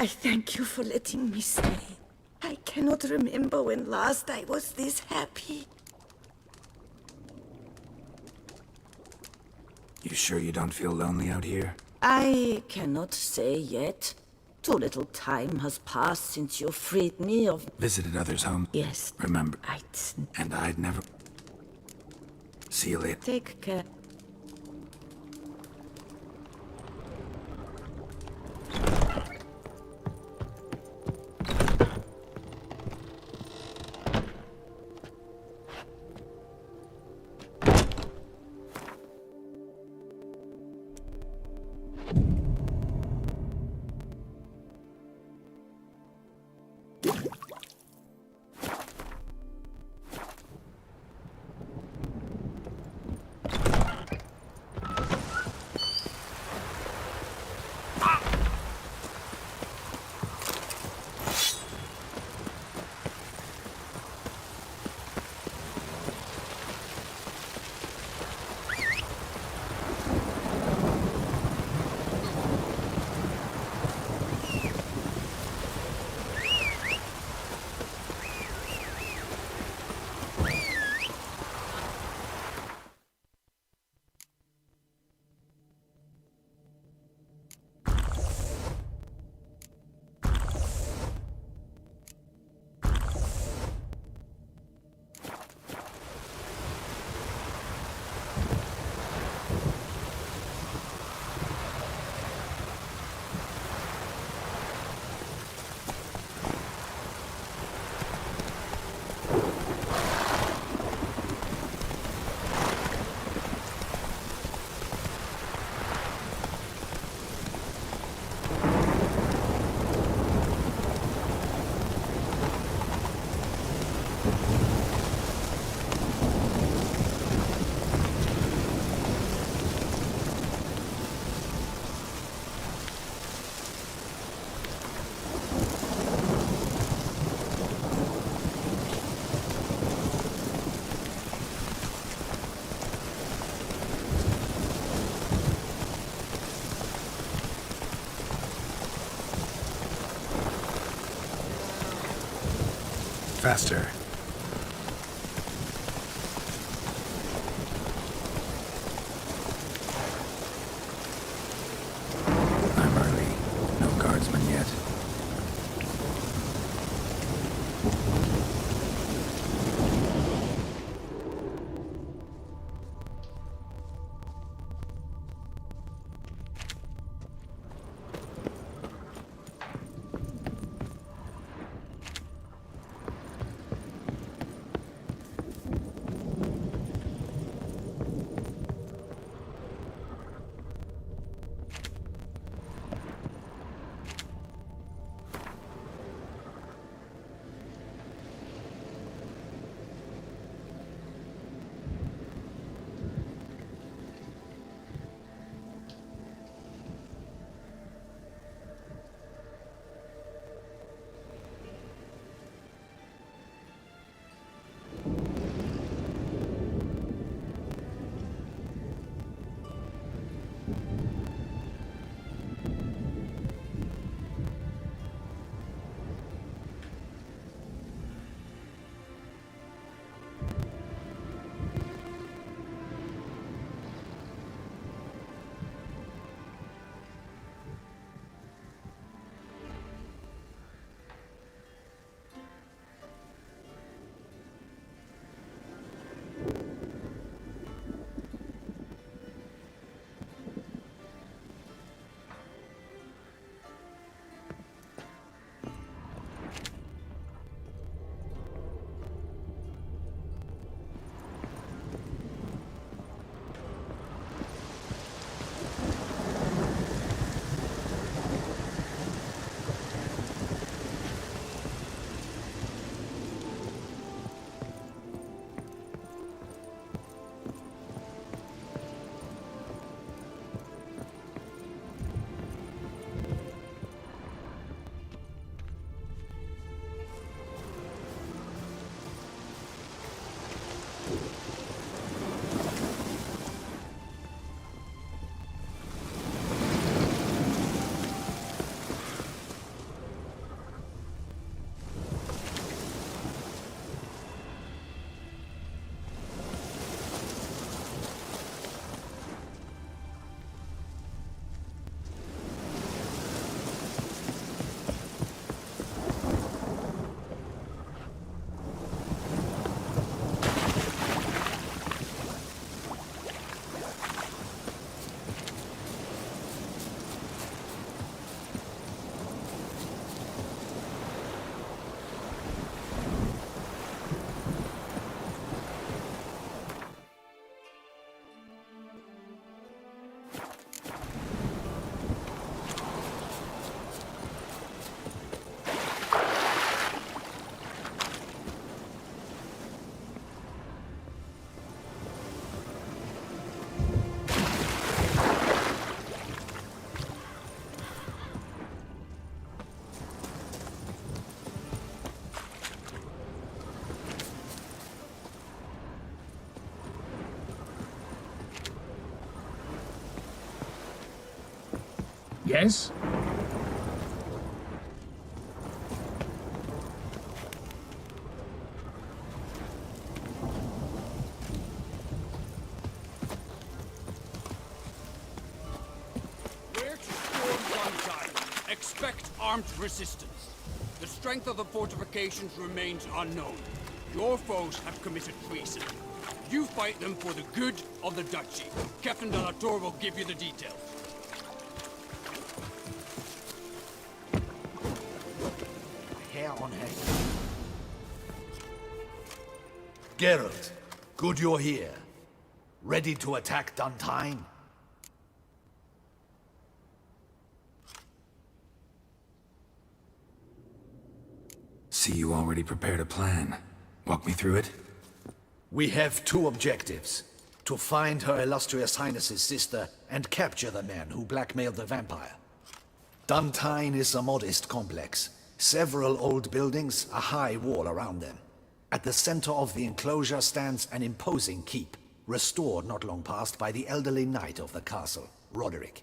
I thank you for letting me stay. I cannot remember when last I was this happy. You sure you don't feel lonely out here? I cannot say yet. Too little time has passed since you freed me of... Visited others' homes? Yes. Remember. Right. And I'd never... See you later. Take care. Faster. I'm early. No guardsmen yet. Yes? Where to storm Duntide? Expect armed resistance. The strength of the fortifications remains unknown. Your foes have committed treason. You fight them for the good of the Duchy. Captain de la Tour will give you the details. Hair on head. Geralt, good you're here. Ready to attack Duntine? See, you already prepared a plan. Walk me through it? We have two objectives. To find Her Illustrious Highness's sister and capture the man who blackmailed the vampire. Duntine is a modest complex. Several old buildings, a high wall around them. At the center of the enclosure stands an imposing keep, restored not long past by the elderly knight of the castle, Roderick.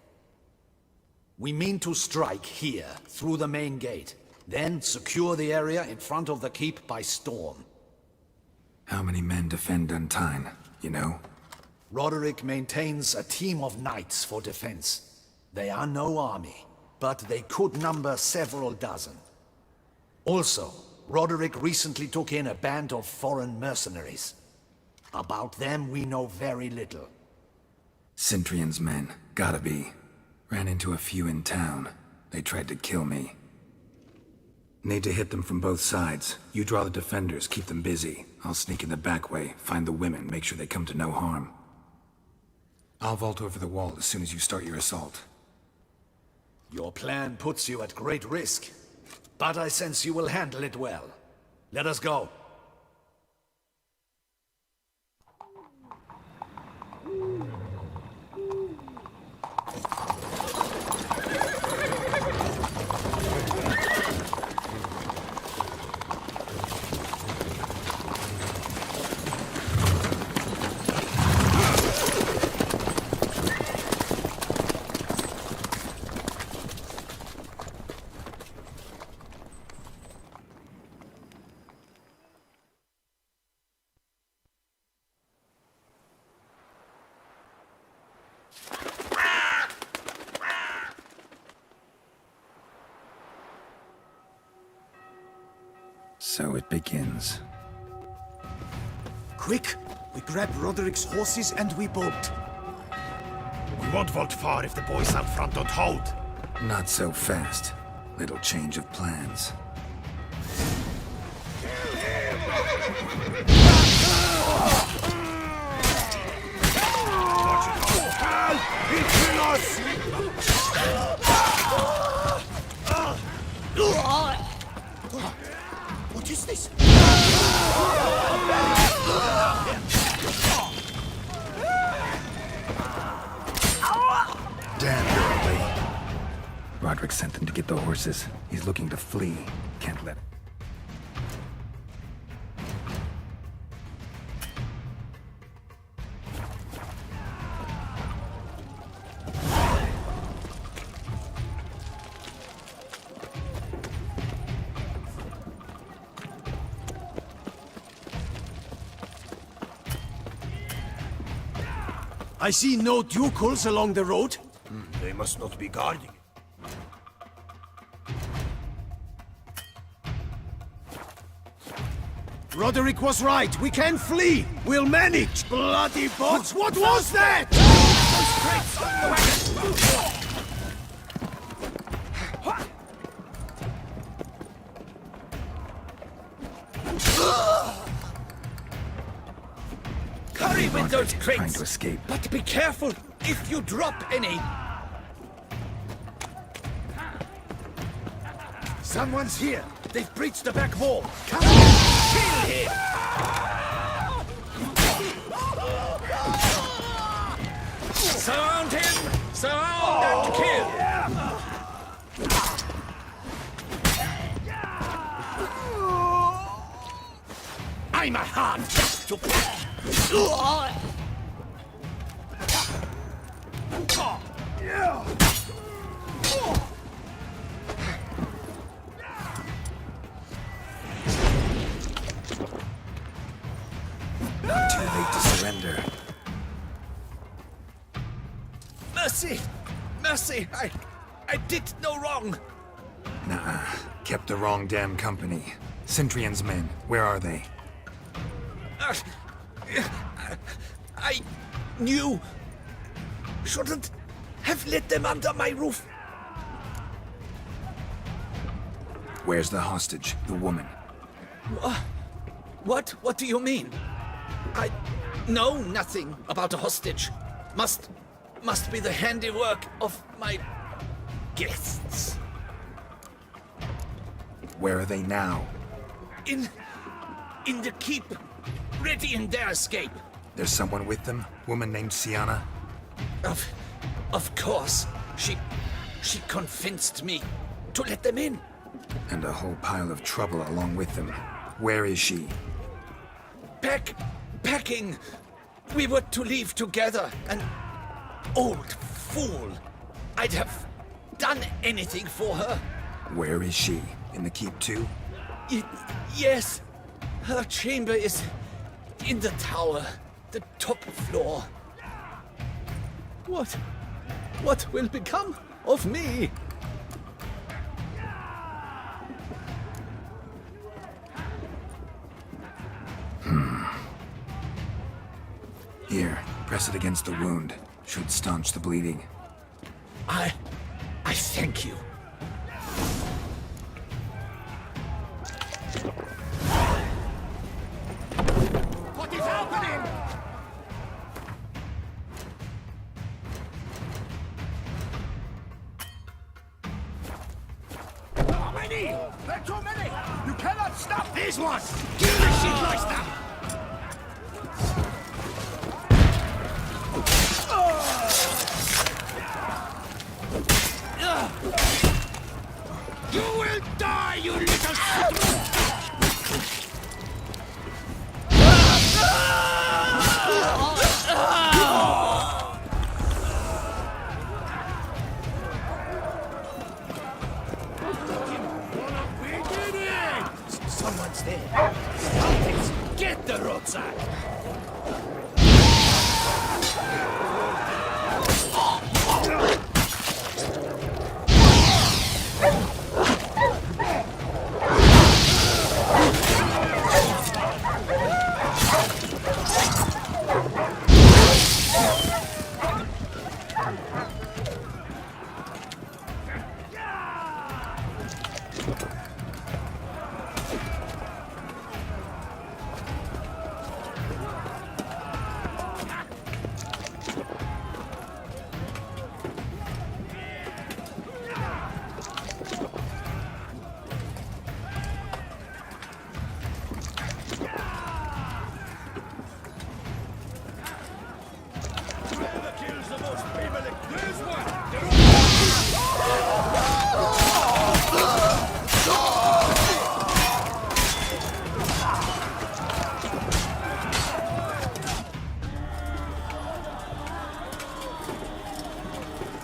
We mean to strike here, through the main gate, then secure the area in front of the keep by storm. How many men defend Duntine, you know? Roderick maintains a team of knights for defense. They are no army, but they could number several dozen. Also, Roderick recently took in a band of foreign mercenaries. About them we know very little. Cintrian's men, gotta be. Ran into a few in town. They tried to kill me. Need to hit them from both sides. You draw the defenders, keep them busy. I'll sneak in the back way, find the women, make sure they come to no harm. I'll vault over the wall as soon as you start your assault. Your plan puts you at great risk, but I sense you will handle it well. Let us go. So it begins. Quick! We grab Roderick's horses and we bolt. We won't vault far if the boys out front don't hold. Not so fast. Little change of plans. What is this? Damn, girlie. Roderick sent them to get the horses. He's looking to flee. Can't let him. I see no ducals along the road. They must not be guarding it. Roderick was right. We can flee. We'll manage. Bloody bots. What was that? Hurry with those Trying crates! to escape. But be careful if you drop any! Someone's here! They've breached the back wall! Come on! Kill him! Surround him! Surround and kill! I'm a hard just to Mercy! Mercy! I did no wrong! Nah, kept the wrong damn company. Centrion's men, where are they? I knew. Shouldn't have let them under my roof. Where's the hostage, the woman? What? What do you mean? I know nothing about a hostage. Must be the handiwork of my guests. Where are they now? In the keep, ready in their escape. There's someone with them? Woman named Sienna? Of course. She convinced me to let them in. And a whole pile of trouble along with them. Where is she? Packing. We were to leave together. An old fool. I'd have done anything for her. Where is she? In the keep too? Yes. Her chamber is in the tower. The top floor. What will become of me? Here, press it against the wound. Should staunch the bleeding. I thank you. What is happening? How many? There are too many! You cannot stop these ones! Kill the shit like that! You will die, you little... Someone's there. Get the rucksack!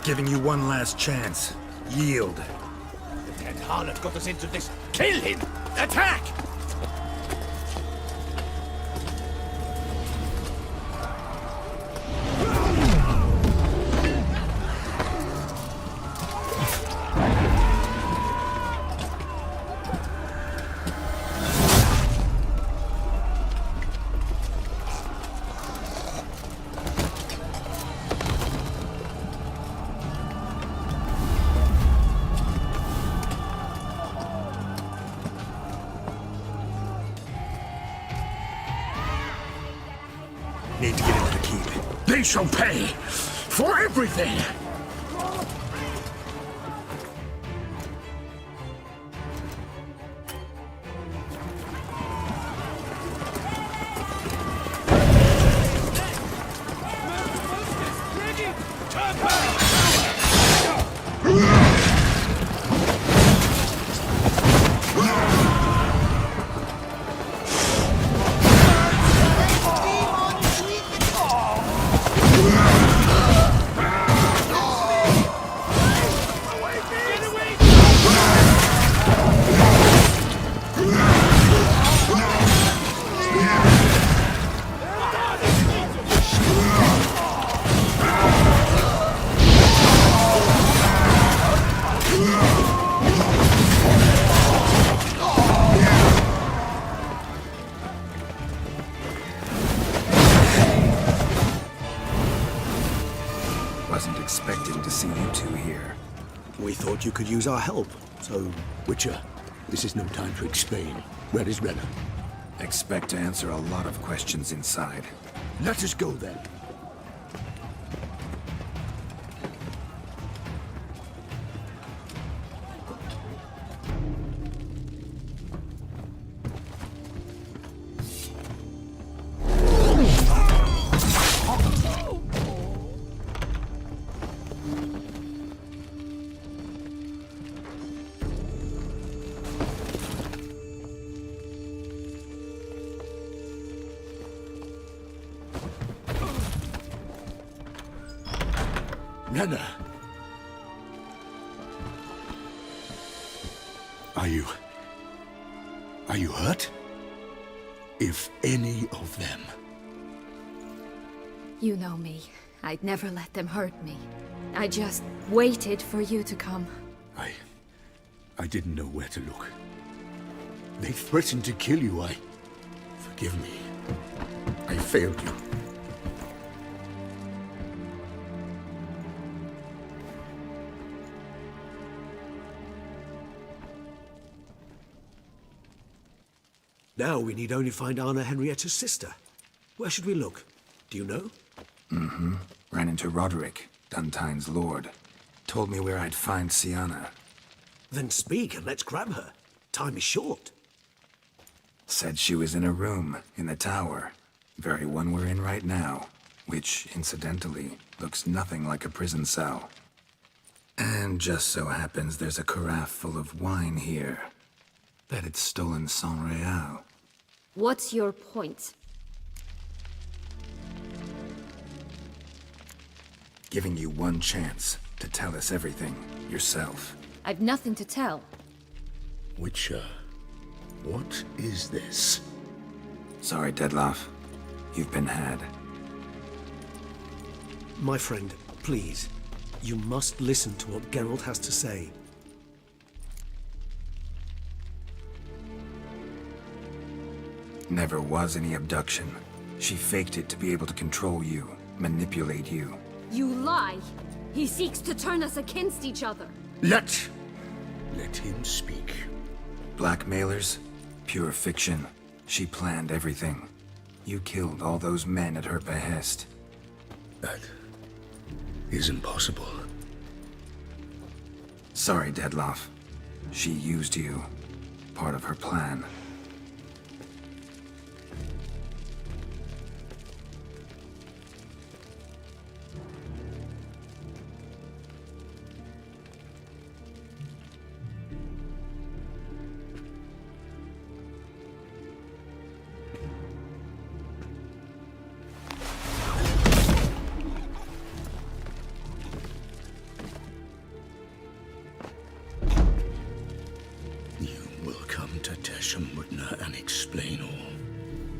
Giving you one last chance. Yield. That harlot got us into this. Kill him! Attack! Need to get into the keep. They shall pay for everything! Wasn't expecting to see you two here. We thought you could use our help, so... Witcher, this is no time to explain. Where is Renna? Expect to answer a lot of questions inside. Let us go then. Renna! Are you hurt? If any of them. You know me. I'd never let them hurt me. I just waited for you to come. I didn't know where to look. They threatened to kill you. Forgive me. I failed you. Now we need only find Anna Henrietta's sister. Where should we look? Do you know? Ran into Roderick, Duntine's lord. Told me where I'd find Sienna. Then speak and let's grab her. Time is short. Said she was in a room in the tower. Very one we're in right now. Which, incidentally, looks nothing like a prison cell. And just so happens there's a carafe full of wine here. Bet it's stolen San Real. What's your point? Giving you one chance to tell us everything yourself. I've nothing to tell. Witcher, what is this? Sorry, Dettlaff. You've been had. My friend, please. You must listen to what Geralt has to say. Never was any abduction. She faked it to be able to control you, manipulate you. You lie! He seeks to turn us against each other. Let him speak. Blackmailers? Pure fiction. She planned everything. You killed all those men at her behest. That is impossible. Sorry, Dettlaff. She used you. Part of her plan. And explain all.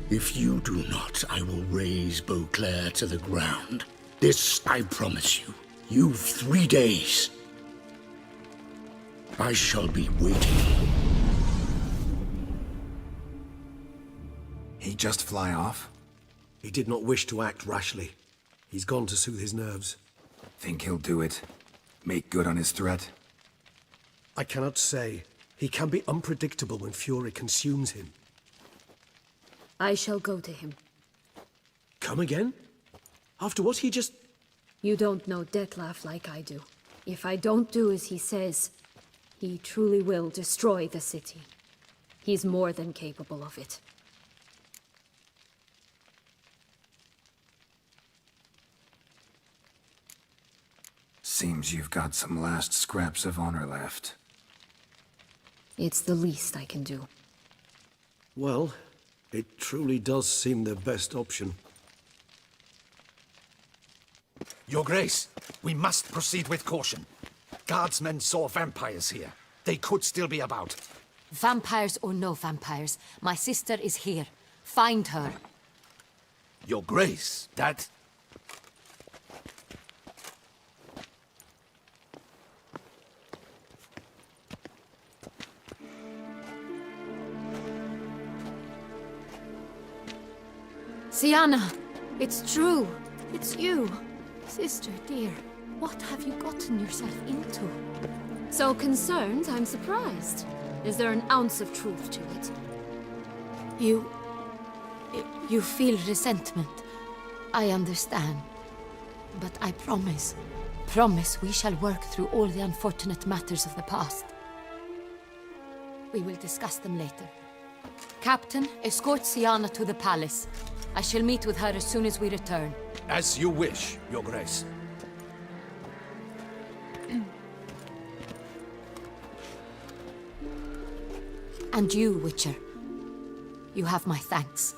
If you do not, I will raise Beauclair to the ground. This I promise you. You've 3 days. I shall be waiting. He just fly off? He did not wish to act rashly. He's gone to soothe his nerves. Think he'll do it? Make good on his threat? I cannot say. He can be unpredictable when fury consumes him. I shall go to him. Come again? After what he just... You don't know Dettlaff like I do. If I don't do as he says, he truly will destroy the city. He's more than capable of it. Seems you've got some last scraps of honor left. It's the least I can do. Well, it truly does seem the best option. Your Grace, we must proceed with caution. Guardsmen saw vampires here. They could still be about. Vampires or no vampires, my sister is here. Find her. Your Grace, that... Sienna! It's true! It's you! Sister, dear. What have you gotten yourself into? So concerned, I'm surprised. Is there an ounce of truth to it? You feel resentment. I understand. But I promise we shall work through all the unfortunate matters of the past. We will discuss them later. Captain, escort Siana to the palace. I shall meet with her as soon as we return. As you wish, Your Grace. And you, Witcher. You have my thanks.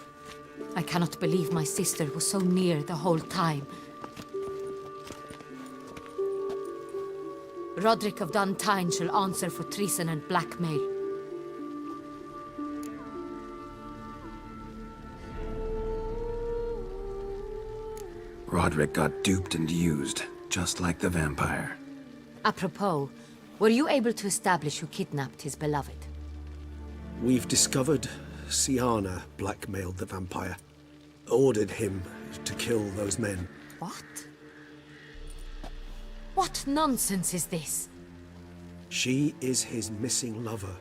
I cannot believe my sister was so near the whole time. Roderick of Duntine shall answer for treason and blackmail. Roderick got duped and used, just like the vampire. Apropos, were you able to establish who kidnapped his beloved? We've discovered Siana blackmailed the vampire. Ordered him to kill those men. What? What nonsense is this? She is his missing lover.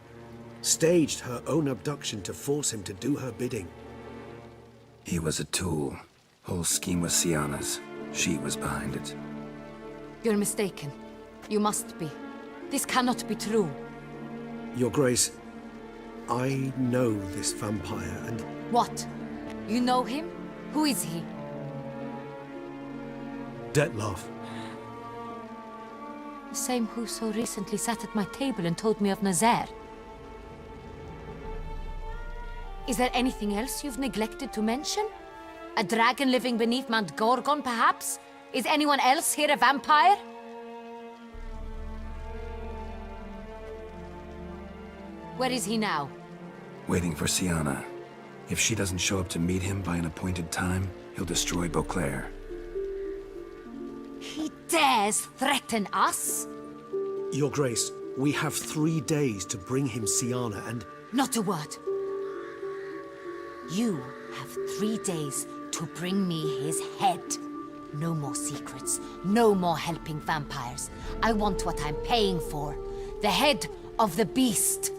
Staged her own abduction to force him to do her bidding. He was a tool. Whole scheme was Siana's. She was behind it. You're mistaken. You must be. This cannot be true. Your Grace, I know this vampire and... What? You know him? Who is he? Detlef. The same who so recently sat at my table and told me of Nazaire. Is there anything else you've neglected to mention? A dragon living beneath Mount Gorgon, perhaps? Is anyone else here a vampire? Where is he now? Waiting for Siana. If she doesn't show up to meet him by an appointed time, he'll destroy Beauclair. He dares threaten us? Your Grace, we have 3 days to bring him Siana and... Not a word. You have 3 days to bring me his head. No more secrets. No more helping vampires. I want what I'm paying for. The head of the beast.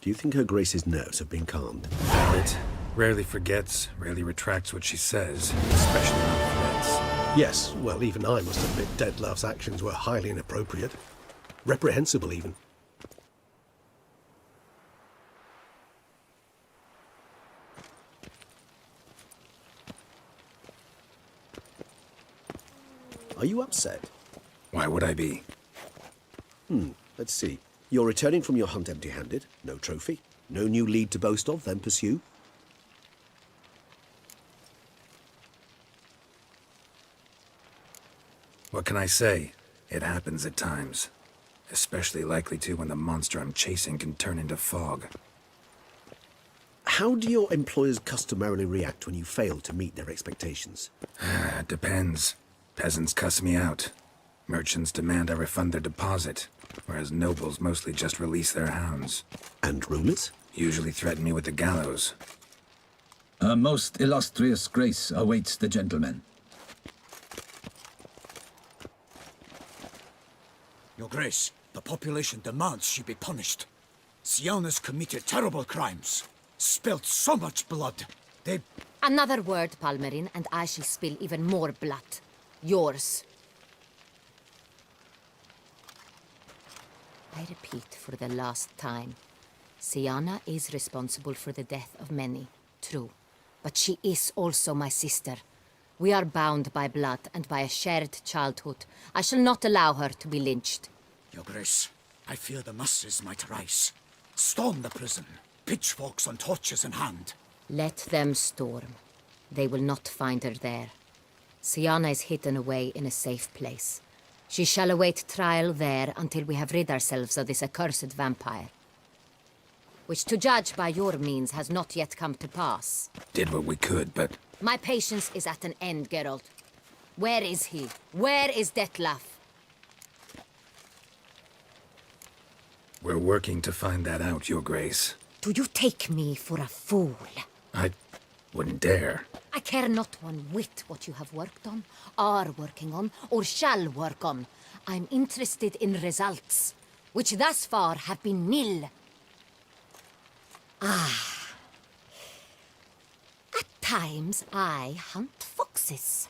Do you think Her Grace's nerves have been calmed? It rarely forgets, rarely retracts what she says, especially on threats. Yes, well, even I must admit Detlef's actions were highly inappropriate. Reprehensible, even. Are you upset? Why would I be? Let's see. You're returning from your hunt empty-handed. No trophy. No new lead to boast of, then pursue. What can I say? It happens at times. Especially likely to when the monster I'm chasing can turn into fog. How do your employers customarily react when you fail to meet their expectations? Depends. Peasants cuss me out. Merchants demand I refund their deposit, whereas nobles mostly just release their hounds. And rulers? Usually threaten me with the gallows. A most illustrious grace awaits the gentleman. Your Grace, the population demands she be punished. Siana's committed terrible crimes. Spilt so much blood. They... Another word, Palmerin, and I shall spill even more blood. Yours. I repeat for the last time. Siana is responsible for the death of many, true. But she is also my sister. We are bound by blood and by a shared childhood. I shall not allow her to be lynched. Your Grace, I fear the masses might rise. Storm the prison, pitchforks and torches in hand. Let them storm. They will not find her there. Siana is hidden away in a safe place. She shall await trial there until we have rid ourselves of this accursed vampire. Which, to judge by your means, has not yet come to pass. Did what we could, but... My patience is at an end, Geralt. Where is he? Where is Detlef? We're working to find that out, Your Grace. Do you take me for a fool? I wouldn't dare. I care not one whit what you have worked on, are working on, or shall work on. I'm interested in results, which thus far have been nil. At times, I hunt foxes.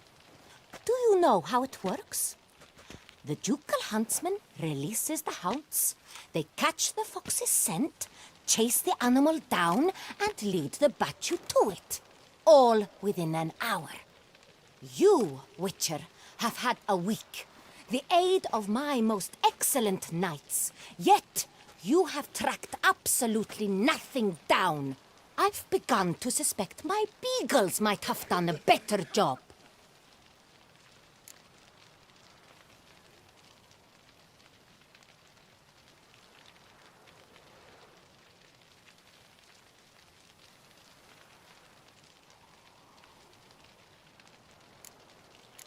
Do you know how it works? The ducal huntsman releases the hounds. They catch the fox's scent, chase the animal down, and lead the battue to it. All within an hour. You, Witcher, have had a week. The aid of my most excellent knights. Yet, you have tracked absolutely nothing down. I've begun to suspect my beagles might have done a better job.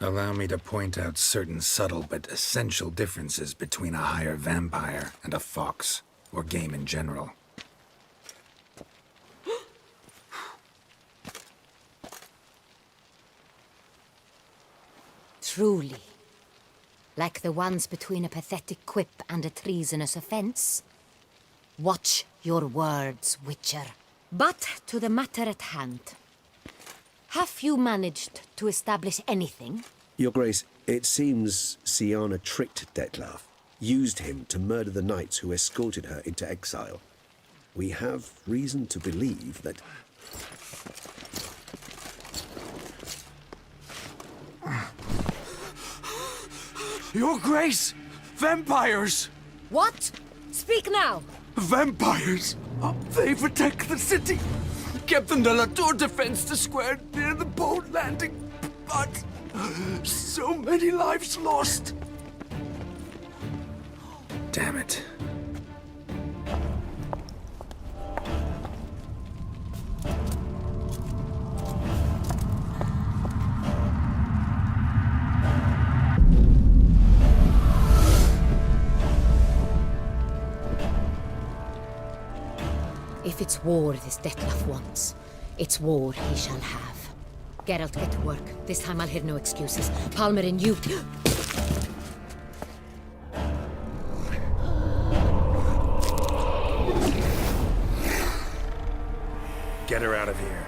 Allow me to point out certain subtle but essential differences between a higher vampire and a fox, or game in general. Truly. Like the ones between a pathetic quip and a treasonous offense. Watch your words, Witcher. But to the matter at hand. Have you managed to establish anything? Your Grace, it seems Siana tricked Detlef, used him to murder the knights who escorted her into exile. We have reason to believe that... Your Grace! Vampires! What? Speak now! Vampires! They protect the city! Captain de la Tour defends the square near the boat landing, but so many lives lost. Damn it. If it's war this Detlef wants, it's war he shall have. Geralt, get to work. This time I'll hear no excuses. Palmer and you... Get her out of here.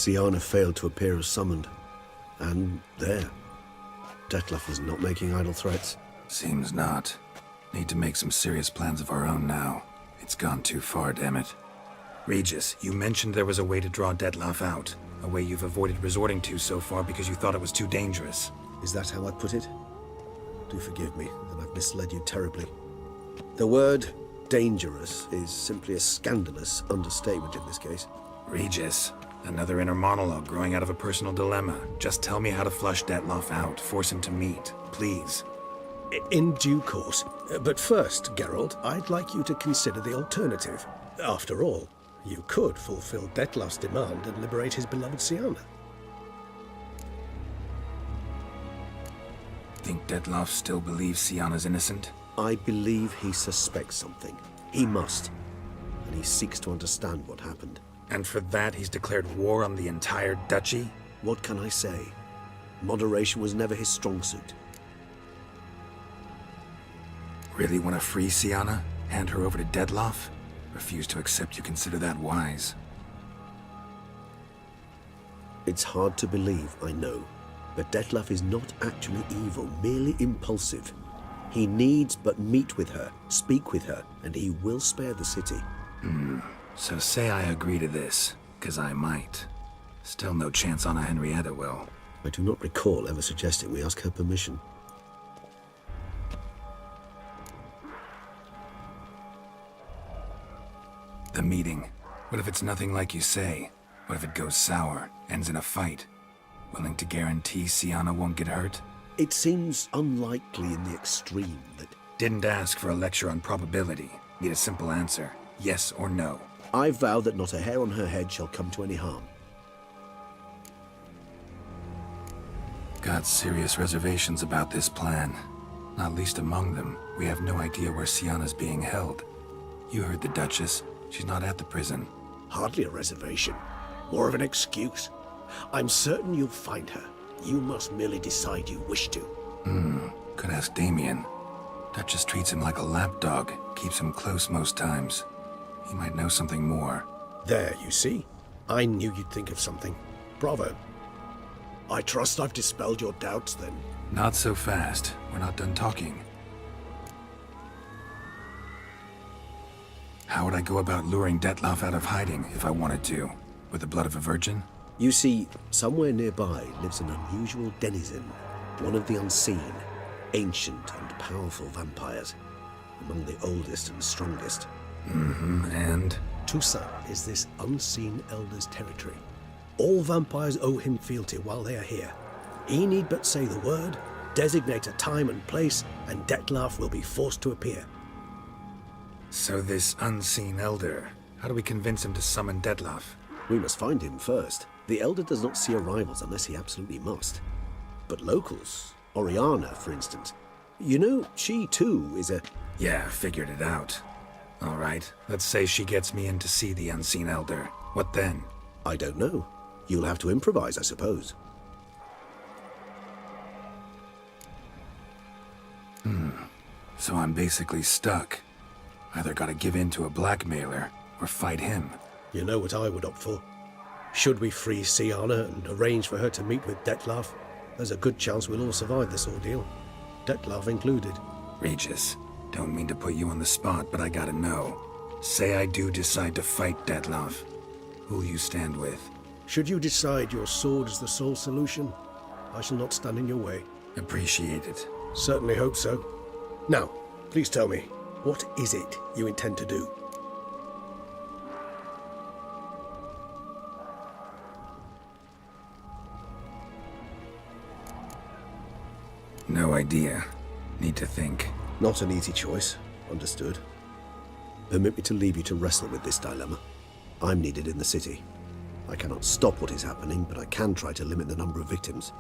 Siana failed to appear as summoned. And there. Detlef was not making idle threats. Seems not. Need to make some serious plans of our own now. It's gone too far, damn it. Regis, you mentioned there was a way to draw Detlef out. A way you've avoided resorting to so far because you thought it was too dangerous. Is that how I put it? Do forgive me that I've misled you terribly. The word dangerous is simply a scandalous understatement in this case. Regis, another inner monologue growing out of a personal dilemma. Just tell me how to flush Detloff out. Force him to meet, please. In due course. But first, Geralt, I'd like you to consider the alternative. After all, you could fulfill Detloff's demand and liberate his beloved Siana. Think Detloff still believes Siana's innocent? I believe he suspects something. He must. And he seeks to understand what happened. And for that, he's declared war on the entire duchy? What can I say? Moderation was never his strong suit. Really want to free Siana? Hand her over to Detloff? Refuse to accept you consider that wise. It's hard to believe, I know. But Detloff is not actually evil, merely impulsive. He needs but meet with her, speak with her, and he will spare the city. So say I agree to this, 'cause I might. Still no chance Anna Henrietta will. I do not recall ever suggesting we ask her permission. The meeting. What if it's nothing like you say? What if it goes sour, ends in a fight? Willing to guarantee Siana won't get hurt? It seems unlikely in the extreme that... Didn't ask for a lecture on probability. Need a simple answer. Yes or no. I vow that not a hair on her head shall come to any harm. Got serious reservations about this plan. Not least among them, we have no idea where Siana's being held. You heard the Duchess. She's not at the prison. Hardly a reservation. More of an excuse. I'm certain you'll find her. You must merely decide you wish to. Could ask Damien. Duchess treats him like a lapdog. Keeps him close most times. He might know something more. There, you see? I knew you'd think of something. Bravo. I trust I've dispelled your doubts, then. Not so fast. We're not done talking. How would I go about luring Detloff out of hiding if I wanted to? With the blood of a virgin? You see, somewhere nearby lives an unusual denizen, one of the unseen, ancient and powerful vampires, among the oldest and strongest. And? Toussaint is this unseen elder's territory. All vampires owe him fealty while they are here. He need but say the word, designate a time and place, and Detloff will be forced to appear. So this unseen elder, how do we convince him to summon Detloff? We must find him first. The elder does not see arrivals unless he absolutely must. But locals, Oriana, for instance, you know, she too is a... Yeah, figured it out. All right, let's say she gets me in to see the unseen elder. What then? I don't know. You'll have to improvise, I suppose. So I'm basically stuck. Either gotta give in to a blackmailer, or fight him. You know what I would opt for. Should we free Siana and arrange for her to meet with Detloff, there's a good chance we'll all survive this ordeal. Detloff included. Regis, don't mean to put you on the spot, but I gotta know. Say I do decide to fight Detloff. Who'll you stand with? Should you decide your sword is the sole solution, I shall not stand in your way. Appreciate it. Certainly hope so. Now, please tell me, what is it you intend to do? No idea. Need to think. Not an easy choice. Understood. Permit me to leave you to wrestle with this dilemma. I'm needed in the city. I cannot stop what is happening, but I can try to limit the number of victims.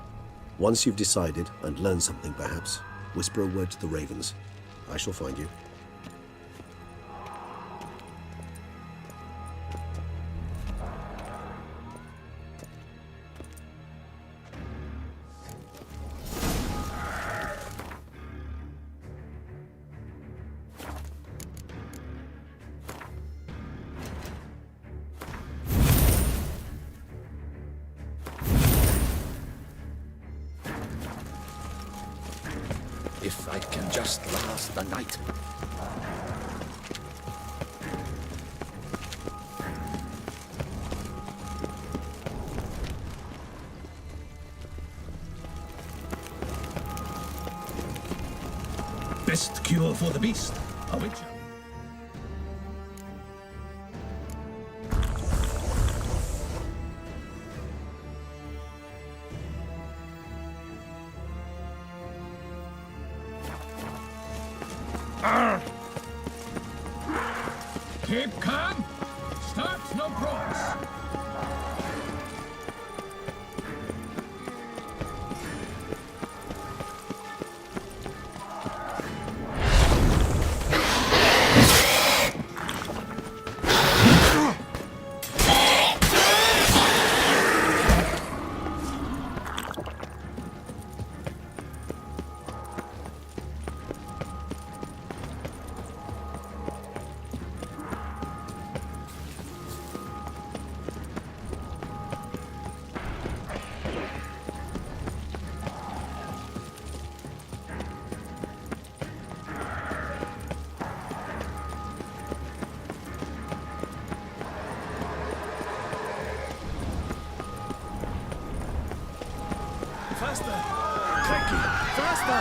Once you've decided, and learned something perhaps, whisper a word to the ravens. I shall find you. If I can just last the night. best cure for the beast. A witcher. Keep calm. Start no progress. Faster! Jackie, faster!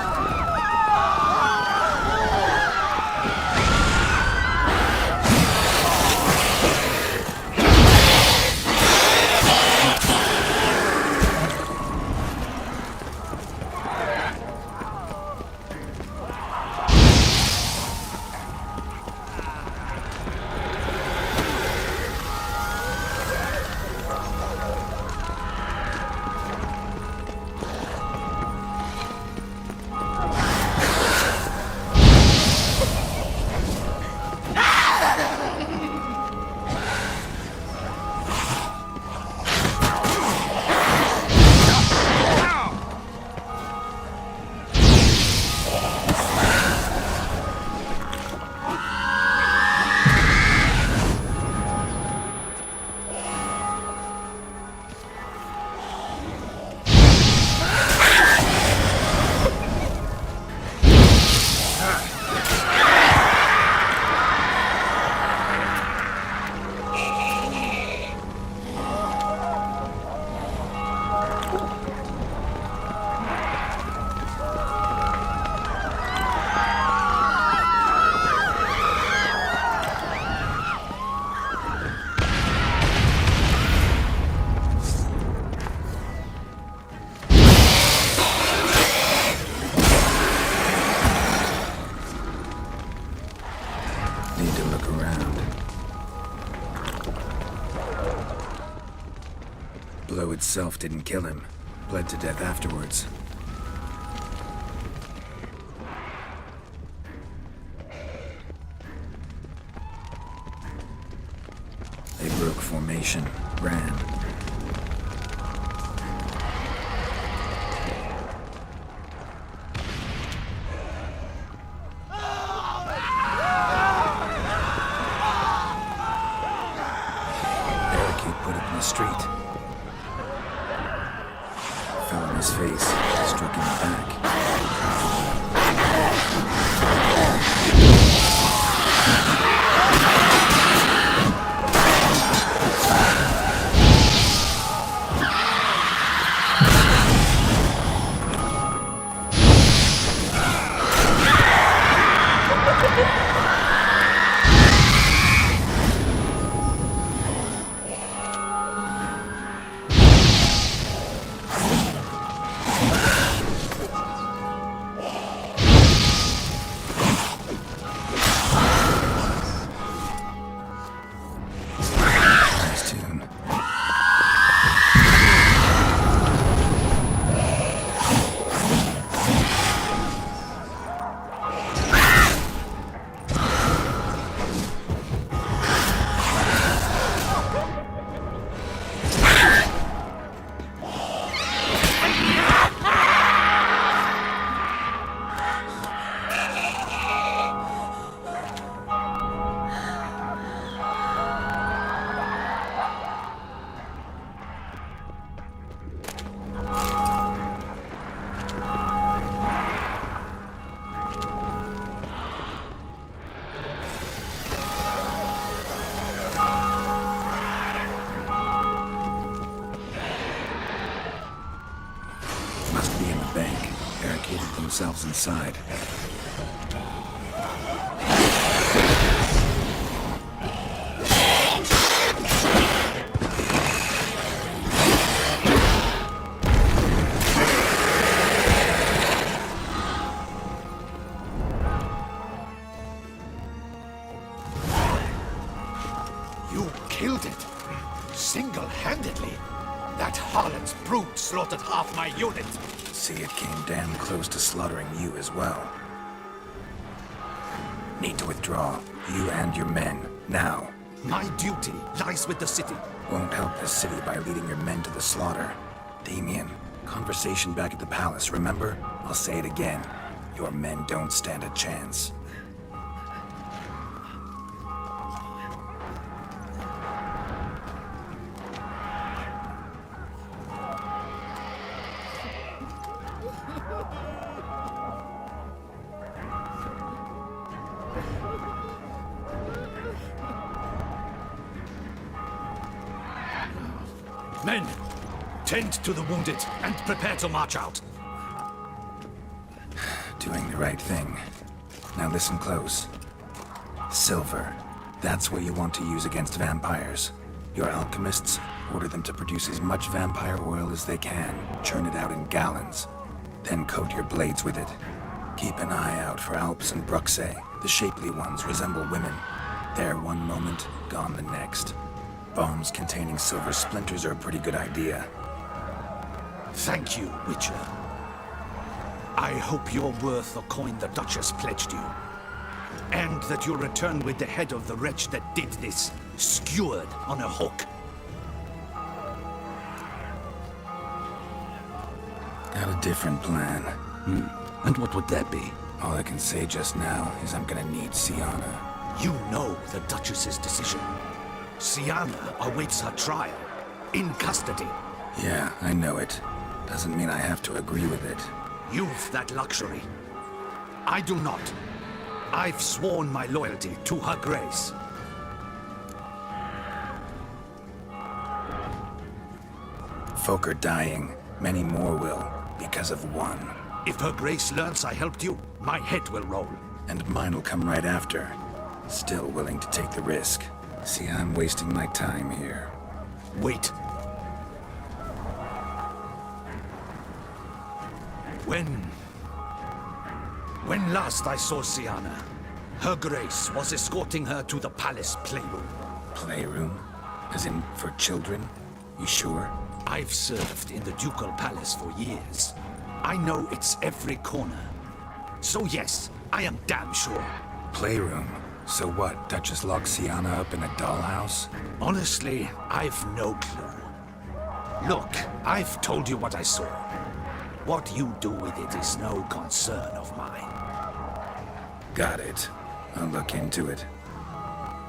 Need to look around. Blow itself didn't kill him. Bled to death afterwards. They broke formation, ran. Street. Fell on his face, struck in the back. Themselves inside. You killed it. Single-handedly. That harlot's brute slaughtered half my unit. See, it came damn close to slaughtering you as well. Need to withdraw. You and your men. Now. My duty lies with the city. Won't help the city by leading your men to the slaughter. Damien, conversation back at the palace, remember? I'll say it again. Your men don't stand a chance. Men, tend to the wounded and prepare to march out. Doing the right thing. Now listen close. Silver. That's what you want to use against vampires. Your alchemists, order them to produce as much vampire oil as they can. Churn it out in gallons. Then coat your blades with it. Keep an eye out for Alps and Bruxae. The shapely ones resemble women. There one moment, gone the next. Bombs containing silver splinters are a pretty good idea. Thank you, Witcher. I hope you're worth the coin the Duchess pledged you. And that you'll return with the head of the wretch that did this, skewered on a hook. Got a different plan. And what would that be? All I can say just now is I'm gonna need Sienna. You know the Duchess's decision. Sienna awaits her trial, in custody. Yeah, I know it. Doesn't mean I have to agree with it. You've that luxury. I do not. I've sworn my loyalty to her grace. Folk are dying. Many more will, because of one. If her grace learns I helped you, my head will roll. And mine'll come right after. Still willing to take the risk. See, I'm wasting my time here. Wait. When last I saw Sienna, her grace was escorting her to the palace playroom. Playroom? As in, for children? You sure? I've served in the ducal palace for years. I know its every corner. So yes, I am damn sure. Playroom? So what, Duchess locked Sienna up in a dollhouse? Honestly, I've no clue. Look, I've told you what I saw. What you do with it is no concern of mine. Got it. I'll look into it.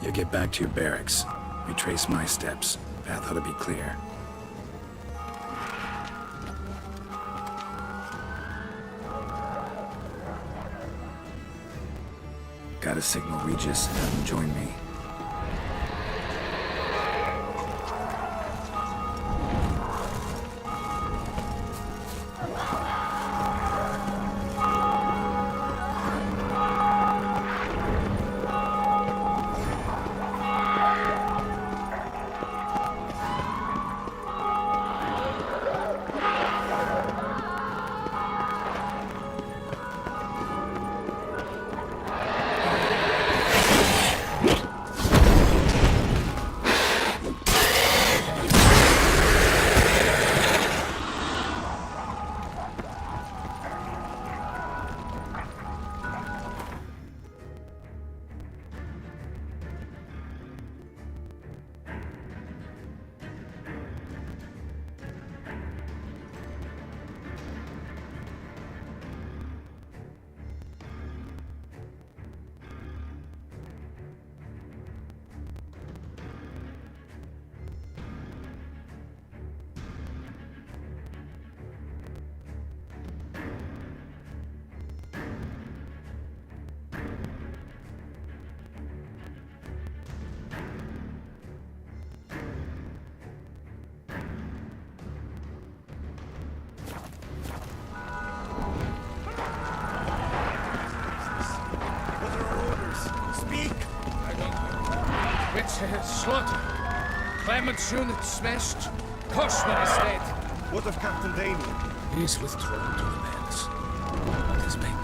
You get back to your barracks. Retrace my steps. Path ought to be clear. Gotta signal Regis, have him join me. Slaughter. Clement's unit smashed. Koshman is dead. What of Captain Damien? He's withdrawn to the manse. But his men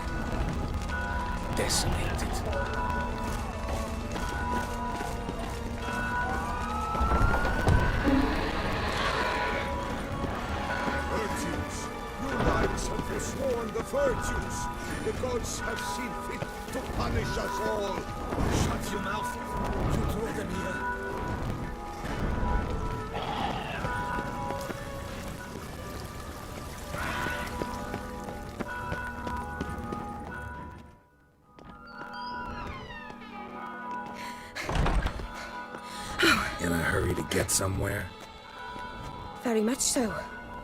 decimated. The gods have seen fit to punish us all. Shut your mouth. You brought them here. In a hurry to get somewhere? Very much so.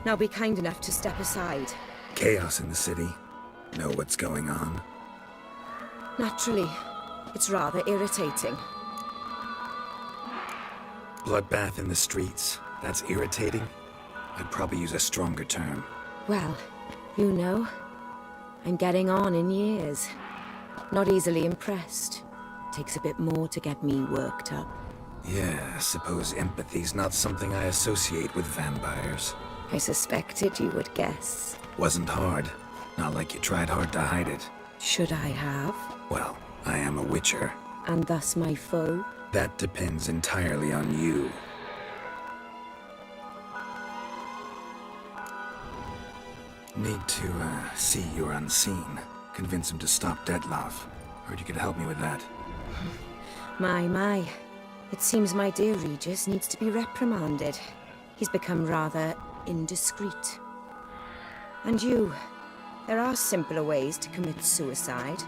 Now be kind enough to step aside. Chaos in the city. Know what's going on? Naturally. It's rather irritating. Bloodbath in the streets. That's irritating? I'd probably use a stronger term. Well, you know, I'm getting on in years. Not easily impressed. Takes a bit more to get me worked up. Yeah, I suppose empathy's not something I associate with vampires. I suspected you would guess. Wasn't hard. Not like you tried hard to hide it. Should I have? Well, I am a witcher. And thus my foe? That depends entirely on you. Need to, see you're unseen. Convince him to stop Dettlaff. Heard you could help me with that. My. It seems my dear Regis needs to be reprimanded. He's become rather indiscreet. And you, there are simpler ways to commit suicide.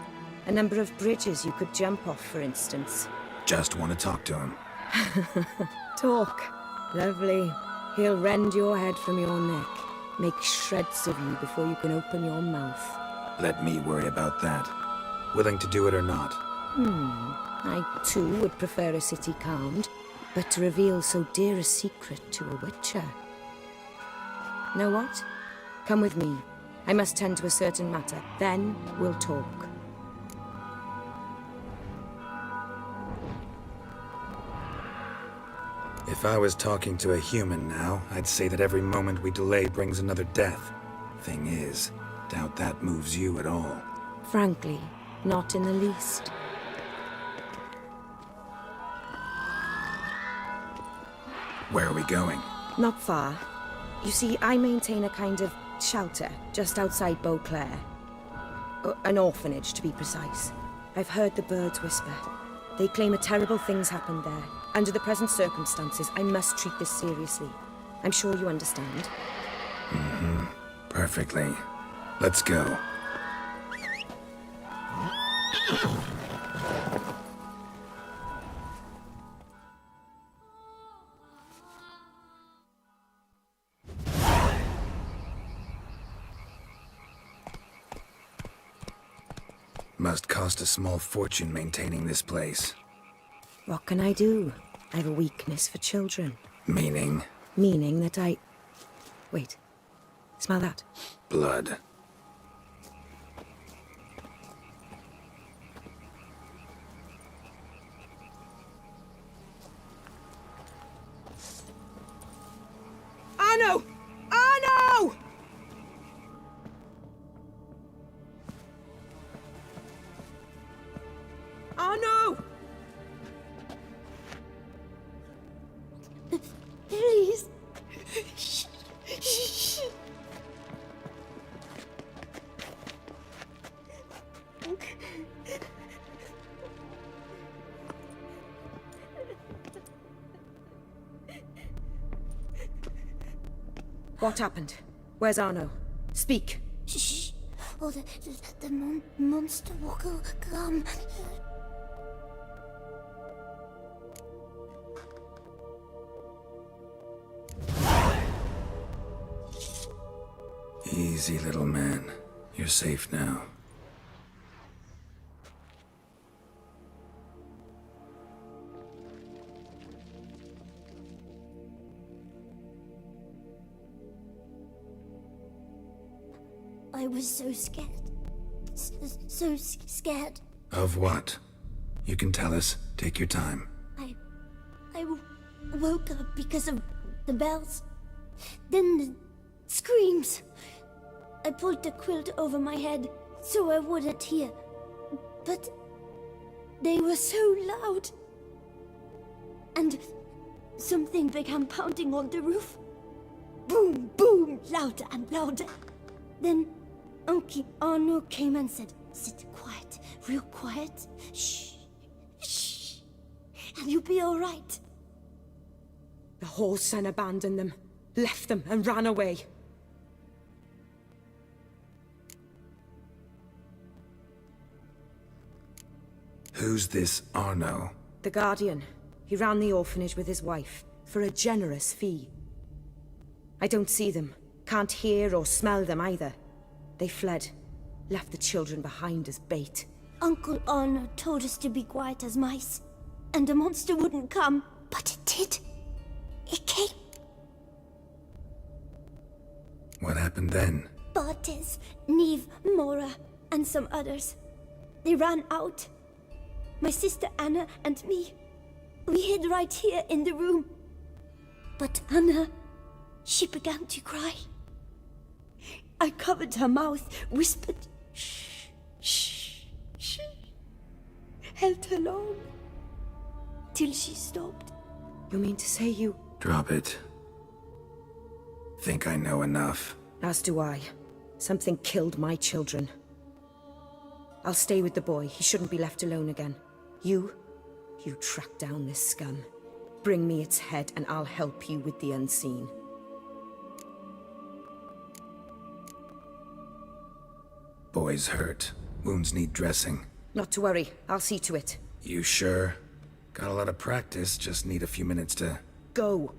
A number of bridges you could jump off, for instance. Just want to talk to him. Talk. Lovely. He'll rend your head from your neck. Make shreds of you before you can open your mouth. Let me worry about that. Willing to do it or not? I too would prefer a city calmed, but to reveal so dear a secret to a witcher. Know what? Come with me. I must tend to a certain matter. Then we'll talk. If I was talking to a human now, I'd say that every moment we delay brings another death. Thing is, doubt that moves you at all. Frankly, not in the least. Where are we going? Not far. You see, I maintain a kind of shelter just outside Beauclair. An orphanage, to be precise. I've heard the birds whisper. They claim a terrible thing's happened there. Under the present circumstances, I must treat this seriously. I'm sure you understand. Perfectly. Let's go. Must cost a small fortune maintaining this place. What can I do? I have a weakness for children. Meaning? Meaning that I... Wait. Smell that? Blood. Arno! Arno! Arno! Please. What happened? Where's Arno? Speak. Shh. Oh, the monster will come. Easy, little man. You're safe now. I was so scared. So scared. Of what? You can tell us. Take your time. I woke up because of the bells. Then the screams. I pulled the quilt over my head so I wouldn't hear. But they were so loud. And something began pounding on the roof. Boom, boom, louder and louder. Then Uncle Arno came and said, Sit quiet, real quiet. Shh. Shh. And you'll be all right. The whole son abandoned them, left them and ran away. Who's this Arno? The Guardian. He ran the orphanage with his wife, for a generous fee. I don't see them, can't hear or smell them either. They fled, left the children behind as bait. Uncle Arno told us to be quiet as mice, and the monster wouldn't come, but it did. It came. What happened then? Bartes, Neve, Mora, and some others. They ran out. My sister Anna and me, we hid right here in the room. But Anna, she began to cry. I covered her mouth, whispered, shh, shh, shh. Held her long, till she stopped. You mean to say you... Drop it. Think I know enough. As do I. Something killed my children. I'll stay with the boy. He shouldn't be left alone again. You track down this scum. Bring me its head and I'll help you with the unseen. Boy's hurt. Wounds need dressing. Not to worry. I'll see to it. You sure? Got a lot of practice, just need a few minutes to... Go.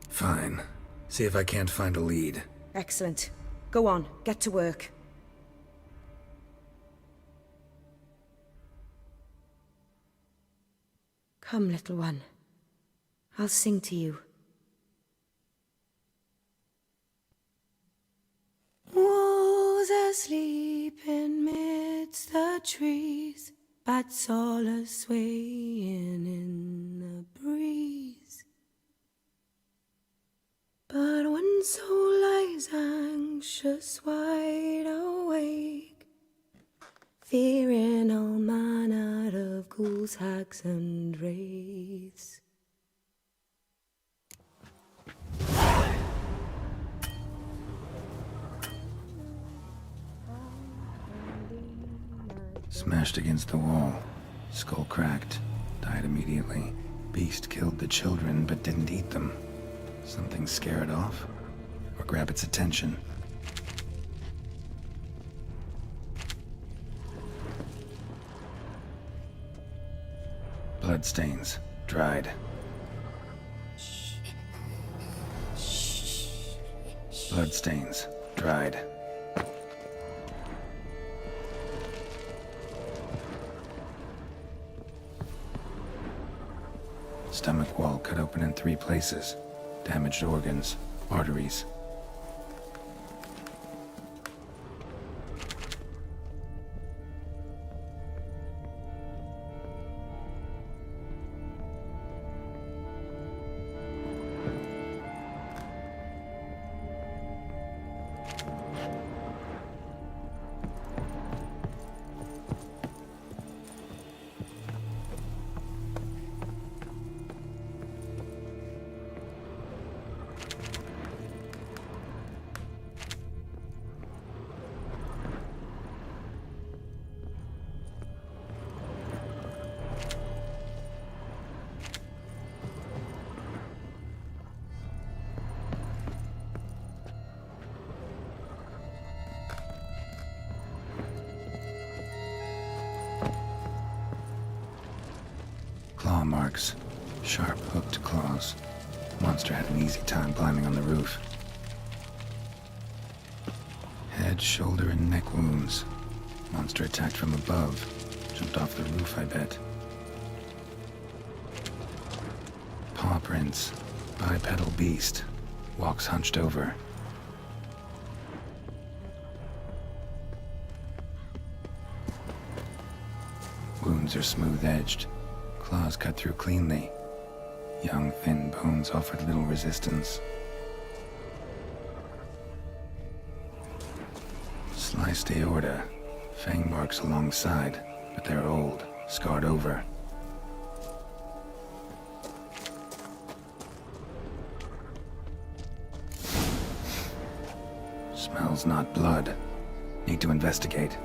Fine. See if I can't find a lead. Excellent. Go on, get to work. Come, little one. I'll sing to you. Wolves asleep in midst the trees, bats all a-swaying in the breeze. But one soul lies anxious, wide awake, fearing all manner of ghouls, hags, and wraiths. Smashed against the wall. Skull cracked. Died immediately. Beast killed the children, but didn't eat them. Something scare it off? Or grab its attention? Bloodstains. Dried. Bloodstains. Dried. Stomach wall cut open in 3 places. Damaged organs, arteries. Claw marks. Sharp, hooked claws. Monster had an easy time climbing on the roof. Head, shoulder, and neck wounds. Monster attacked from above. Jumped off the roof, I bet. Paw prints. Bipedal beast. Walks hunched over. Wounds are smooth-edged. Claws cut through cleanly. Young, thin bones offered little resistance. Sliced aorta. Fang marks alongside, but they're old, scarred over. smells not blood. Need to investigate.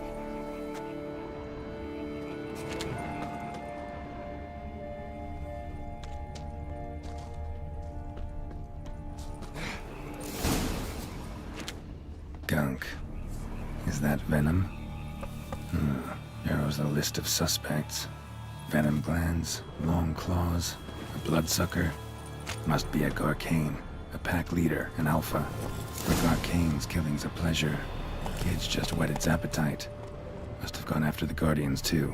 Gunk. Is that venom? Narrows the list of suspects. Venom glands, long claws, a bloodsucker. Must be a Garcane, a pack leader, an alpha. For Garcane's killing's a pleasure. Kid's just whet its appetite. Must have gone after the Guardians too.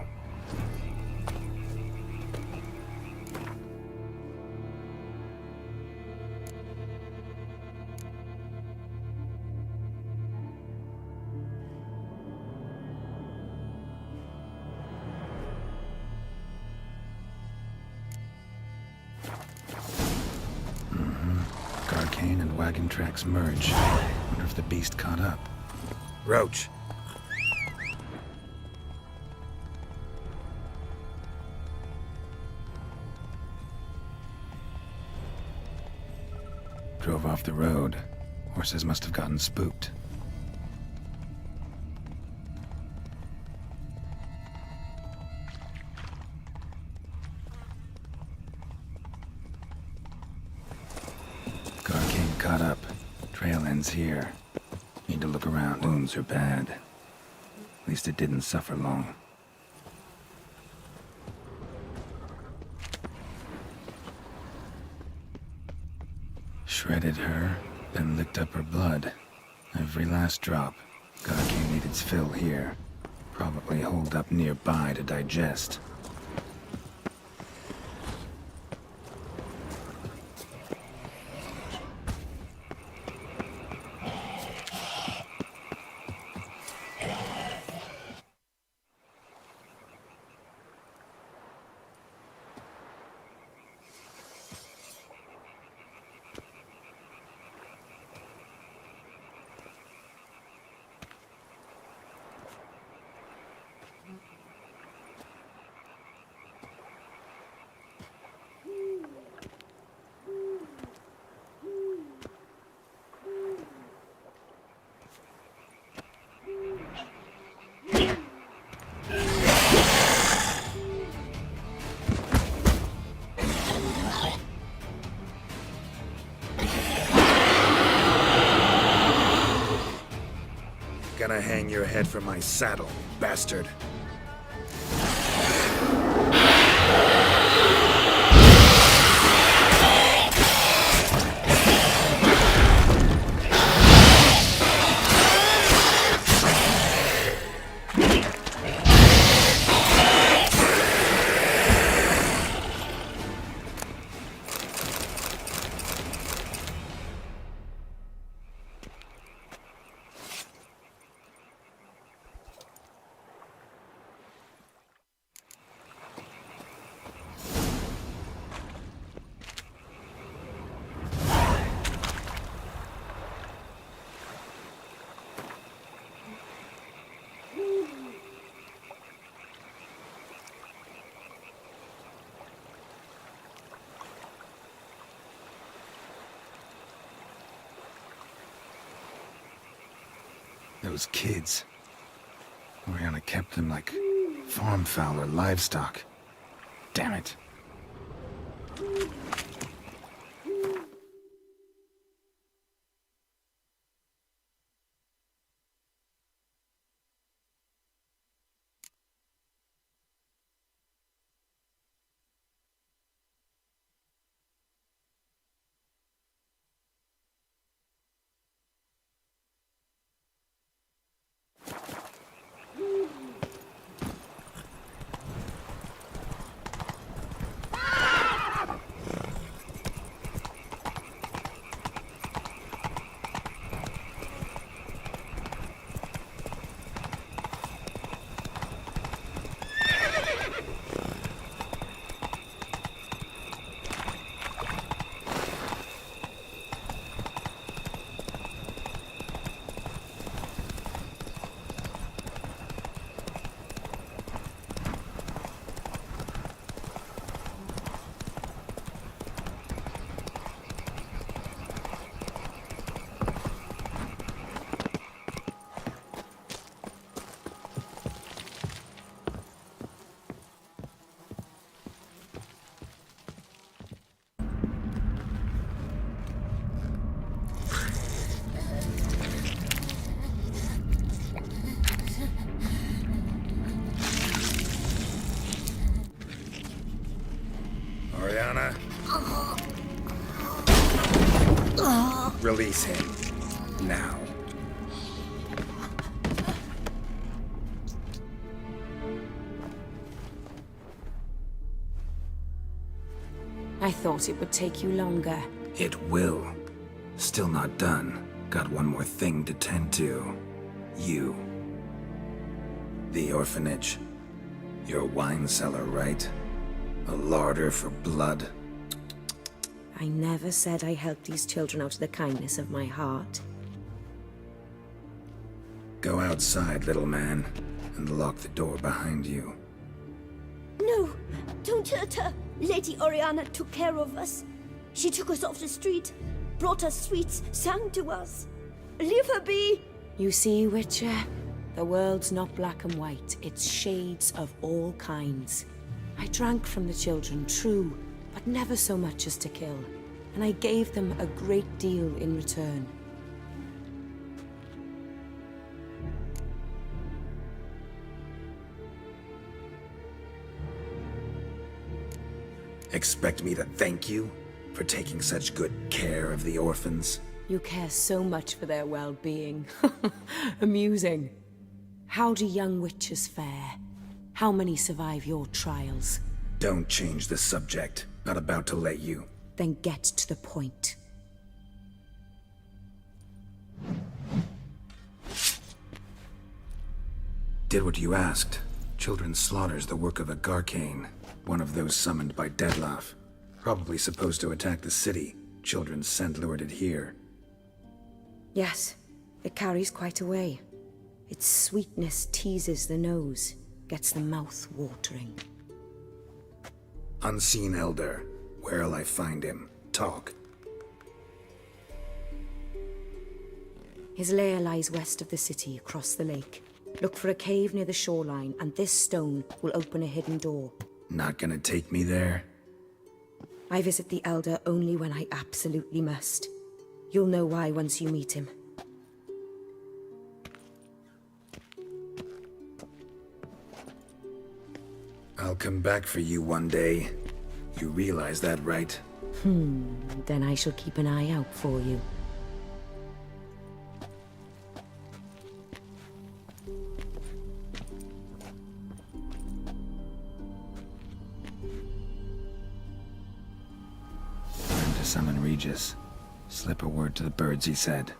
Garcane and wagon tracks merge. Wonder if the beast caught up. Roach. Drove off the road. Horses must have gotten spooked. Garcane caught up. Trail ends here. Need to look around. Wounds are bad. At least it didn't suffer long. Shredded her, then licked up her blood. Every last drop. Garcane ate its fill here. Probably holed up nearby to digest. Gonna hang your head from my saddle, bastard. Those kids. Oriana kept them like farm fowl or livestock. Damn it. Release him. Now. I thought it would take you longer. It will. Still not done. Got one more thing to tend to. You. The orphanage. Your wine cellar, right? A larder for blood. I never said I helped these children out of the kindness of my heart. Go outside, little man, and lock the door behind you. No, don't hurt her. Lady Oriana took care of us. She took us off the street, brought us sweets, sang to us. Leave her be! You see, Witcher? The world's not black and white. It's shades of all kinds. I drank from the children, true, but never so much as to kill. And I gave them a great deal in return. Expect me to thank you for taking such good care of the orphans? You care so much for their well-being. Amusing. How do young witches fare? How many survive your trials? Don't change the subject. Not about to let you. Then get to the point. Did what you asked. Children's slaughter's the work of a Garcane. One of those summoned by Dettlaff. Probably supposed to attack the city. Children's scent lured it here. Yes, it carries quite a way. Its sweetness teases the nose, gets the mouth watering. Unseen Elder. Where'll I find him? Talk. His lair lies west of the city, across the lake. Look for a cave near the shoreline, and this stone will open a hidden door. Not gonna take me there? I visit the Elder only when I absolutely must. You'll know why once you meet him. I'll come back for you one day. You realize that, right? Then I shall keep an eye out for you. Time to summon Regis. Slip a word to the birds, he said.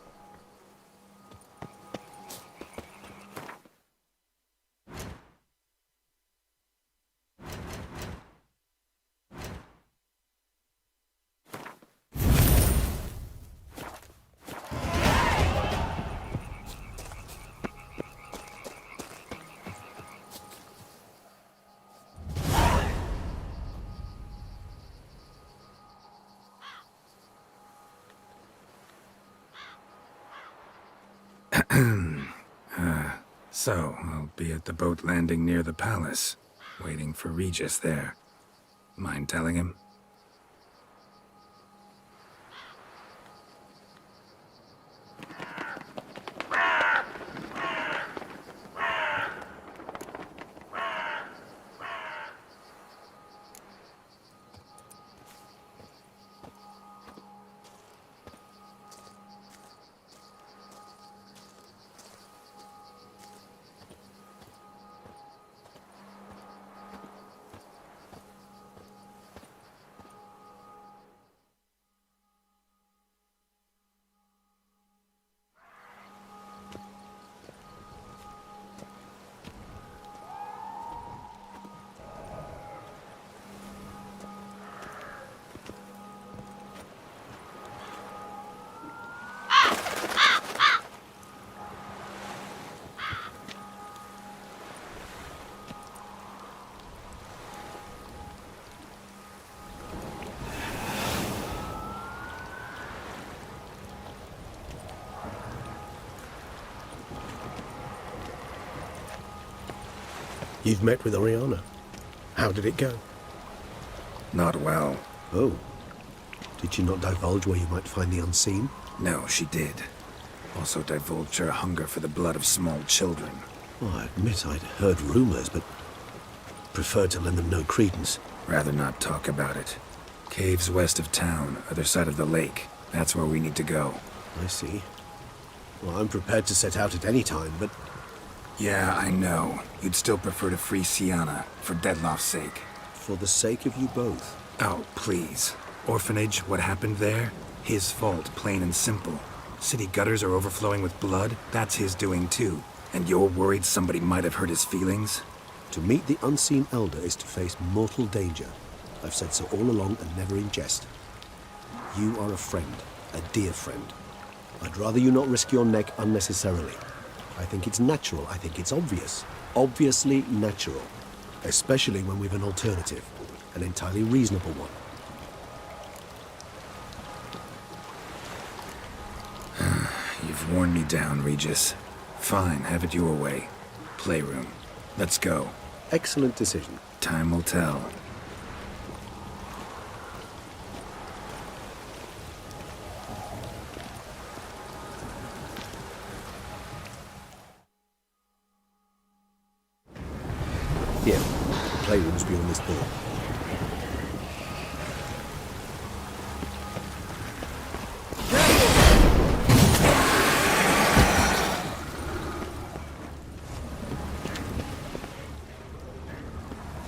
So, I'll be at the boat landing near the palace, waiting for Regis there. Mind telling him? You've met with Oriana. How did it go? Not well. Oh. Did she not divulge where you might find the unseen? No, she did. Also divulged her hunger for the blood of small children. Well, I admit I'd heard rumors, but preferred to lend them no credence. Rather not talk about it. Caves west of town, other side of the lake. That's where we need to go. I see. Well, I'm prepared to set out at any time, but... Yeah, I know. You'd still prefer to free Sienna, for Dettloff's sake. For the sake of you both. Oh, please. Orphanage, what happened there? His fault, plain and simple. City gutters are overflowing with blood, that's his doing too. And you're worried somebody might have hurt his feelings? To meet the unseen elder is to face mortal danger. I've said so all along and never in jest. You are a friend, a dear friend. I'd rather you not risk your neck unnecessarily. I think it's natural, I think it's obvious. Obviously natural. Especially when we've an alternative. An entirely reasonable one. You've worn me down, Regis. Fine, have it your way. Playroom. Let's go. Excellent decision. Time will tell. Here, the playroom's beyond this door.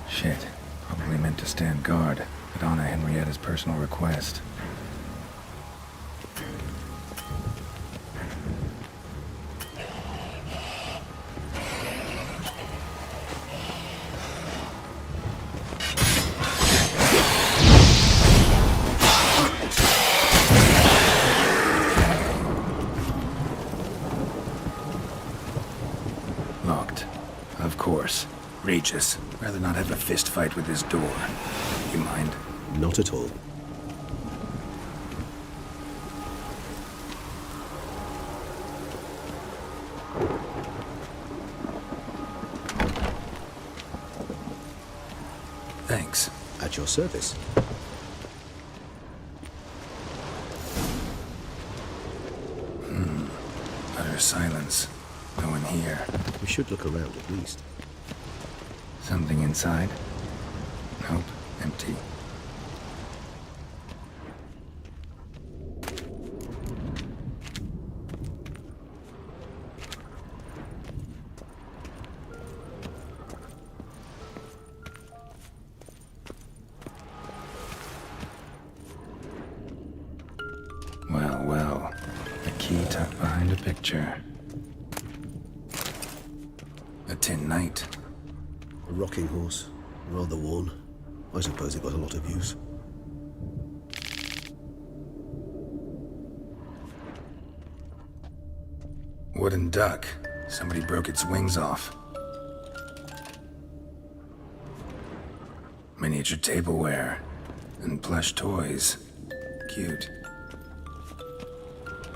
Shit. Probably meant to stand guard, at Anna Henrietta's personal request. Locked. Of course. Regis, rather not have a fist fight with this door. You mind? Not at all. Thanks. At your service. Utter silence. No one here. We should look around at least. Something inside? Nope, empty. Well, well. A key tucked behind a picture. A tin knight. A rocking horse. Rather worn. I suppose it got a lot of use. Wooden duck. Somebody broke its wings off. Miniature tableware. And plush toys. Cute.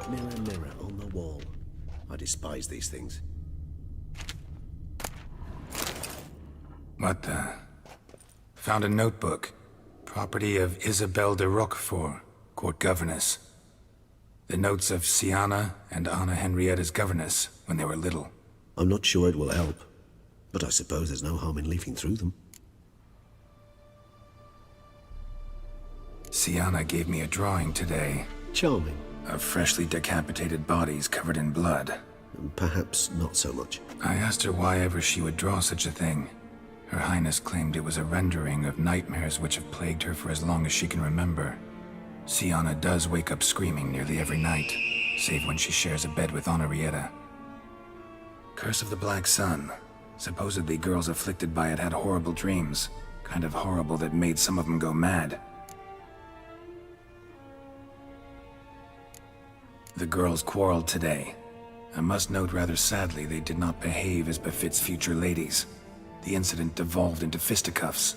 Mirror, mirror on the wall. I despise these things. What the? Found a notebook. Property of Isabelle de Roquefort, court governess. The notes of Sienna and Anna Henrietta's governess when they were little. I'm not sure it will help, but I suppose there's no harm in leafing through them. Sienna gave me a drawing today. Charming. Of freshly decapitated bodies covered in blood. Perhaps not so much. I asked her why ever she would draw such a thing. Her Highness claimed it was a rendering of nightmares which have plagued her for as long as she can remember. Sienna does wake up screaming nearly every night, save when she shares a bed with Henrietta. Curse of the Black Sun. Supposedly girls afflicted by it had horrible dreams. Kind of horrible that made some of them go mad. The girls quarreled today. I must note rather sadly they did not behave as befits future ladies. The incident devolved into fisticuffs.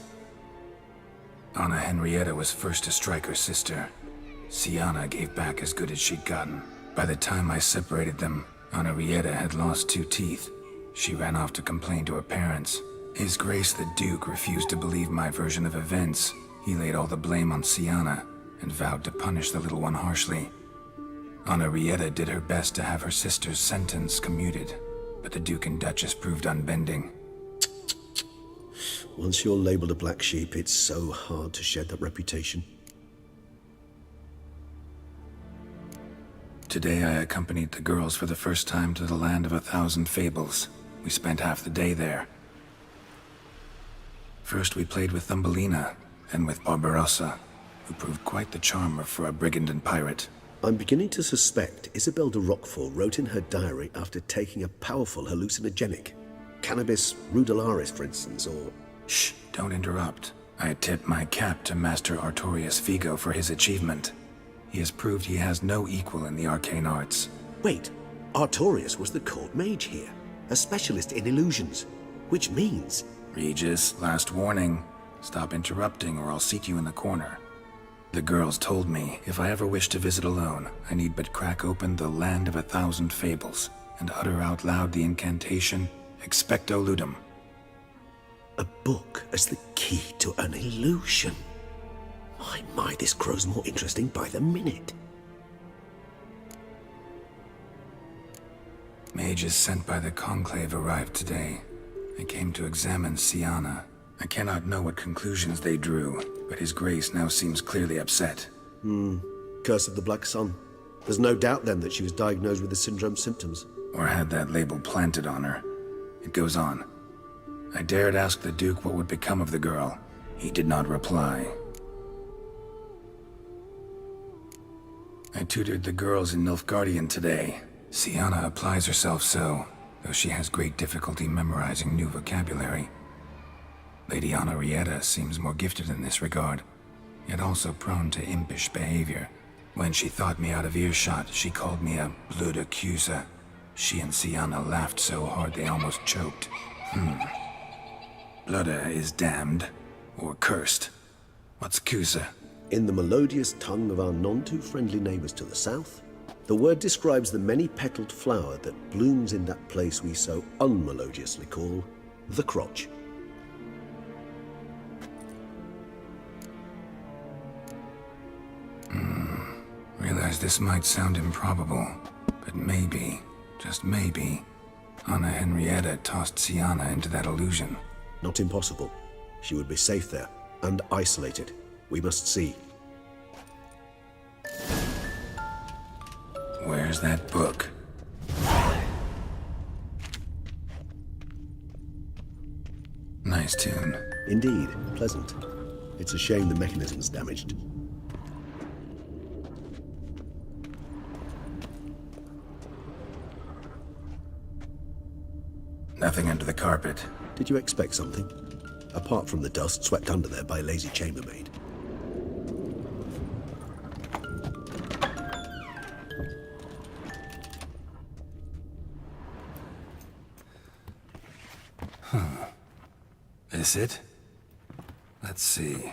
Anna Henrietta was first to strike her sister. Sienna gave back as good as she'd gotten. By the time I separated them, Henrietta had lost 2 teeth. She ran off to complain to her parents. His Grace the Duke refused to believe my version of events. He laid all the blame on Sienna and vowed to punish the little one harshly. Henrietta did her best to have her sister's sentence commuted, but the Duke and Duchess proved unbending. Once you're labeled a black sheep, it's so hard to shed that reputation. Today I accompanied the girls for the first time to the land of 1,000 fables. We spent half the day there. First we played with Thumbelina, then with Barbarossa, who proved quite the charmer for a brigand and pirate. I'm beginning to suspect Isabel de Roquefort wrote in her diary after taking a powerful hallucinogenic. Cannabis rudularis, for instance, or... Shh, don't interrupt. I tip my cap to Master Artorius Figo for his achievement. He has proved he has no equal in the arcane arts. Wait, Artorius was the court mage here, a specialist in illusions, which means... Regis, last warning. Stop interrupting or I'll seat you in the corner. The girls told me if I ever wish to visit alone, I need but crack open the land of 1,000 fables and utter out loud the incantation, Expecto Ludum. A book as the key to an illusion. My, this grows more interesting by the minute. Mages sent by the Conclave arrived today. They came to examine Siana. I cannot know what conclusions they drew, but His Grace now seems clearly upset. Curse of the Black Sun. There's no doubt then that she was diagnosed with the syndrome symptoms. Or had that label planted on her. It goes on. I dared ask the Duke what would become of the girl. He did not reply. I tutored the girls in Nilfgaardian today. Siana applies herself so, though she has great difficulty memorizing new vocabulary. Lady Henrietta seems more gifted in this regard, yet also prone to impish behavior. When she thought me out of earshot, she called me a blood accuser. She and Siana laughed so hard they almost choked. Blooda is damned, or cursed. What's Cusa? In the melodious tongue of our none-too-friendly neighbors to the south, the word describes the many-petaled flower that blooms in that place we so unmelodiously call the crotch. Realize this might sound improbable, but maybe, just maybe, Anna Henrietta tossed Siana into that illusion. Not impossible. She would be safe there, and isolated. We must see. Where's that book? Nice tune. Indeed, pleasant. It's a shame the mechanism's damaged. Nothing under the carpet. Did you expect something? Apart from the dust swept under there by a lazy chambermaid. This it? Let's see.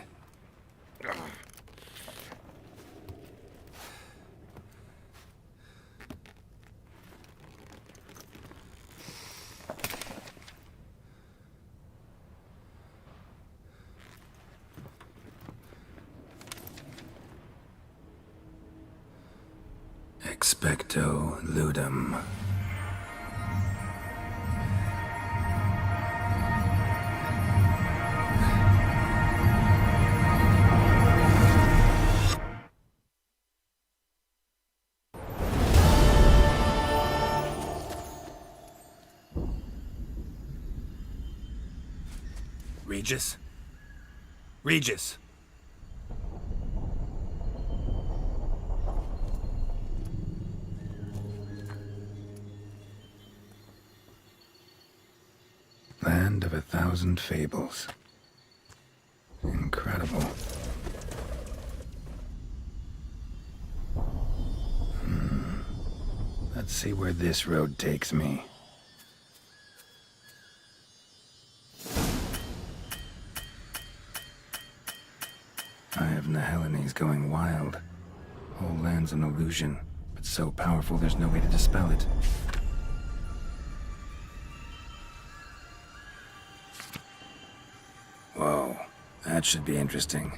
Expecto Ludum. Regis? Regis! Land of 1,000 fables. Incredible. Let's see where this road takes me. Eye of Nehelines going wild. Whole land's an illusion, but so powerful there's no way to dispel it. Whoa, that should be interesting.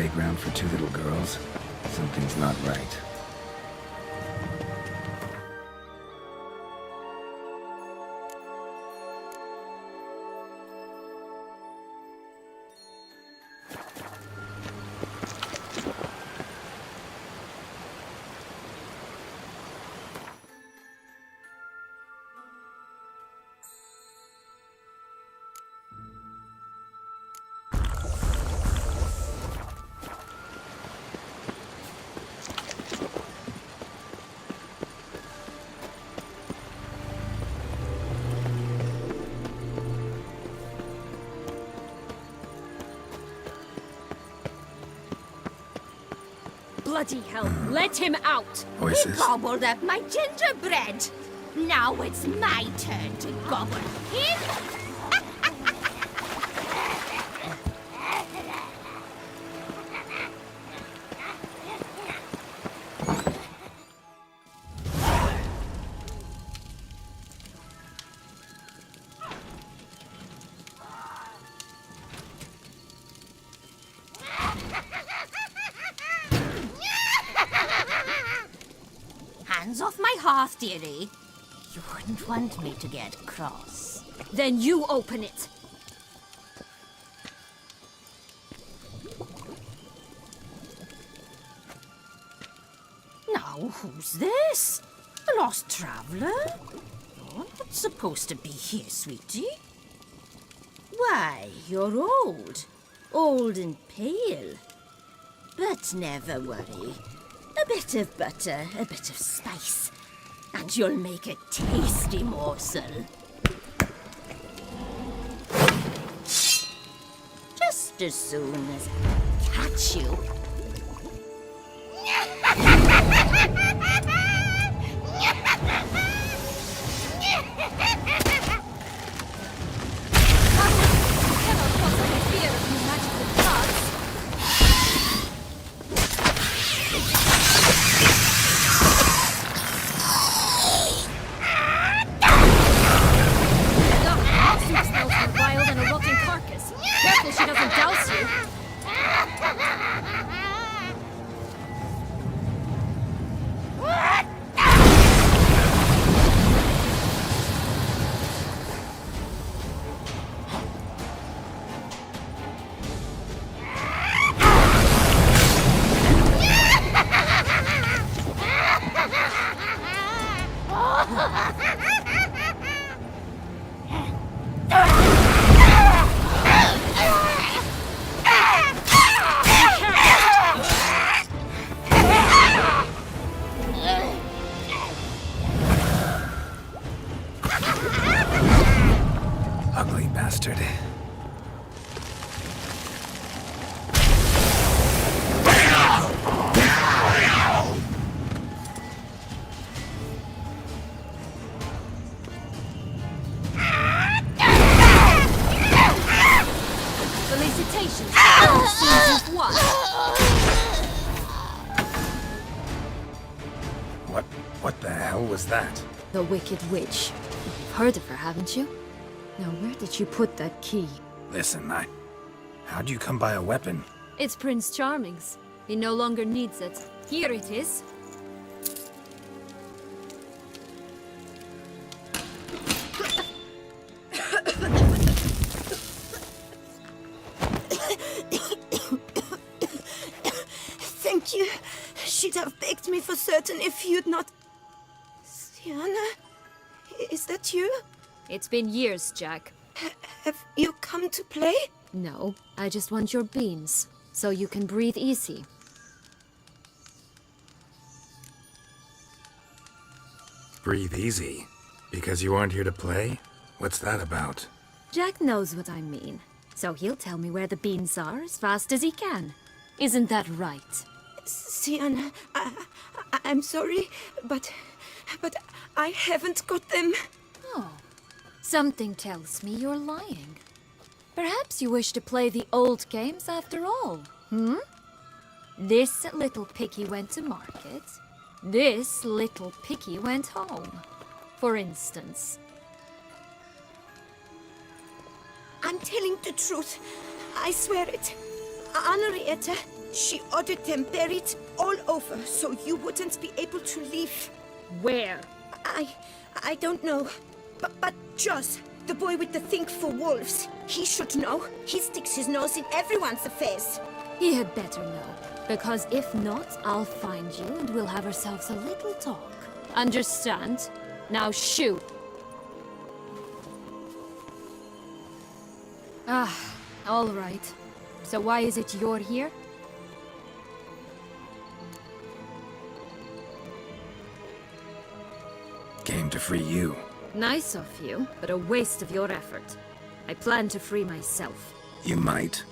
playground for two little girls? Something's not right. Bloody hell, let him out! Voices? He gobbled up my gingerbread. Now it's my turn to gobble him. Hands off my hearth, dearie. You wouldn't want me to get cross. Then you open it. Now, who's this? A lost traveler? You're not supposed to be here, sweetie. Why, you're old. Old and pale. But never worry. A bit of butter, a bit of spice, and you'll make a tasty morsel. Just as soon as I catch you. Careful she doesn't douse you. Ugly bastard. Felicitations! It seems you've won. What the hell was that? The Wicked Witch. You've heard of her, haven't you? Now, where did you put that key? Listen, how'd you come by a weapon? It's Prince Charming's. He no longer needs it. Here it is. Thank you. She'd have begged me for certain if you'd not... Sienna? Is that you? It's been years, Jack. Have you come to play? No, I just want your beans, so you can breathe easy. Breathe easy? Because you aren't here to play? What's that about? Jack knows what I mean, so he'll tell me where the beans are as fast as he can. Isn't that right? Sienna, I'm sorry, but I haven't got them. Oh, something tells me you're lying. Perhaps you wish to play the old games after all, hmm? This little piggy went to market. This little piggy went home, for instance. I'm telling the truth. I swear it. Henrietta, she ordered them buried all over so you wouldn't be able to leave. Where? I don't know. But Joss, the boy with the thing for wolves, he should know. He sticks his nose in everyone's affairs. He had better know, because if not, I'll find you and we'll have ourselves a little talk. Understand? Now shoot. Ah, all right. So why is it you're here? Came to free you. Nice of you, but a waste of your effort. I plan to free myself. You might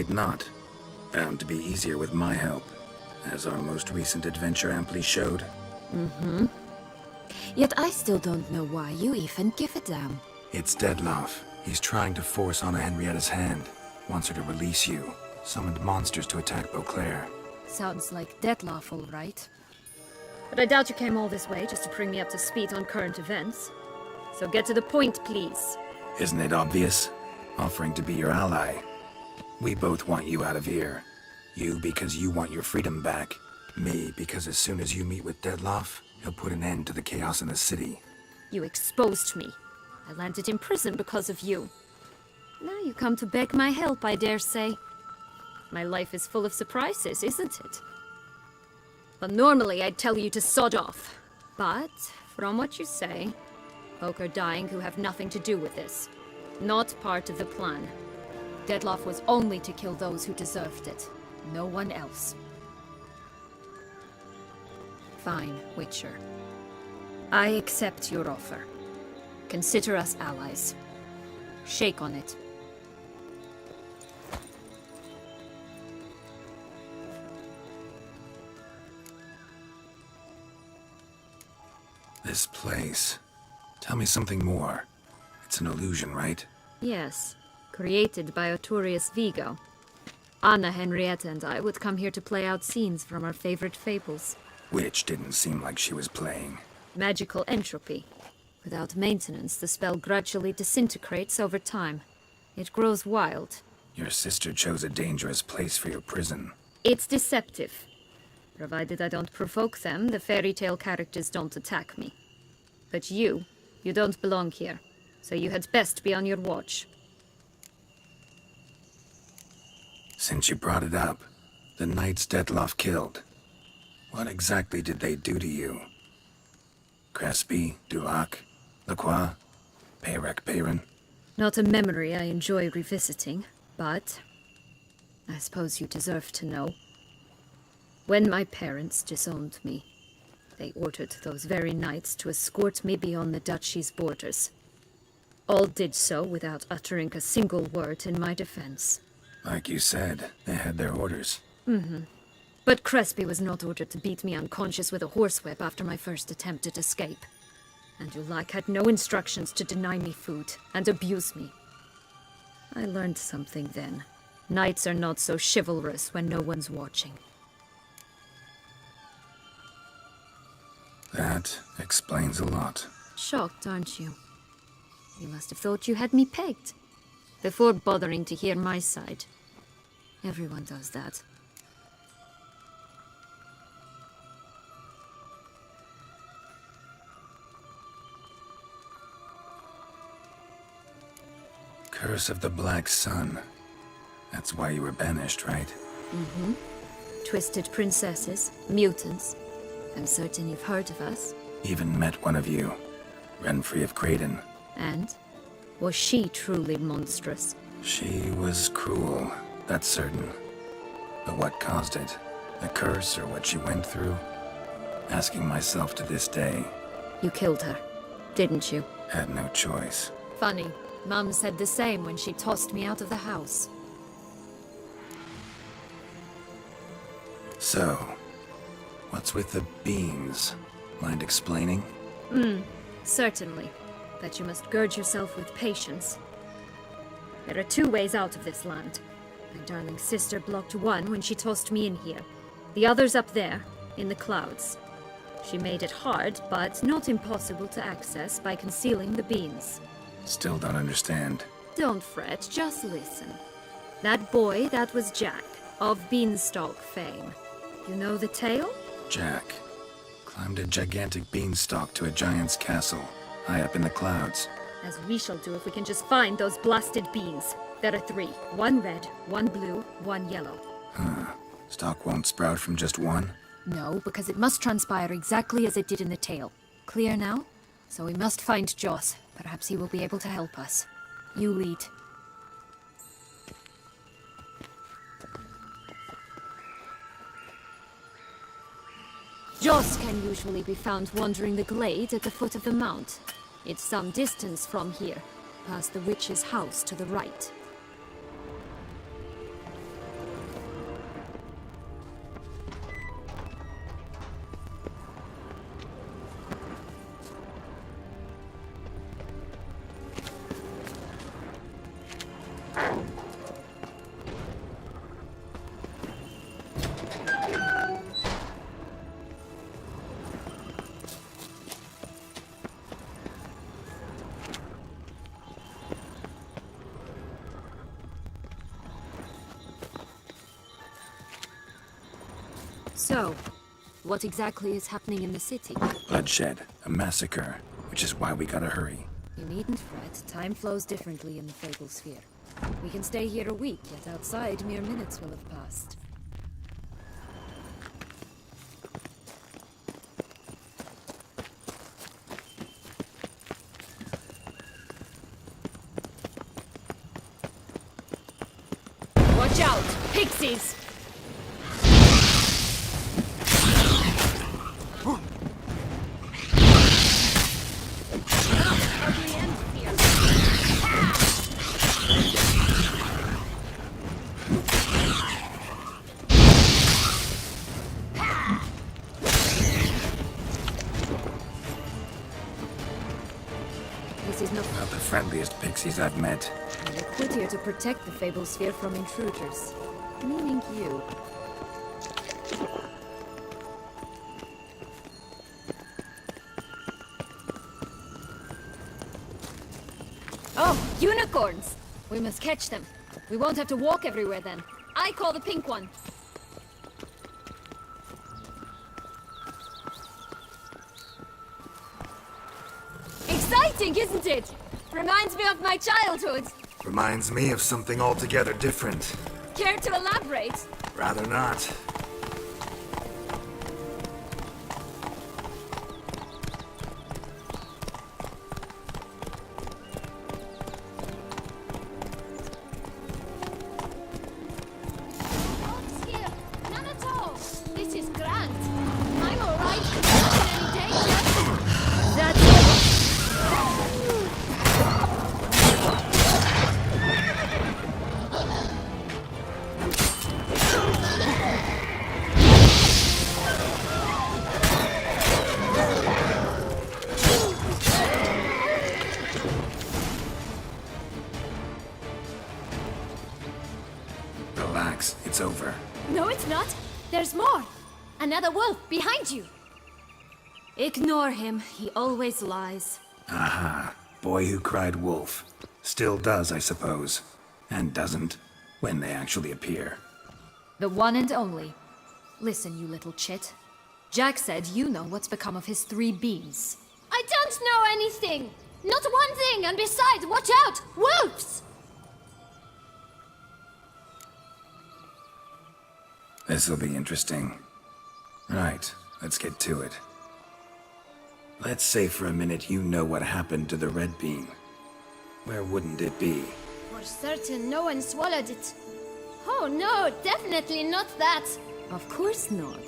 not. Bound to be easier with my help, as our most recent adventure amply showed. Mm-hmm. Yet I still don't know why you even give a damn. It's Dettlaff. He's trying to force Anna Henrietta's hand. Wants her to release you. Summoned monsters to attack Beauclair. Sounds like Dettlaff, all right. But I doubt you came all this way just to bring me up to speed on current events. So get to the point, please. Isn't it obvious? Offering to be your ally. We both want you out of here. You because you want your freedom back. Me because as soon as you meet with Dettlaff, he'll put an end to the chaos in the city. You exposed me. I landed in prison because of you. Now you come to beg my help, I dare say. My life is full of surprises, isn't it? But normally I'd tell you to sod off. But, from what you say, folk are dying who have nothing to do with this. Not part of the plan. Dettlaff was only to kill those who deserved it. No one else. Fine, Witcher. I accept your offer. Consider us allies. Shake on it. This place. Tell me something more. It's an illusion, right? Yes. Created by Arturius Vigo. Anna, Henrietta, and I would come here to play out scenes from our favorite fables. Which didn't seem like she was playing. Magical entropy. Without maintenance, the spell gradually disintegrates over time. It grows wild. Your sister chose a dangerous place for your prison. It's deceptive. Provided I don't provoke them, the fairy tale characters don't attack me. But you don't belong here. So you had best be on your watch. Since you brought it up, the knights Dettlaff killed. What exactly did they do to you? Crespi, Dulac, Lacroix, Peyrac Peyran? Not a memory I enjoy revisiting, but I suppose you deserve to know. When my parents disowned me, they ordered those very knights to escort me beyond the duchy's borders. All did so without uttering a single word in my defense. Like you said, they had their orders. But Crespi was not ordered to beat me unconscious with a horsewhip after my first attempt at escape. And Ulak had no instructions to deny me food and abuse me. I learned something then. Knights are not so chivalrous when no one's watching. That explains a lot. Shocked, aren't you? You must have thought you had me pegged. Before bothering to hear my side. Everyone does that. Curse of the Black Sun. That's why you were banished, right? Twisted princesses, mutants. I'm certain you've heard of us. Even met one of you. Renfrey of Creighton. And? Was she truly monstrous? She was cruel, that's certain. But what caused it? The curse or what she went through? Asking myself to this day. You killed her, didn't you? Had no choice. Funny. Mum said the same when she tossed me out of the house. So, what's with the beans? Mind explaining? Certainly. But you must gird yourself with patience. There are 2 ways out of this land. My darling sister blocked one when she tossed me in here. The other's up there, in the clouds. She made it hard, but not impossible to access by concealing the beans. Still don't understand. Don't fret, just listen. That boy, that was Jack, of Beanstalk fame. You know the tale? Jack climbed a gigantic beanstalk to a giant's castle, high up in the clouds. As we shall do if we can just find those blasted beans. There are 3. 1 red, 1 blue, 1 yellow. Stalk won't sprout from just one? No, because it must transpire exactly as it did in the tale. Clear now? So we must find Joss. Perhaps he will be able to help us. You lead. Joss can usually be found wandering the glade at the foot of the mount. It's some distance from here, past the witch's house to the right. So, what exactly is happening in the city? Bloodshed, a massacre, which is why we gotta hurry. You needn't fret. Time flows differently in the Fable Sphere. We can stay here a week, yet outside mere minutes will have passed. Watch out! Pixies! Not the friendliest pixies I've met. They're put here to protect the Fable Sphere from intruders. Meaning you. Oh, unicorns! We must catch them. We won't have to walk everywhere then. I call the pink one. Exciting, isn't it? Reminds me of my childhood. Reminds me of something altogether different. Care to elaborate? Rather not. Here, none at all. This is grand. I'm all right. Not in any danger. That's it's over. No, it's not. There's more. Another wolf behind you. Ignore him. He always lies. Aha. Boy who cried wolf. Still does, I suppose. And doesn't, when they actually appear. The one and only. Listen, you little chit. Jack said you know what's become of his 3 beams. I don't know anything! Not one thing, and besides, watch out! Wolves! This'll be interesting. Right, let's get to it. Let's say for a minute you know what happened to the red bean. Where wouldn't it be? For certain, no one swallowed it. Oh no, definitely not that. Of course not.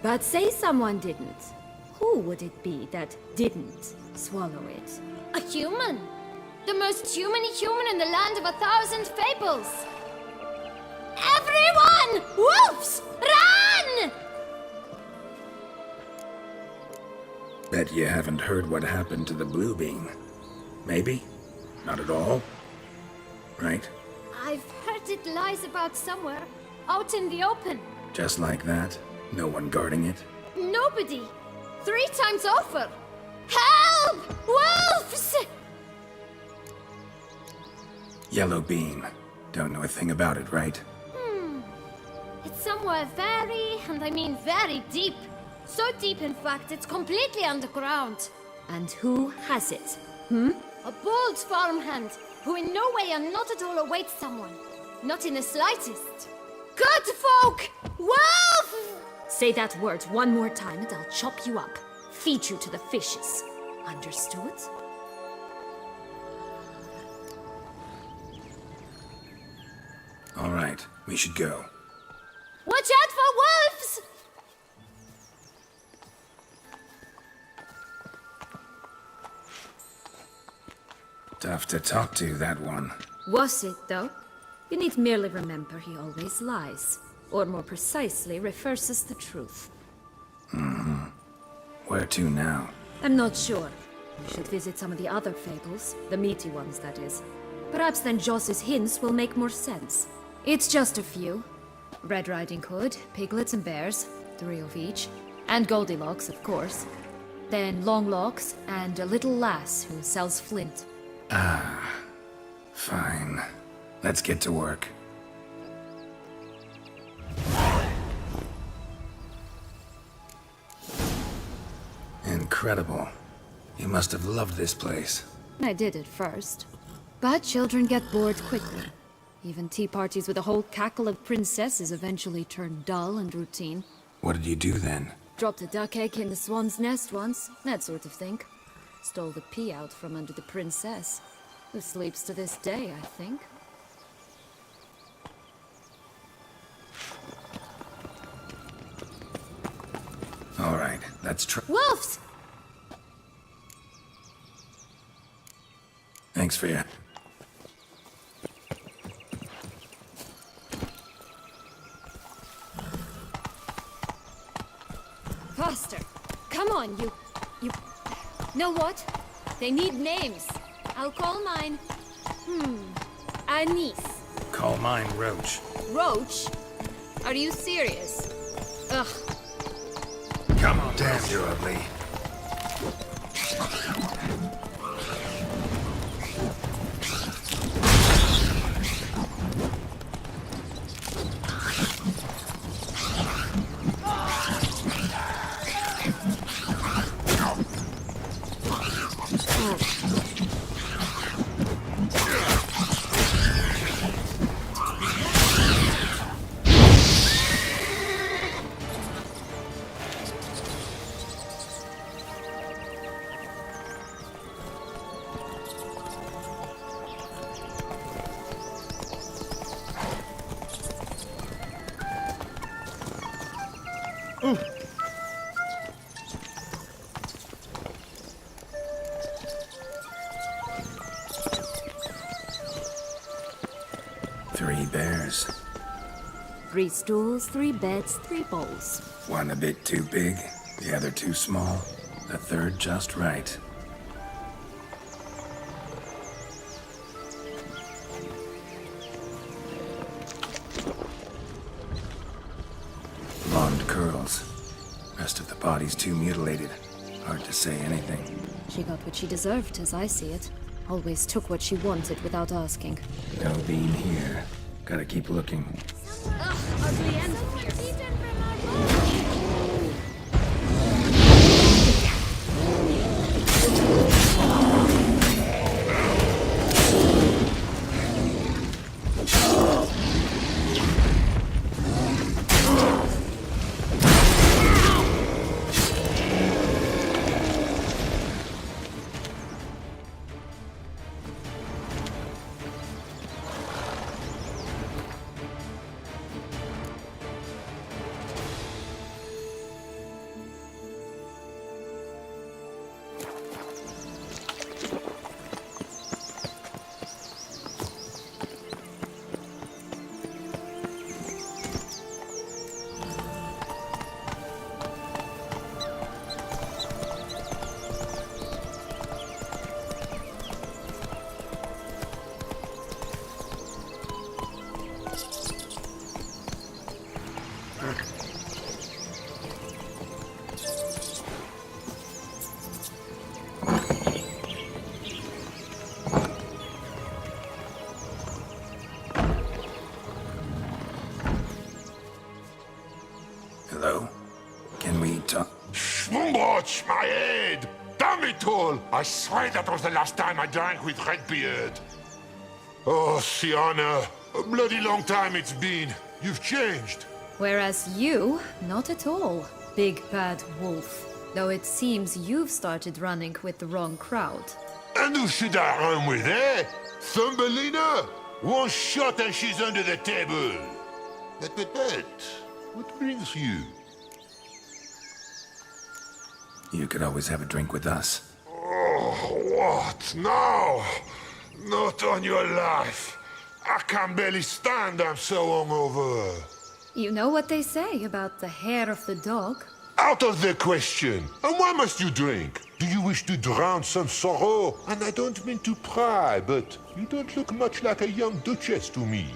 But say someone didn't. Who would it be that didn't swallow it? A human. The most human-y human in the land of 1,000 fables. Everyone! Wolves! Run! Bet you haven't heard what happened to the blue bean. Maybe? Not at all? Right? I've heard it lies about somewhere, out in the open. Just like that? No one guarding it? Nobody. 3 times over. Help! Wolves! Yellow bean. Don't know a thing about it, right? It's somewhere very, and I mean very deep. So deep, in fact, it's completely underground. And who has it? A bold farmhand, who in no way and not at all awaits someone. Not in the slightest. Good folk! Wolf! Say that word one more time and I'll chop you up. Feed you to the fishes. Understood? All right, we should go. Watch out for wolves! Tough to talk to, that one. Was it, though? You need merely remember he always lies. Or more precisely, reverses the truth. Where to now? I'm not sure. You should visit some of the other fables. The meaty ones, that is. Perhaps then Joss's hints will make more sense. It's just a few. Red Riding Hood, piglets and bears, 3 of each. And Goldilocks, of course. Then Longlocks, and a little lass who sells flint. Fine. Let's get to work. Incredible. You must have loved this place. I did at first. But children get bored quickly. Even tea parties with a whole cackle of princesses eventually turn dull and routine. What did you do then? Dropped a duck egg in the swan's nest once, that sort of thing. Stole the pea out from under the princess, who sleeps to this day, I think. All right, let's try. Wolves! Thanks for your... Faster! Come on, you... Know what? They need names. I'll call mine... Anise. Call mine Roach. Roach? Are you serious? Ugh. Come on, damn, you're ugly. Three bears. 3 stools, 3 beds, 3 bowls. One a bit too big, the other too small, the third just right. body's too mutilated. Hard to say anything. She got what she deserved, as I see it. Always took what she wanted without asking. No beam here. Gotta keep looking. Ugly and fierce. Hello? Can we talk? Schwumbotsch, my head! Damn it all! I swear that was the last time I drank with Redbeard. Oh, Sienna, a bloody long time it's been. You've changed. Whereas you, not at all, big bad wolf. Though it seems you've started running with the wrong crowd. And who should I run with, eh? Thumbelina? One shot and she's under the table. But, what brings you? You could always have a drink with us. Oh, what now? Not on your life. I can barely stand, I'm so hungover. You know what they say about the hair of the dog? Out of the question. And why must you drink? Do you wish to drown some sorrow? And I don't mean to pry, but you don't look much like a young duchess to me.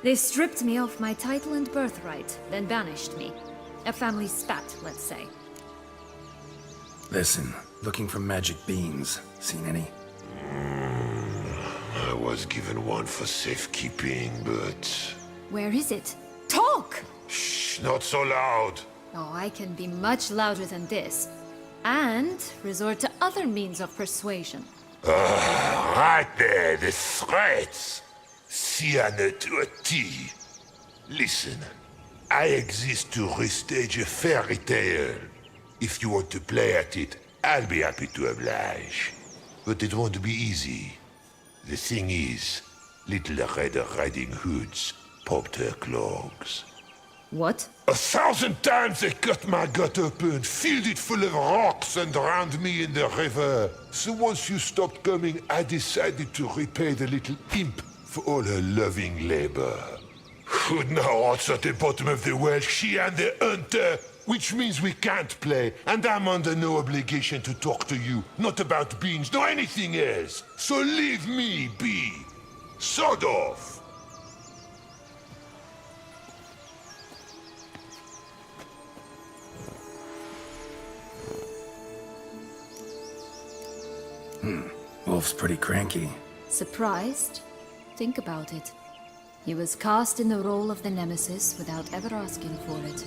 They stripped me of my title and birthright, then banished me. A family spat, let's say. Listen, looking for magic beans. Seen any? I was given one for safekeeping, but... Where is it? Talk! Shh, not so loud. Oh, I can be much louder than this. And resort to other means of persuasion. Right there, the threats. Sienna to a T. Listen, I exist to restage a fairy tale. If you want to play at it, I'll be happy to oblige. But it won't be easy. The thing is, Little Red Riding Hoods popped her clogs. What? 1,000 times they cut my gut open, filled it full of rocks and drowned me in the river. So once you stopped coming, I decided to repay the little imp for all her loving labor. Who now what's at the bottom of the well, she and the hunter, which means we can't play, and I'm under no obligation to talk to you, not about beans, nor anything else. So leave me be. Sod off. Wolf's pretty cranky. Surprised? Think about it. He was cast in the role of the Nemesis without ever asking for it.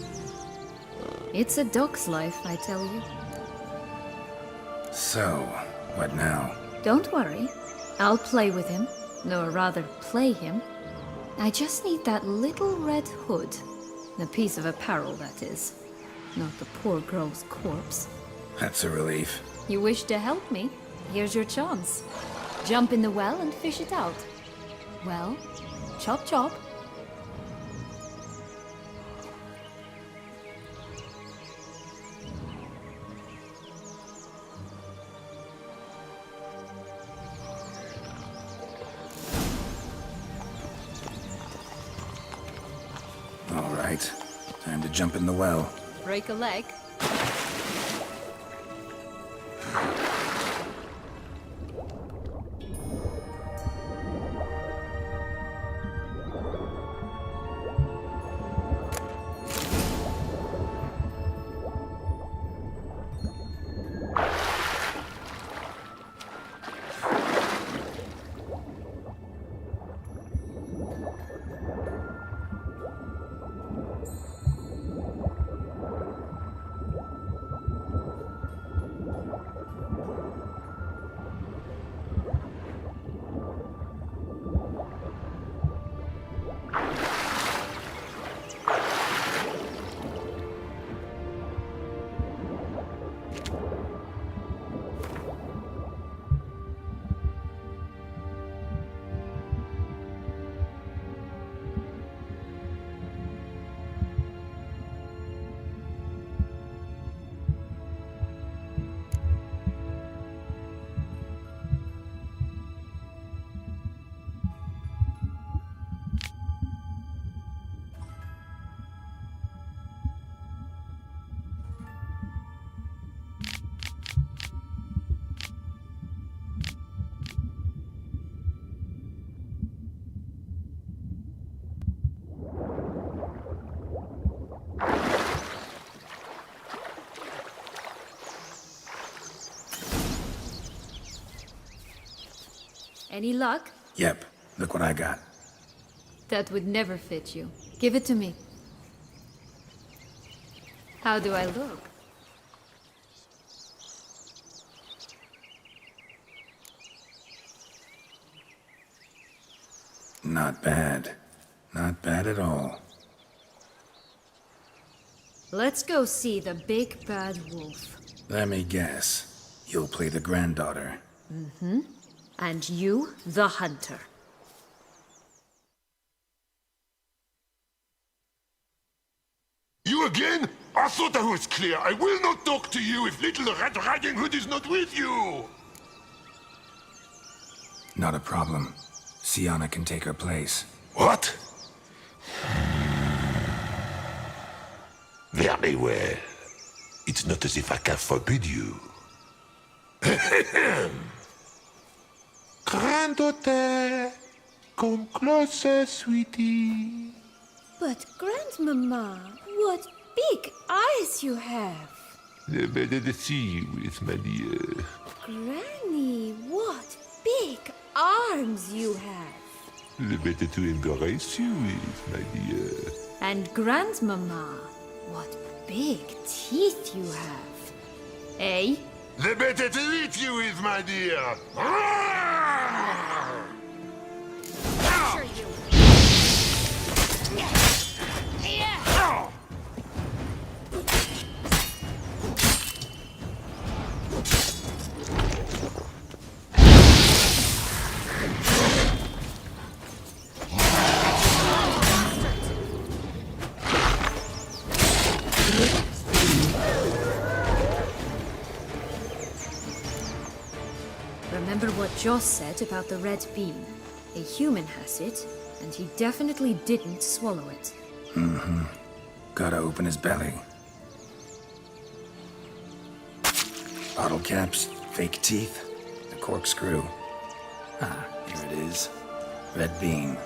It's a dog's life, I tell you. So, what now? Don't worry. I'll play with him. Or rather, play him. I just need that little red hood. The piece of apparel, that is. Not the poor girl's corpse. That's a relief. You wish to help me? Here's your chance. Jump in the well and fish it out. Well, chop chop. All right. Time to jump in the well. Break a leg. Any luck? Yep, look what I got. That would never fit you. Give it to me. How do I look? Not bad. Not bad at all. Let's go see the big bad wolf. Let me guess. You'll play the granddaughter. Mm-hmm. And you, the hunter. You again? I thought I was clear. I will not talk to you if little Red Riding Hood is not with you! Not a problem. Sienna can take her place. What? Very well. It's not as if I can forbid you. Granddaughter, come closer, sweetie. But Grandmama, what big eyes you have. The better to see you with, my dear. Granny, what big arms you have. The better to embrace you with, my dear. And Grandmama, what big teeth you have. Eh? The better to eat you with, my dear. Sure you. Remember what Joss said about the red bean? A human has it, and he definitely didn't swallow it. Mm-hmm. Gotta open his belly. Bottle caps, fake teeth, the corkscrew. Ah, here it is. Red bean.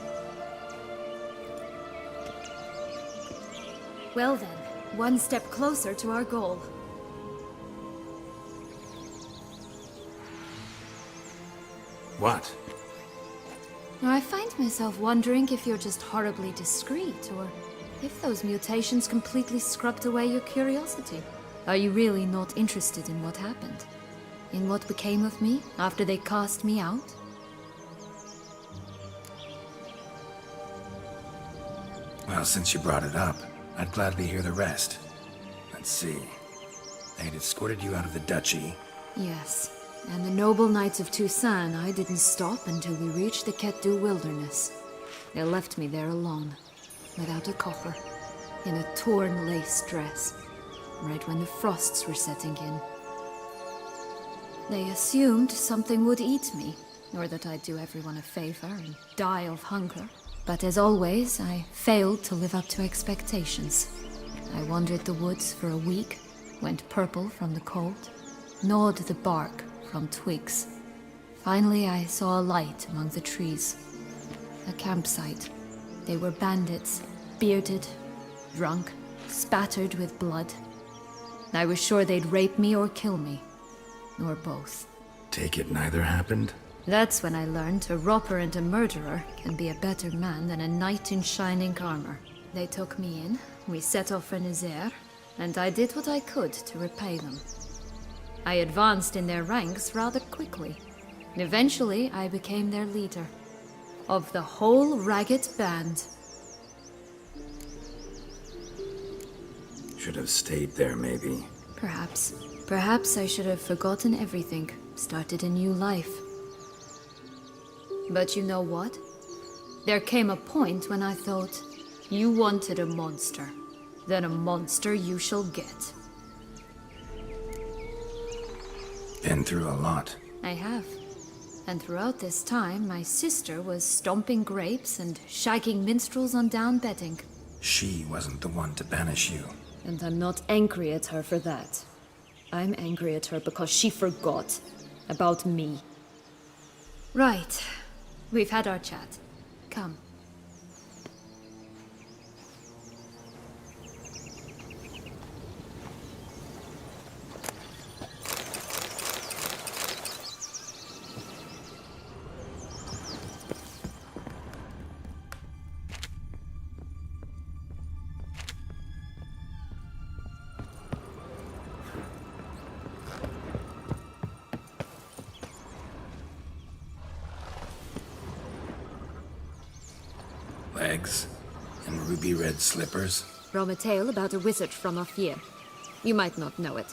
Well then, one step closer to our goal. What? I find myself wondering if you're just horribly discreet, or if those mutations completely scrubbed away your curiosity. Are you really not interested in what happened? In what became of me after they cast me out? Well, since you brought it up, I'd gladly hear the rest. Let's see. They'd escorted you out of the duchy. Yes. And the noble knights of Toussaint, I didn't stop until we reached the Ketdu wilderness. They left me there alone, without a coffer, in a torn lace dress, right when the frosts were setting in. They assumed something would eat me, or that I'd do everyone a favor and die of hunger. But as always, I failed to live up to expectations. I wandered the woods for a week, went purple from the cold, gnawed the bark from twigs. Finally, I saw a light among the trees. A campsite. They were bandits, bearded, drunk, spattered with blood. I was sure they'd rape me or kill me. Or both. Take it neither happened? That's when I learned a robber and a murderer can be a better man than a knight in shining armor. They took me in, we set off for Nazaire, and I did what I could to repay them. I advanced in their ranks rather quickly. Eventually, I became their leader. Of the whole ragged band. Should have stayed there, maybe. Perhaps. Perhaps I should have forgotten everything, started a new life. But you know what? There came a point when I thought, you wanted a monster. Then a monster you shall get. Been through a lot. I have. And throughout this time, my sister was stomping grapes and shagging minstrels on down bedding. She wasn't the one to banish you. And I'm not angry at her for that. I'm angry at her because she forgot about me. Right. We've had our chat. Come. rags and ruby red slippers? From a tale about a wizard from Ophir. You might not know it.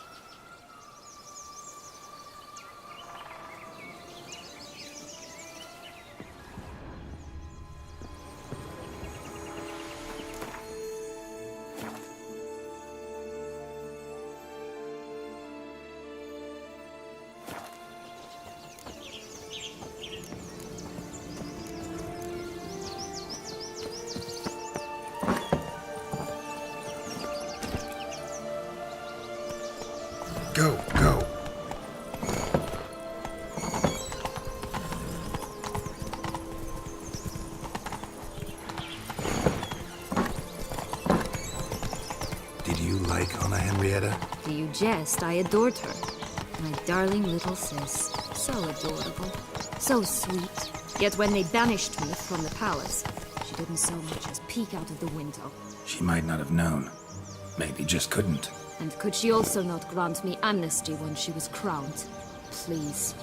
Go, go. Did you like Anna Henrietta? Do you jest? I adored her. My darling little sis. So adorable. So sweet. Yet when they banished me from the palace, she didn't so much as peek out of the window. She might not have known. Maybe just couldn't. And could she also not grant me amnesty when she was crowned? Please.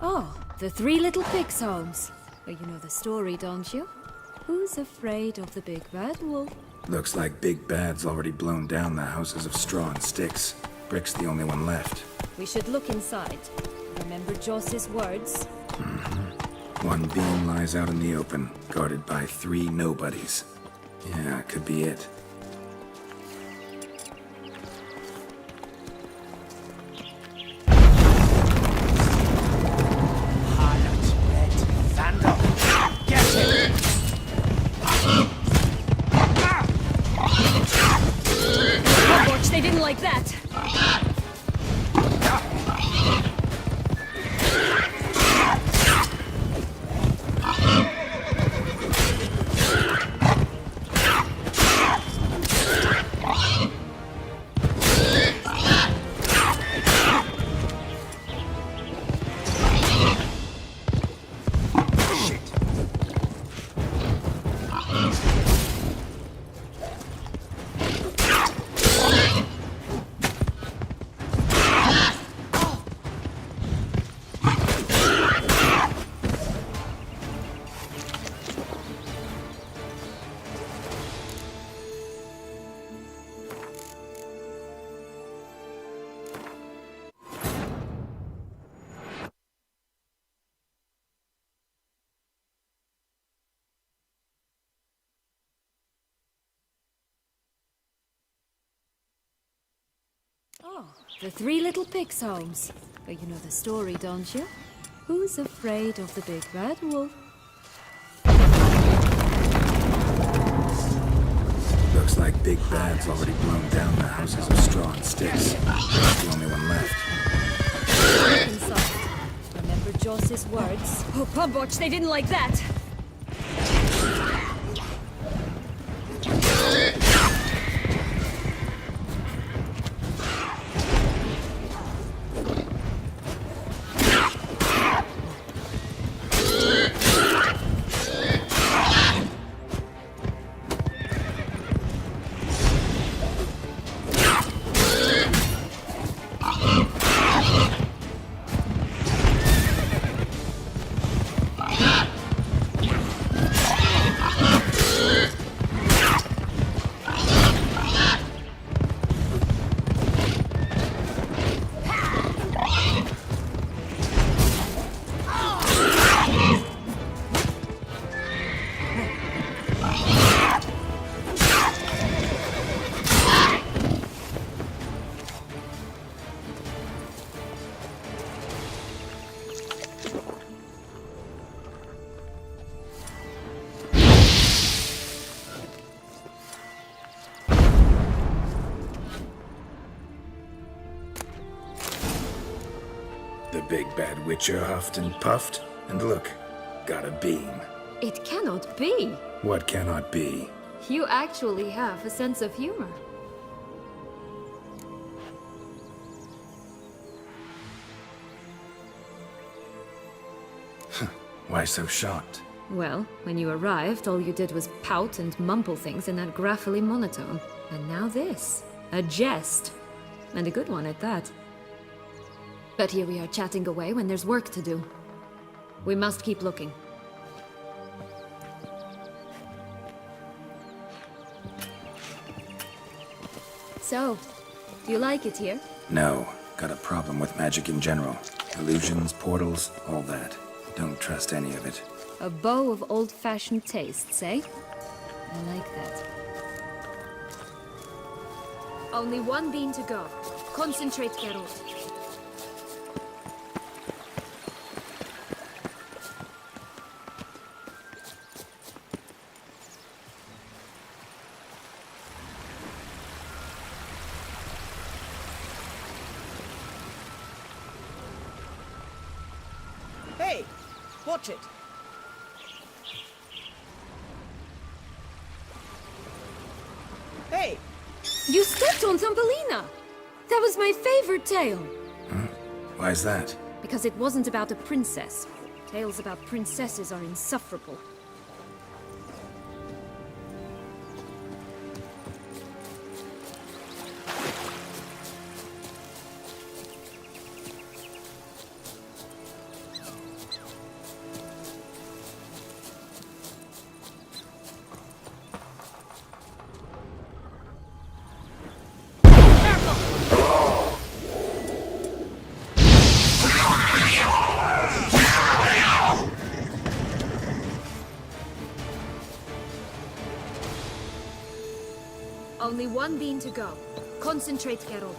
Oh, the Three Little Pigs homes. Oh, you know the story, don't you? Who's afraid of the big bad wolf? Looks like Big Bad's already blown down the houses of straw and sticks. Brick's the only one left. We should look inside. Remember Joss's words? One beam lies out in the open, guarded by 3 nobodies. Yeah, could be it. They didn't like that. Oh, the Three Little Pigs homes. Oh, you know the story, don't you? Who's afraid of the big bad wolf? Looks like Big Bad's already blown down the houses of straw and sticks. Brick's the only one left. Look inside. Remember Joss's words? Oh, Pumbotch, they didn't like that. The big bad witcher huffed and puffed, and look, got a beam. It cannot be. What cannot be? You actually have a sense of humor. Why so shocked? Well, when you arrived, all you did was pout and mumble things in that graphically monotone. And now this. A jest. And a good one at that. But here we are chatting away when there's work to do. We must keep looking. So, do you like it here? No. Got a problem with magic in general. Illusions, portals, all that. Don't trust any of it. A bow of old-fashioned tastes, eh? I like that. Only one beam to go. Concentrate, Geralt. Hey, watch it. Hey! You stepped on Thumbelina! That was my favorite tale! Huh? Why's that? Because it wasn't about a princess. Tales about princesses are insufferable. Only one beam to go. Concentrate, Geralt.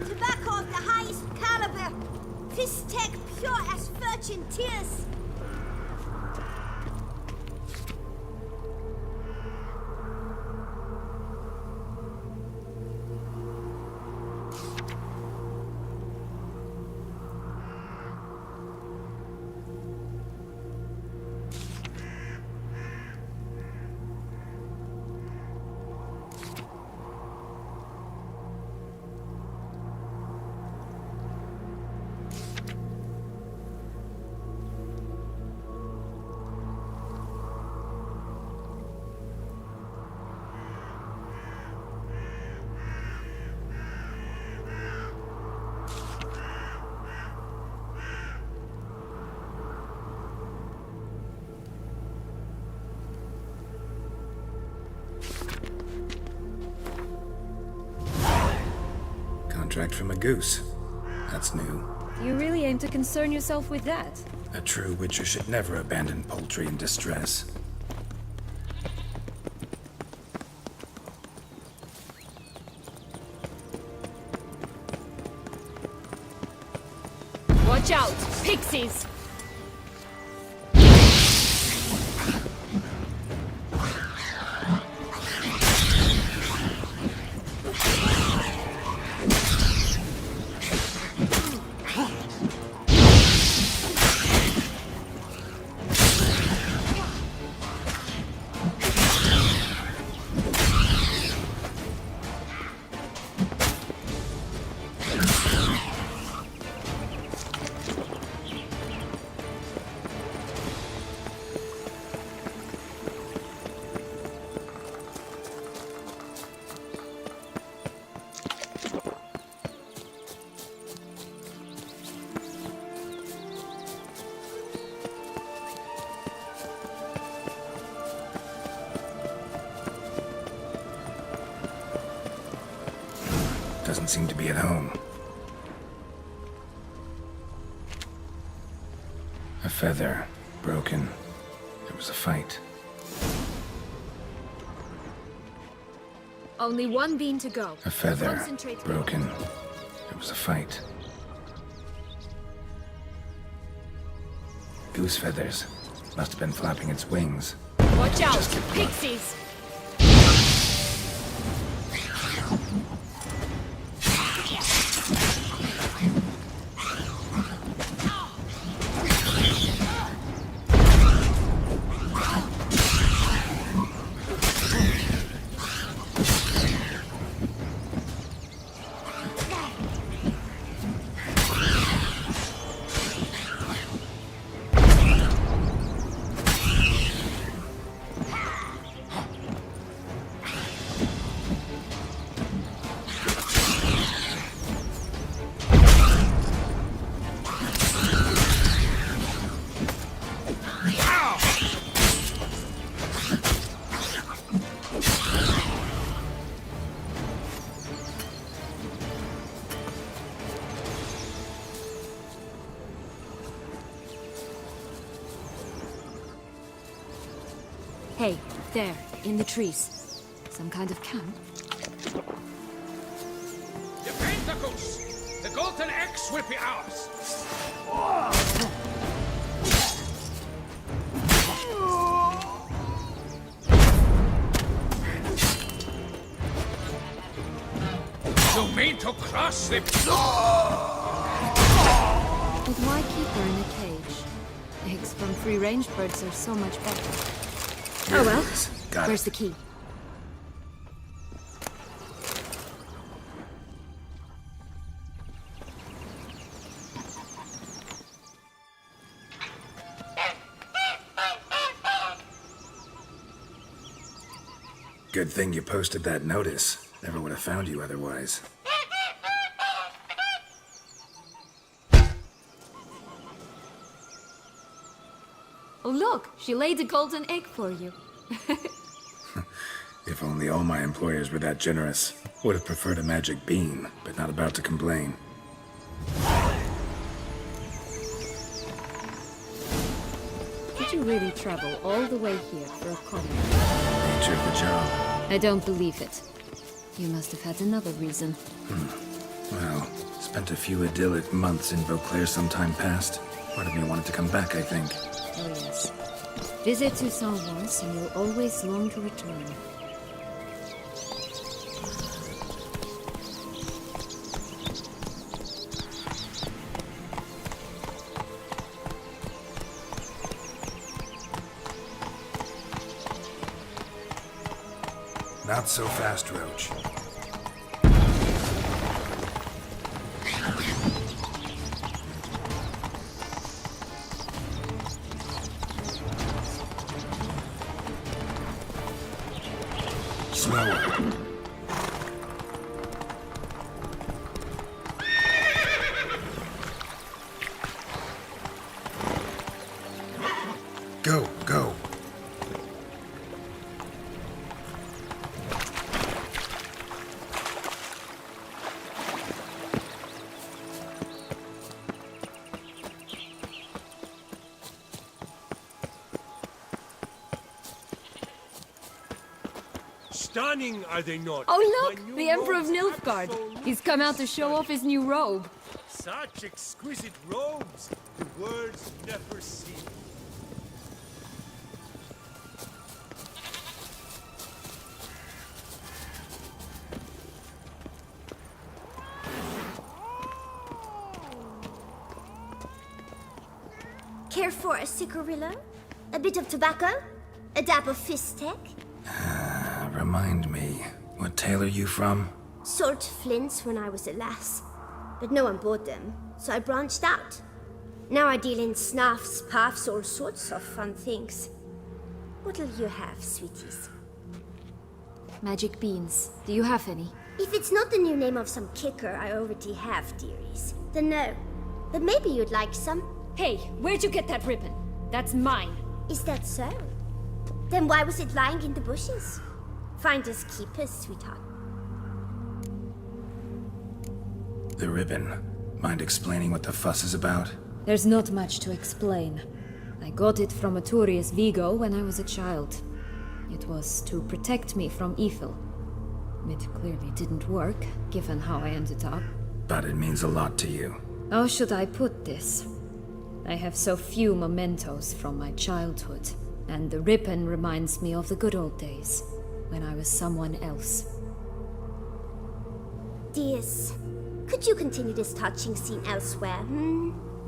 Tobacco of the highest caliber. This tech pure as virgin tears. Contract from a goose. That's new. You really aim to concern yourself with that? A true witcher should never abandon poultry in distress. Watch out! Pixies! Doesn't seem to be at home. A feather, broken. There was a fight. Only one bean to go. A feather. Concentrate. Broken. There was a fight. Goose feathers. Must have been flapping its wings. Watch out! Pixies! Hey, there, in the trees. Some kind of camp? Defend the goose! The golden X will be ours! You mean to cross the... But why keep her in a cage? Eggs from free-range birds are so much better. Here Oh well. it is. Got Where's it. the key? Good thing you posted that notice. Never would have found you otherwise. Oh look, she laid a golden egg for you. If only all my employers were that generous. Would have preferred a magic bean, but not about to complain. Did you really travel all the way here for a comment? Nature of the job. I don't believe it. You must have had another reason. Well, spent a few idyllic months in Vauclair some time past. Part of me wanted to come back, I think. Oh yes. Visit Toussaint once, and you'll always long to return. Not so fast, Roach. Slower. Go, go. Stunning, are they not? Oh My look! new The Emperor of robes, Nilfgaard! absolutely He's come out to show off his new robe. Such exquisite robes, the world's never seen. Care for a cigarillo? A bit of tobacco? A dab of fistek? Remind me, what tale are you from? Sold flints when I was a lass, but no one bought them, so I branched out. Now I deal in snuffs, puffs, all sorts of fun things. What'll you have, sweeties? Magic beans. Do you have any? If it's not the new name of some kicker I already have, dearies, then no. But maybe you'd like some. Hey, where'd you get that ribbon? That's mine. Is that so? Then why was it lying in the bushes? Finders keepers, sweetheart. The ribbon. Mind explaining what the fuss is about? There's not much to explain. I got it from Aturius Vigo when I was a child. It was to protect me from evil. It clearly didn't work, given how I ended up. But it means a lot to you. How should I put this? I have so few mementos from my childhood, and the ribbon reminds me of the good old days, when I was someone else. Dears, could you continue this touching scene elsewhere,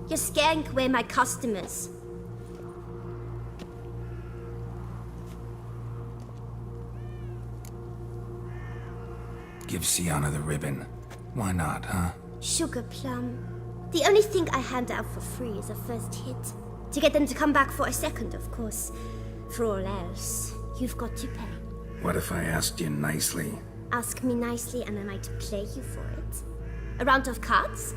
You're scaring away my customers. Give Sienna the ribbon. Why not, huh? Sugar plum. The only thing I hand out for free is a first hit. To get them to come back for a second, of course. For all else, you've got to pay. What if I asked you nicely? Ask me nicely and I might play you for it. A round of cards?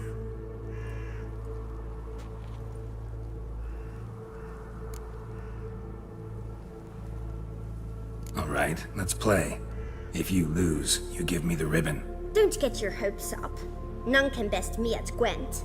All right, let's play. If you lose, you give me the ribbon. Don't get your hopes up. None can best me at Gwent.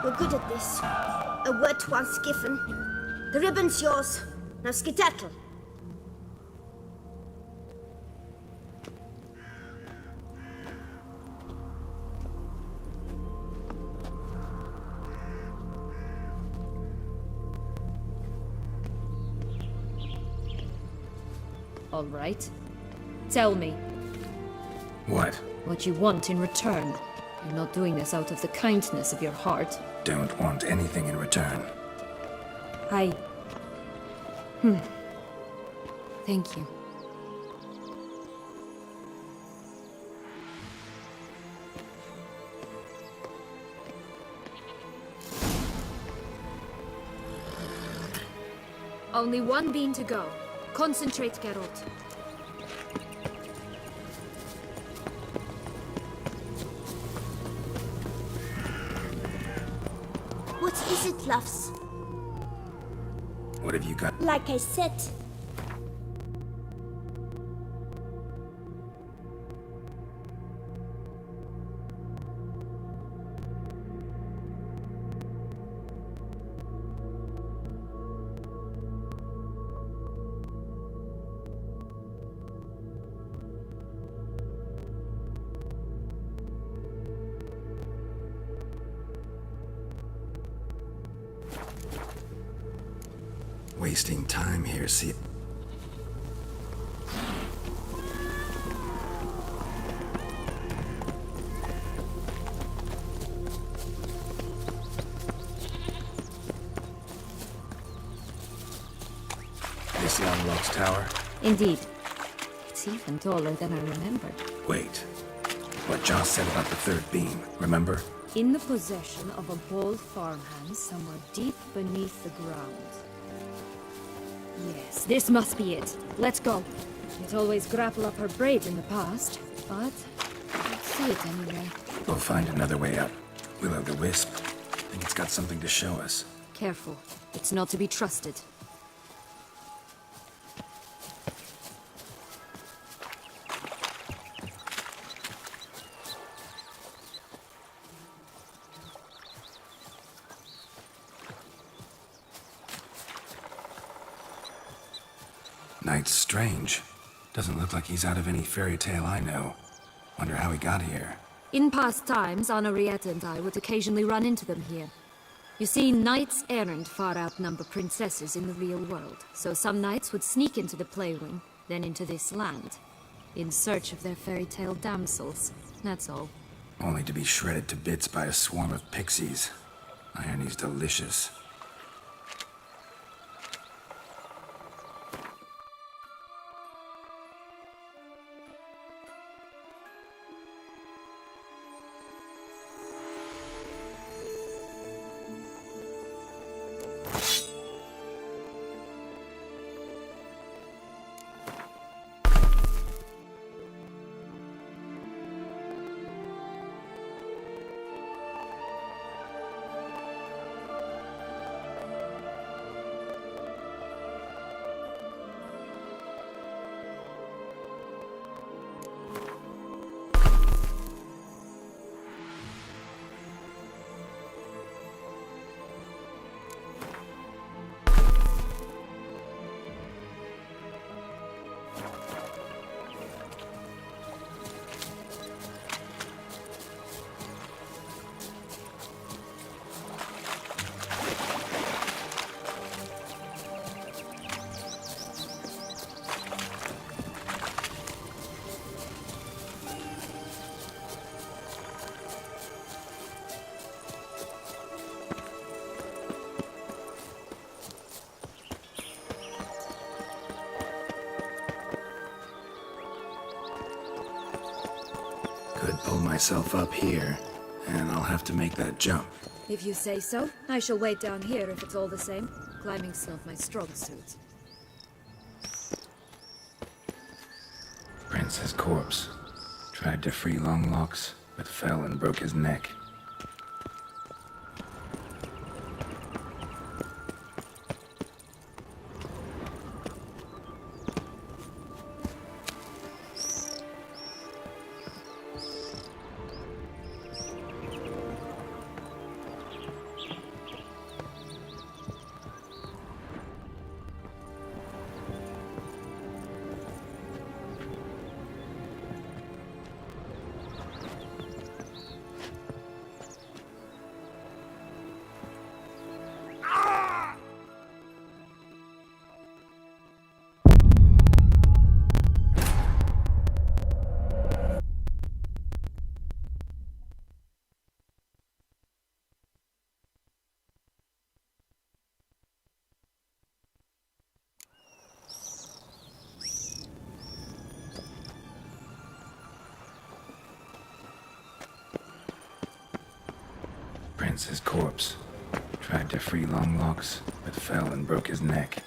We're good at this. A word once given. The ribbon's yours. Now skedaddle. All right. Tell me. What? What you want in return. You're not doing this out of the kindness of your heart. Don't want anything in return. Thank you. Only one bean to go. Concentrate, Geralt. is it, loves? What have you got? Like I said, Wasting time here, see? This the unlocked tower? Indeed. It's even taller than I remembered. Wait. What Joss said about the third beam, remember? In the possession of a bold farmhand somewhere deep beneath the ground. Yes, this must be it. Let's go. It always grapple up her braids in the past, but let's see it anyway. We'll find another way up. Will-o'-the-wisp. Think it's got something to show us. Careful. It's not to be trusted. Knight's strange. Doesn't look like he's out of any fairy tale I know. Wonder how he got here. In past times, Henriette and I would occasionally run into them here. You see, knights errant far outnumber princesses in the real world, so some knights would sneak into the playroom, then into this land, in search of their fairy tale damsels. That's all. Only to be shredded to bits by a swarm of pixies. Irony's delicious. Could pull myself up here, and I'll have to make that jump. If you say so, I shall wait down here if it's all the same. Climbing's not my strong suit. Prince's corpse. Tried to free Longlocks, but fell and broke his neck. Prince's corpse. Tried to free Longlocks, but fell and broke his neck.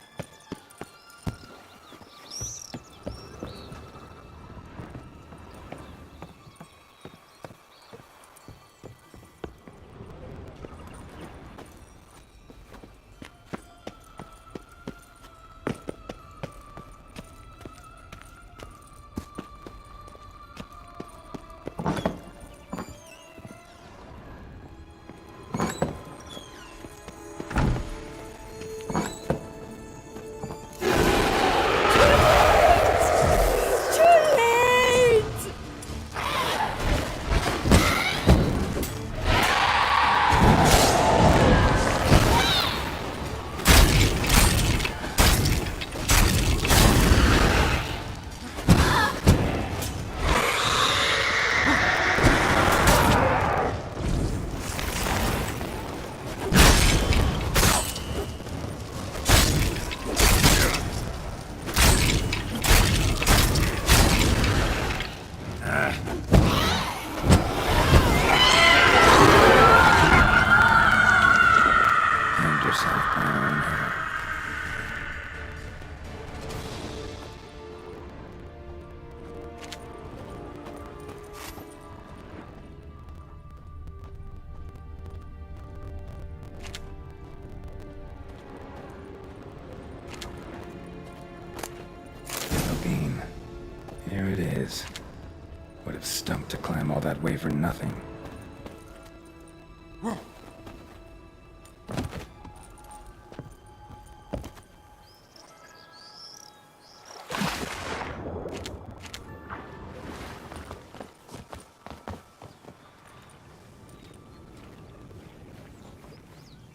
climb all that way for nothing.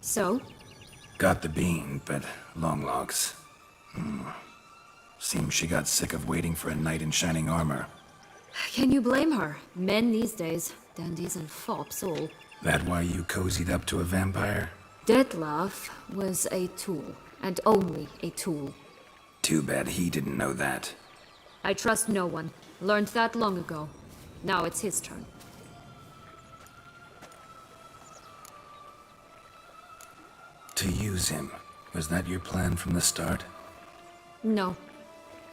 So? Got the bean, but long logs. Seems she got sick of waiting for a knight in shining armor. Can you blame her? Men these days, dandies and fops all. That why you cozied up to a vampire? Detlef was a tool, and only a tool. Too bad he didn't know that. I trust no one. Learned that long ago. Now it's his turn. To use him. Was that your plan from the start? No.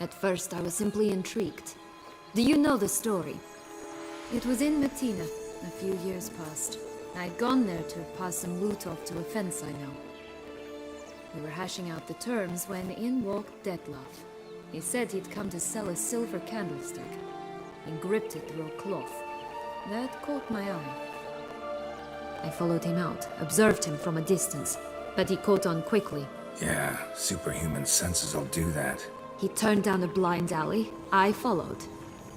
At first I was simply intrigued. Do you know the story? It was in Matina, a few years past. I'd gone there to pass some loot off to a fence I know. We were hashing out the terms when in walked Detlef. He said he'd come to sell a silver candlestick. He gripped it through a cloth. That caught my eye. I followed him out, observed him from a distance, but he caught on quickly. Yeah, superhuman senses will do that. He turned down a blind alley. I followed.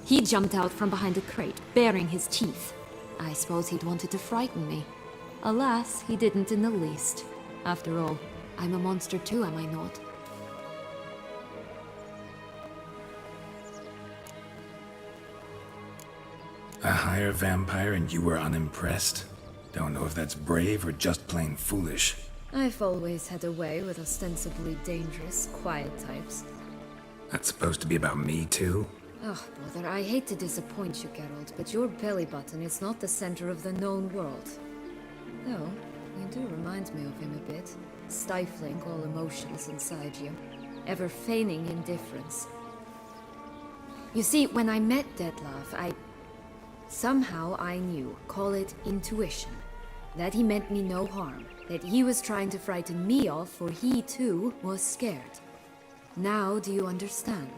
He jumped out from behind a crate, baring his teeth. I suppose he'd wanted to frighten me. Alas, he didn't in the least. After all, I'm a monster too, am I not? A higher vampire and you were unimpressed? Don't know if that's brave or just plain foolish. I've always had a way with ostensibly dangerous, quiet types. That's supposed to be about me too? Oh, brother, I hate to disappoint you, Geralt, but your belly button is not the center of the known world. Though, you do remind me of him a bit. Stifling all emotions inside you. Ever feigning indifference. You see, when I met Detlef, somehow I knew, call it intuition, that he meant me no harm. That he was trying to frighten me off, for he too was scared. Now do you understand?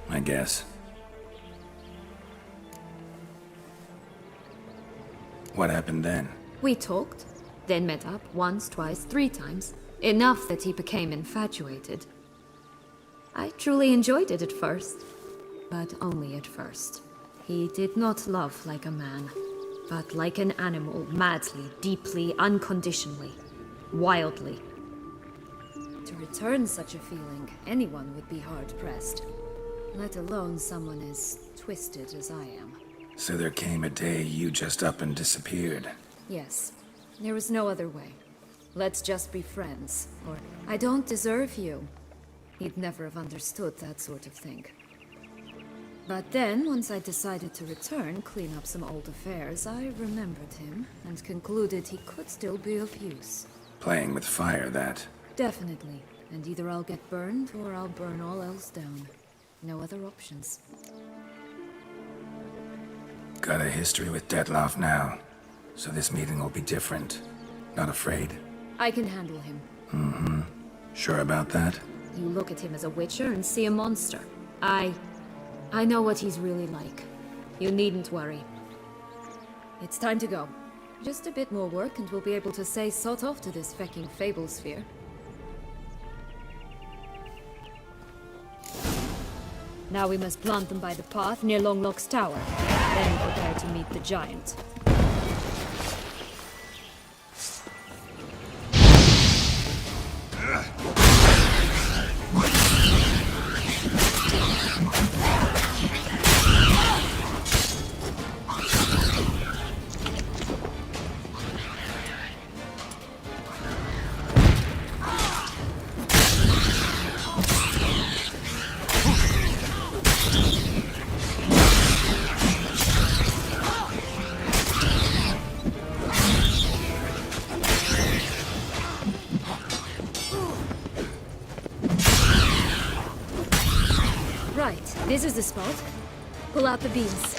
I guess. What happened then? We talked, then met up once, twice, 3 times. Enough that he became infatuated. I truly enjoyed it at first, but only at first. He did not love like a man, but like an animal, madly, deeply, unconditionally, wildly. To return such a feeling, anyone would be hard-pressed. Let alone someone as twisted as I am. So there came a day you just up and disappeared. Yes. There was no other way. Let's just be friends, or I don't deserve you. He'd never have understood that sort of thing. But then, once I decided to return, clean up some old affairs, I remembered him, and concluded he could still be of use. Playing with fire, that. Definitely. And either I'll get burned, or I'll burn all else down. No other options. Got a history with Detlef now, so this meeting will be different. Not afraid? I can handle him. Mm-hmm. Sure about that? You look at him as a witcher and see a monster. I know what he's really like. You needn't worry. It's time to go. Just a bit more work and we'll be able to say sort off to this fecking fable sphere. Now we must plant them by the path near Longlock's tower. Then prepare to meet the giant. Right, this is the spot. Pull out the beams.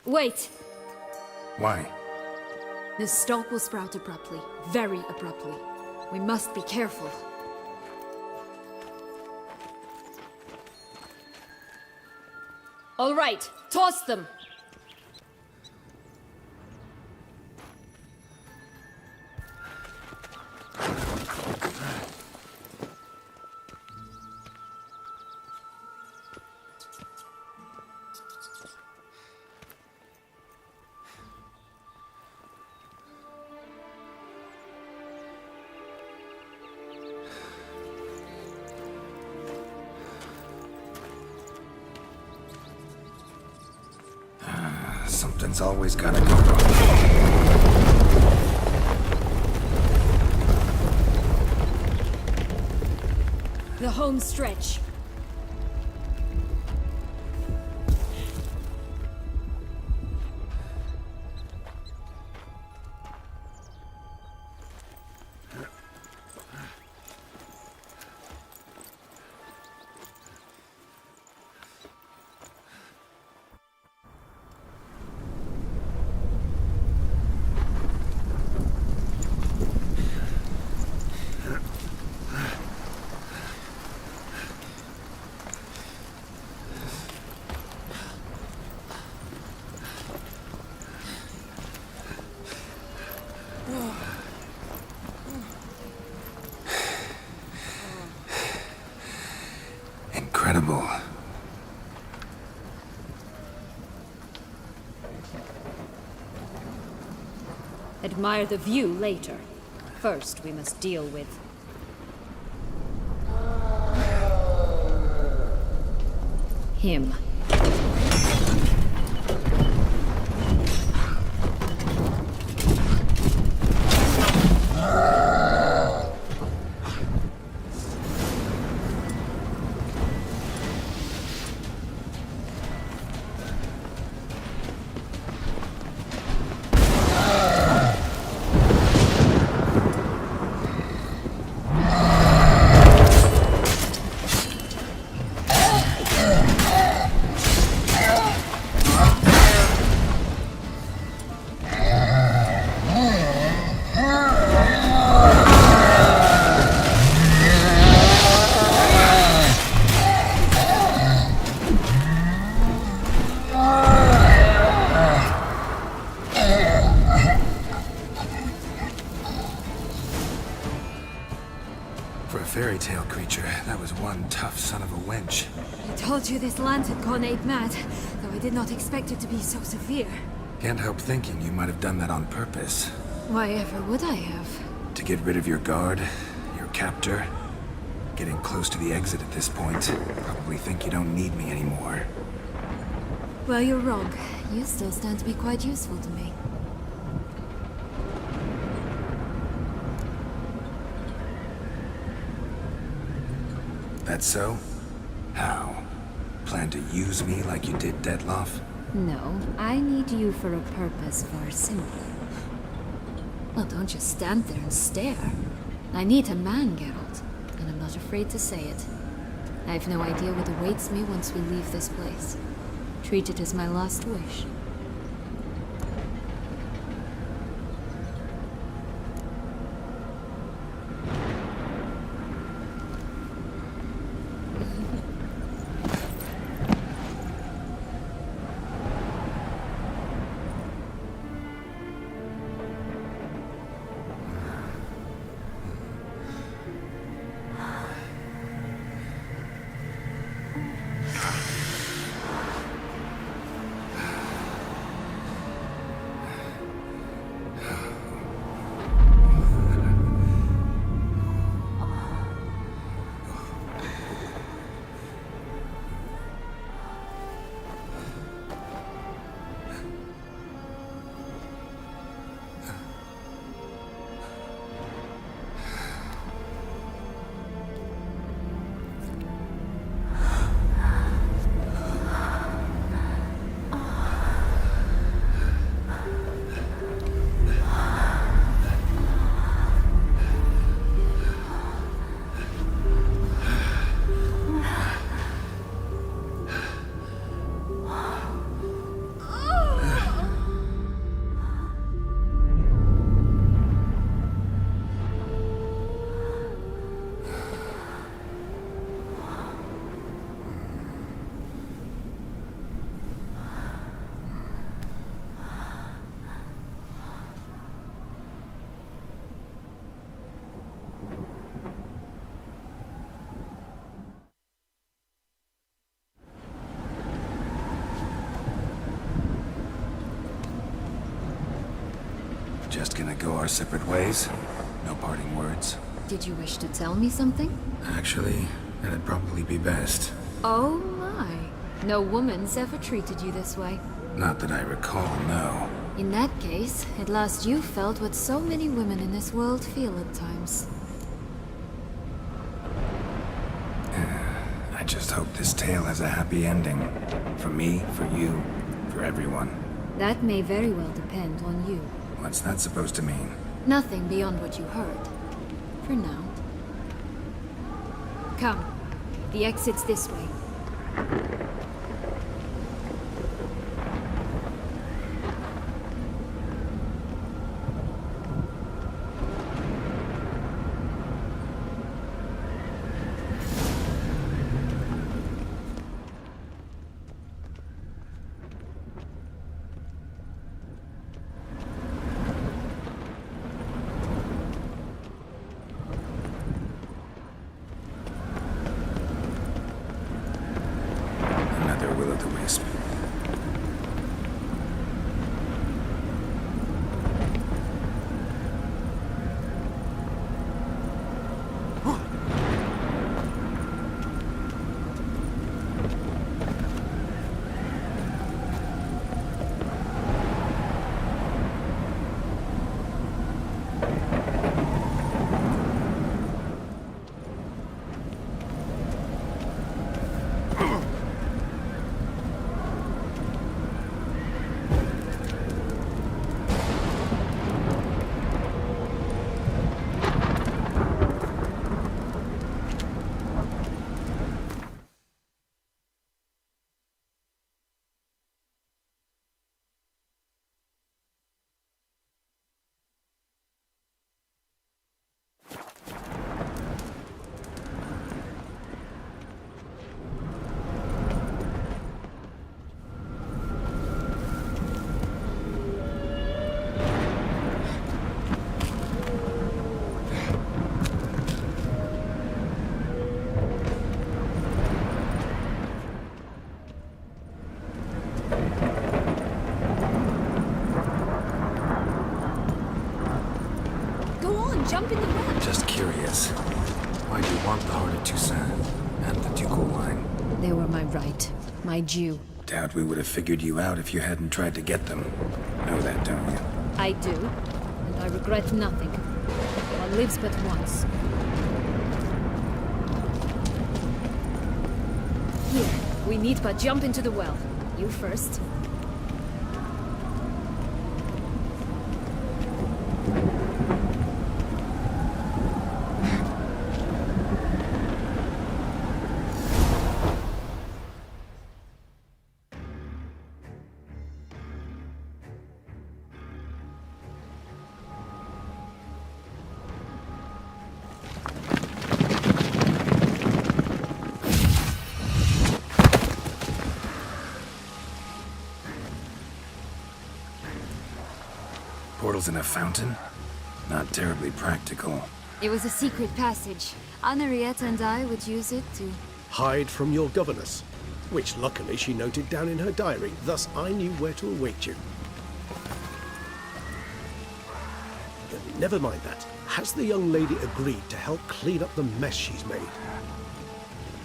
Wait! Why? The stalk will sprout abruptly. Very abruptly. We must be careful. All right, toss them! Something's always gotta go wrong. The home stretch. Incredible. Admire the view later. First, we must deal with... him. For a fairy tale creature, that was one tough son of a wench. I told you this land had gone ape mad, though I did not expect it to be so severe. Can't help thinking you might have done that on purpose. Why ever would I have? To get rid of your guard, your captor. Getting close to the exit at this point. Probably think you don't need me anymore. Well, you're wrong. You still stand to be quite useful to me. That's so? How? Plan to use me like you did Detloff? No, I need you for a purpose far simpler. Well, don't just stand there and stare. I need a man, Geralt, and I'm not afraid to say it. I have no idea what awaits me once we leave this place. Treat it as my last wish. go our separate ways. No parting words. Did you wish to tell me something? Actually, that'd probably be best. Oh my. No woman's ever treated you this way. Not that I recall, no. In that case, at last you felt what so many women in this world feel at times. I just hope this tale has a happy ending. For me, for you, for everyone. That may very well depend on you. What's that supposed to mean? Nothing beyond what you heard. For now. Come. The exit's this way. Jump in the well. Just curious. Why do you want the Heart of Toussaint and the ducal line? They were my right. My due. Doubt we would have figured you out if you hadn't tried to get them. Know that, don't you? I do. And I regret nothing. One lives but once. Here, we need but jump into the well. You first. Portals in a fountain? Not terribly practical. It was a secret passage. Henriette and I would use it to... Hide from your governess, which luckily she noted down in her diary, thus I knew where to await you. Never mind that. Has the young lady agreed to help clean up the mess she's made?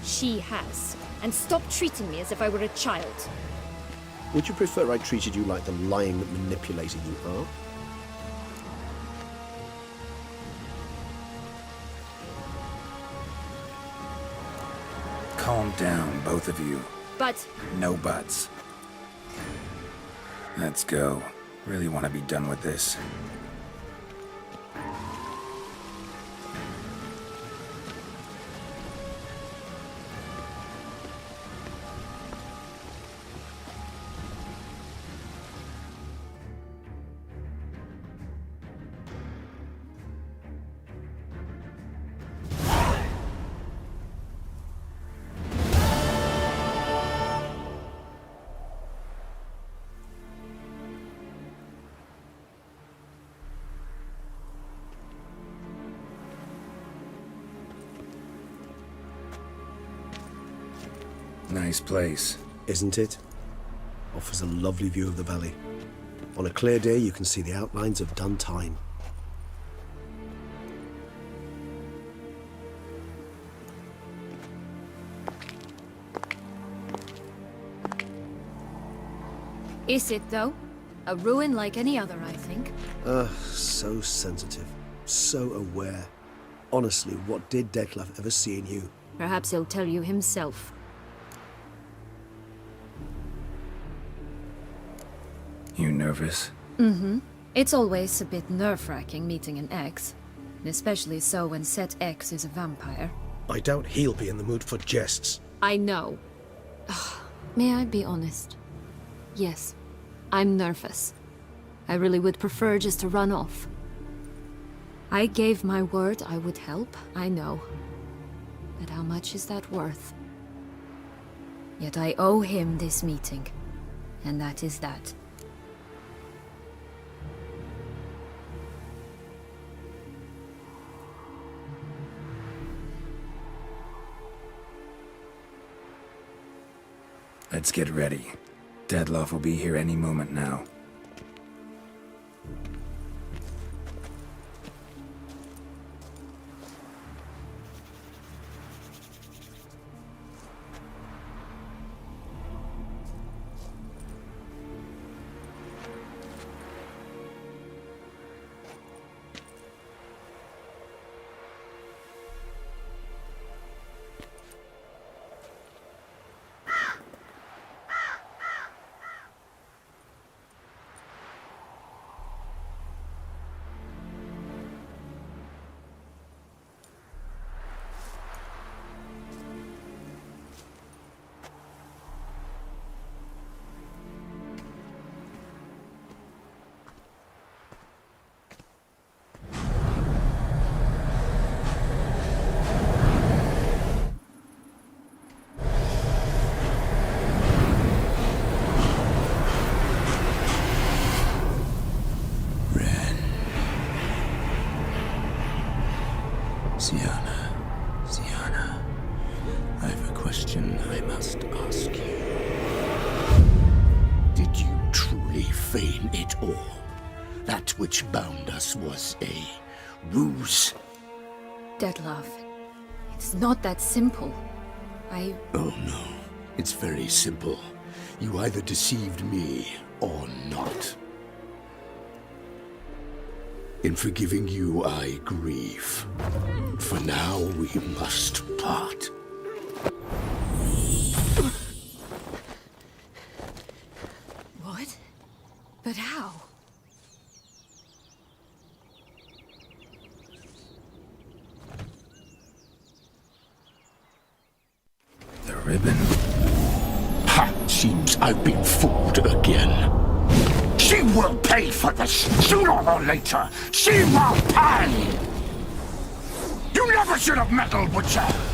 She has. And stop treating me as if I were a child. Would you prefer I treated you like the lying manipulator you are? Calm down, both of you. But... No buts. Let's go. Really want to be done with this. Nice place. Isn't it? Offers a lovely view of the valley. On a clear day, you can see the outlines of Duntine. Is it, though? A ruin like any other, I think. So sensitive. So aware. Honestly, what did Detlef ever see in you? Perhaps he'll tell you himself. You nervous? Mm-hmm. It's always a bit nerve-wracking meeting an ex. Especially so when said ex is a vampire. I doubt he'll be in the mood for jests. I know. May I be honest? Yes, I'm nervous. I really would prefer just to run off. I gave my word I would help, I know. But how much is that worth? Yet I owe him this meeting. And that is that. Let's get ready. Detlef will be here any moment now. Sienna, I have a question I must ask you. Did you truly feign it all? That which bound us was a ruse? Detlef, it's not that simple. Oh no, it's very simple. You either deceived me or not. In forgiving you, I grieve. For now, we must part. What? But how? The ribbon. Ha! Seems I've been fooled again. She will pay for this, sooner or later. She will pay! You never should have meddled with her!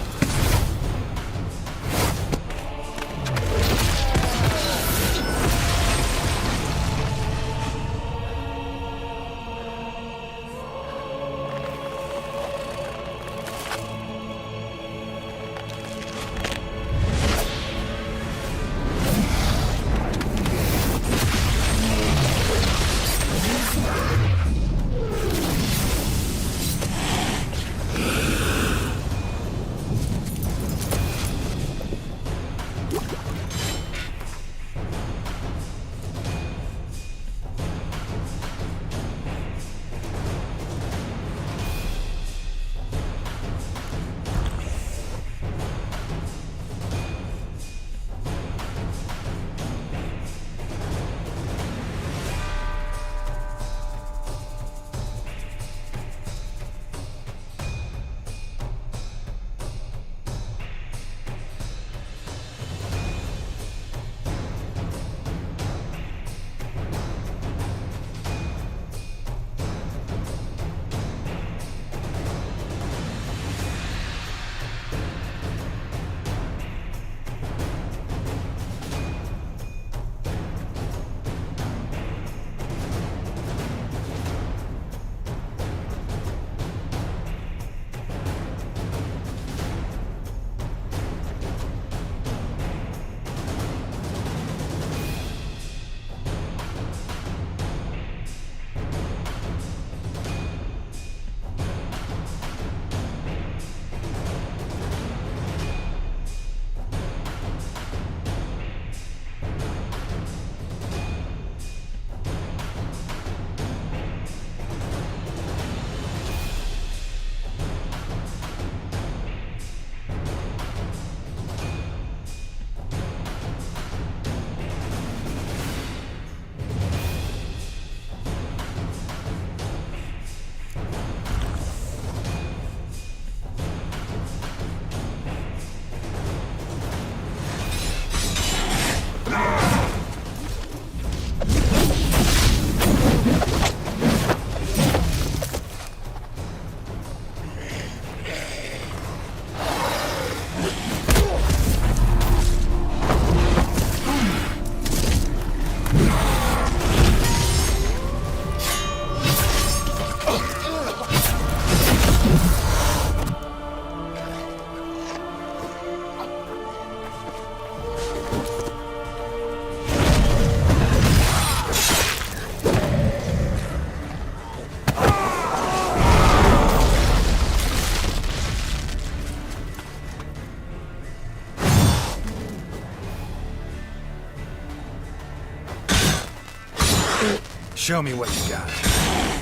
Show me what you got.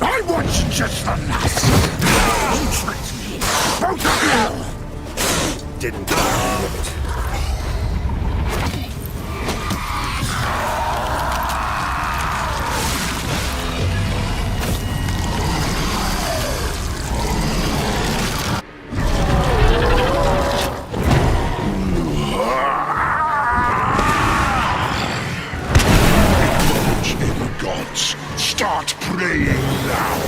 I want just the last. You tricked me. Both of you! Didn't get any of it. Gods, start praying now!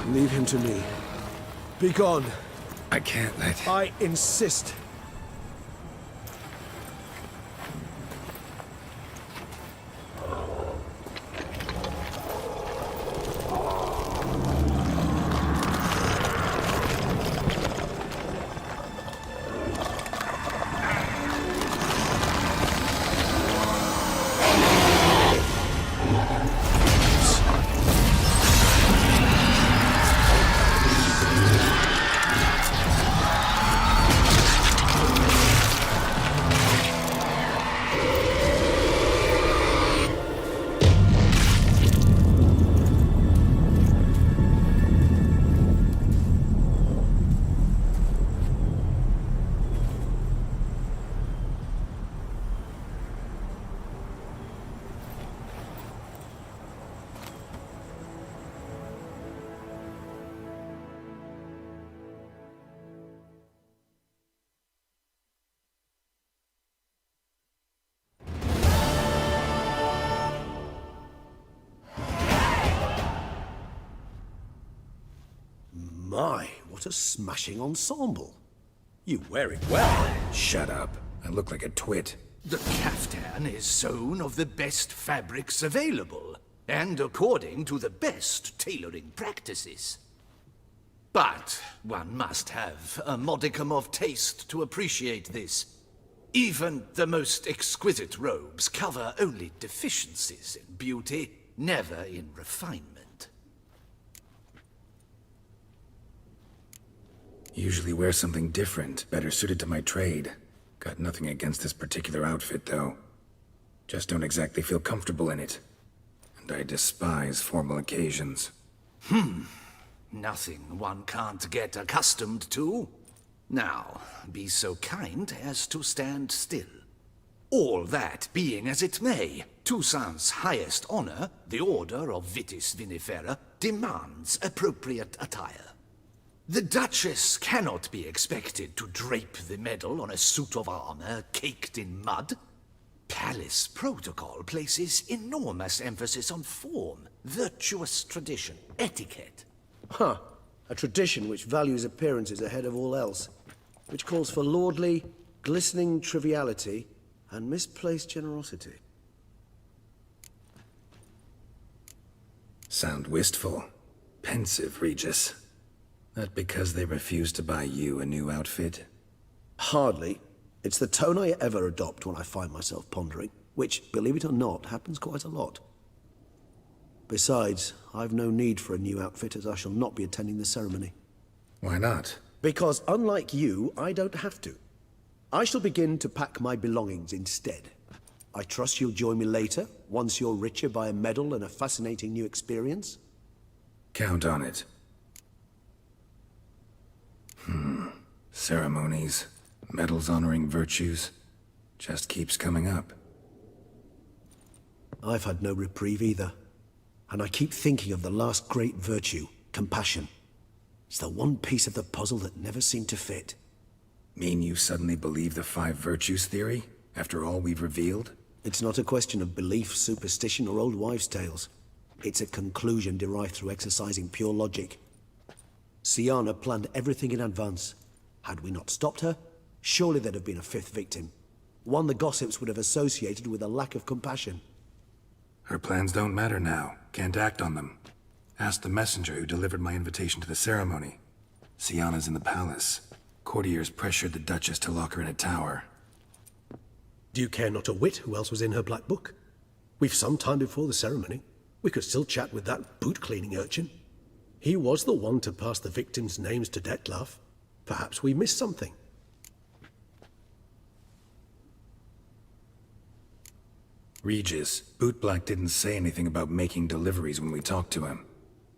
Leave him to me. Be gone. I can't let... I insist. My, what a smashing ensemble. You wear it well. Shut up. I look like a twit. The caftan is sewn of the best fabrics available, and according to the best tailoring practices. But one must have a modicum of taste to appreciate this. Even the most exquisite robes cover only deficiencies in beauty, never in refinement. Usually wear something different, better suited to my trade. Got nothing against this particular outfit, though. Just don't exactly feel comfortable in it. And I despise formal occasions. Nothing one can't get accustomed to. Now, be so kind as to stand still. All that being as it may, Toussaint's highest honor, the Order of Vitis Vinifera, demands appropriate attire. The Duchess cannot be expected to drape the medal on a suit of armor caked in mud. Palace protocol places enormous emphasis on form, virtuous tradition, etiquette. Huh. A tradition which values appearances ahead of all else. Which calls for lordly, glistening triviality and misplaced generosity. Sound wistful. Pensive, Regis. That because they refuse to buy you a new outfit? Hardly. It's the tone I ever adopt when I find myself pondering, which, believe it or not, happens quite a lot. Besides, I've no need for a new outfit as I shall not be attending the ceremony. Why not? Because unlike you, I don't have to. I shall begin to pack my belongings instead. I trust you'll join me later, once you're richer by a medal and a fascinating new experience? Count on it. Ceremonies, medals honoring virtues, just keeps coming up. I've had no reprieve either. And I keep thinking of the last great virtue, compassion. It's the one piece of the puzzle that never seemed to fit. Mean you suddenly believe the 5 virtues theory, after all we've revealed? It's not a question of belief, superstition, or old wives' tales. It's a conclusion derived through exercising pure logic. Siana planned everything in advance. Had we not stopped her, surely there'd have been a 5th victim. One the gossips would have associated with a lack of compassion. Her plans don't matter now. Can't act on them. Ask the messenger who delivered my invitation to the ceremony. Siana's in the palace. Courtiers pressured the Duchess to lock her in a tower. Do you care not a whit who else was in her black book? We've some time before the ceremony. We could still chat with that boot-cleaning urchin. He was the one to pass the victims' names to Dettlaff. Perhaps we missed something. Regis, Bootblack didn't say anything about making deliveries when we talked to him.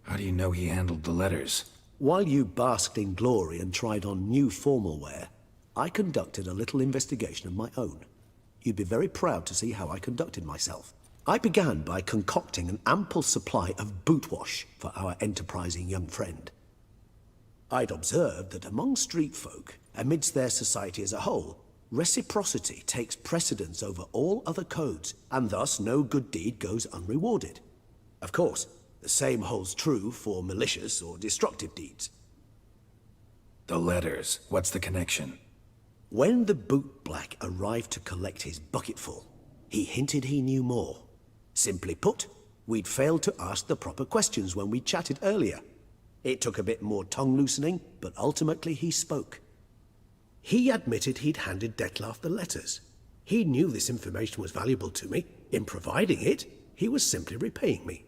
How do you know he handled the letters? While you basked in glory and tried on new formal wear, I conducted a little investigation of my own. You'd be very proud to see how I conducted myself. I began by concocting an ample supply of boot wash for our enterprising young friend. I'd observed that among street folk, amidst their society as a whole, reciprocity takes precedence over all other codes, and thus no good deed goes unrewarded. Of course, The same holds true for malicious or destructive deeds. The letters, what's the connection? When the boot black arrived to collect his bucketful, he hinted he knew more. Simply put, we'd failed to ask the proper questions when we chatted earlier. It took a bit more tongue-loosening, but ultimately he spoke. He admitted he'd handed Dettlaff the letters. He knew this information was valuable to me. In providing it, he was simply repaying me.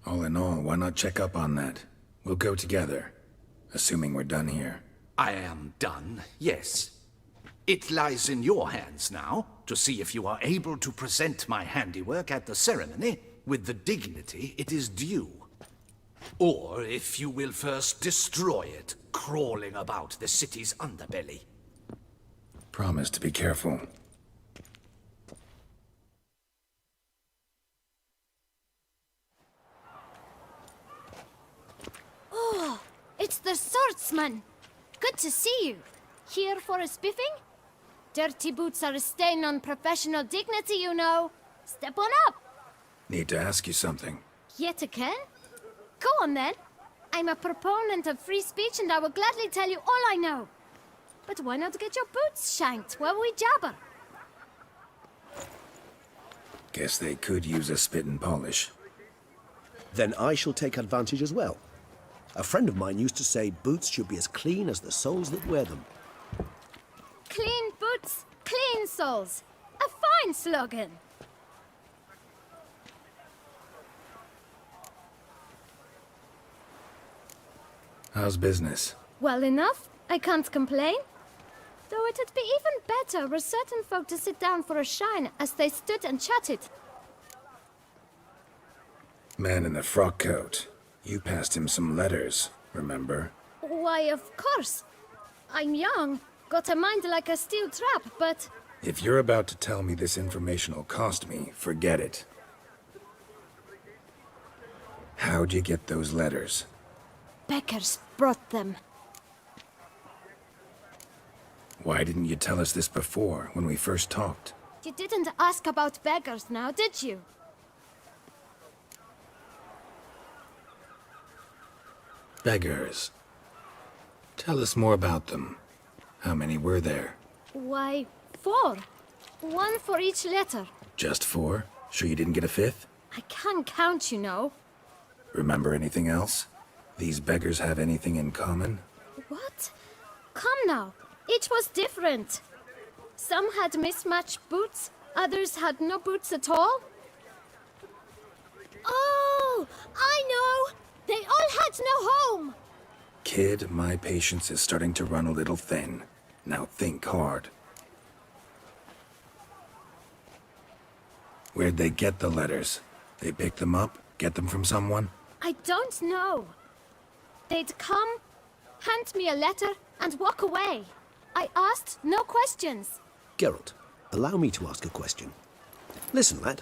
All in all, why not check up on that? We'll go together, assuming we're done here. I am done, yes. It lies in your hands now to see if you are able to present my handiwork at the ceremony with the dignity it is due. Or if you will first destroy it, crawling about the city's underbelly. Promise to be careful. Oh, it's the swordsman. Good to see you. Here for a spiffing? Dirty boots are a stain on professional dignity, you know. Step on up. Need to ask you something. Yet again? Go on then. I'm a proponent of free speech and I will gladly tell you all I know. But why not get your boots shanked while we jabber? Guess they could use a spit and polish. Then I shall take advantage as well. A friend of mine used to say boots should be as clean as the soles that wear them. Clean boots, clean soles. A fine slogan. How's business? Well enough. I can't complain. Though it'd be even better were certain folk to sit down for a shine as they stood and chatted. Man in the frock coat. You passed him some letters, remember? Why, of course. I'm young, got a mind like a steel trap, but... If you're about to tell me this information will cost me, forget it. How'd you get those letters? Beggars brought them. Why didn't you tell us this before, when we first talked? You didn't ask about beggars now, did you? Beggars. Tell us more about them. How many were there? Why, 4. 1 for each letter. Just 4? Sure you didn't get a 5th? I can't count, you know. Remember anything else? These beggars have anything in common? What? Come now. Each was different. Some had mismatched boots, others had no boots at all. Oh, I know! They all had no home! Kid, my patience is starting to run a little thin. Now think hard. Where'd they get the letters? They pick them up? Get them from someone? I don't know. They'd come, hand me a letter, and walk away. I asked no questions. Geralt, allow me to ask a question. Listen, lad.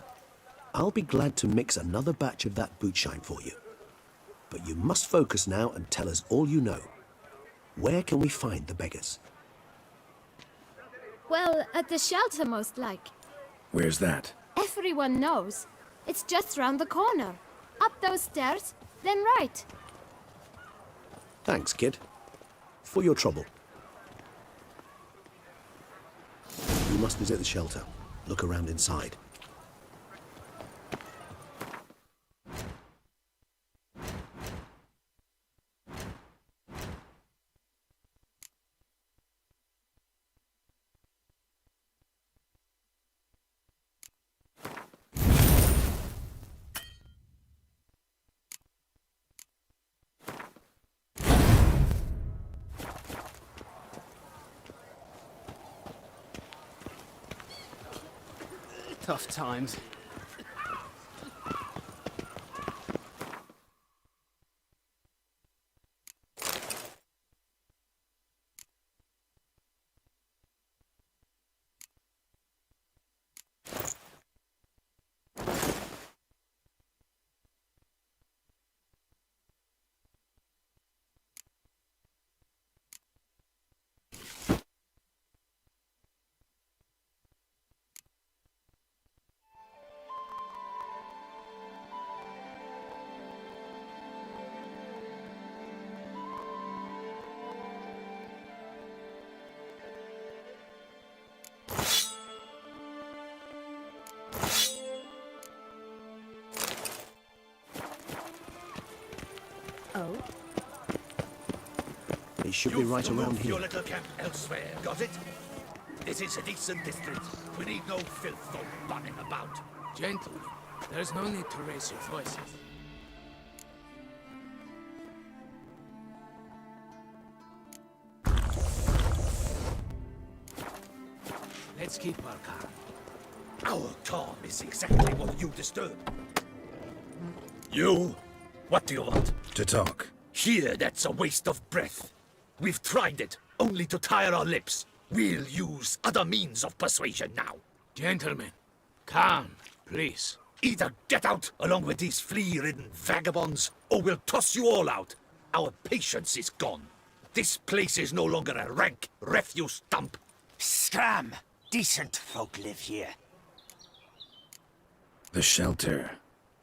I'll be glad to mix another batch of that boot shine for you. But you must focus now and tell us all you know. Where can we find the beggars? Well, at the shelter, most like. Where's that? Everyone knows. It's just round the corner. Up those stairs, then right. Thanks, kid. For your trouble. You must visit the shelter. Look around inside. Tough times. Oh? He should be right around Your here. little camp elsewhere, got it? This is a decent district. We need no filth or bunning about. Gentlemen, there's no need to raise your voices. Let's keep our calm. Our calm is exactly what you disturb. You? What do you want? To talk. Here, that's a waste of breath. We've tried it, only to tire our lips. We'll use other means of persuasion now. Gentlemen, calm, please. Either get out along with these flea-ridden vagabonds, or we'll toss you all out. Our patience is gone. This place is no longer a rank refuse dump. Scram! Decent folk live here. The shelter,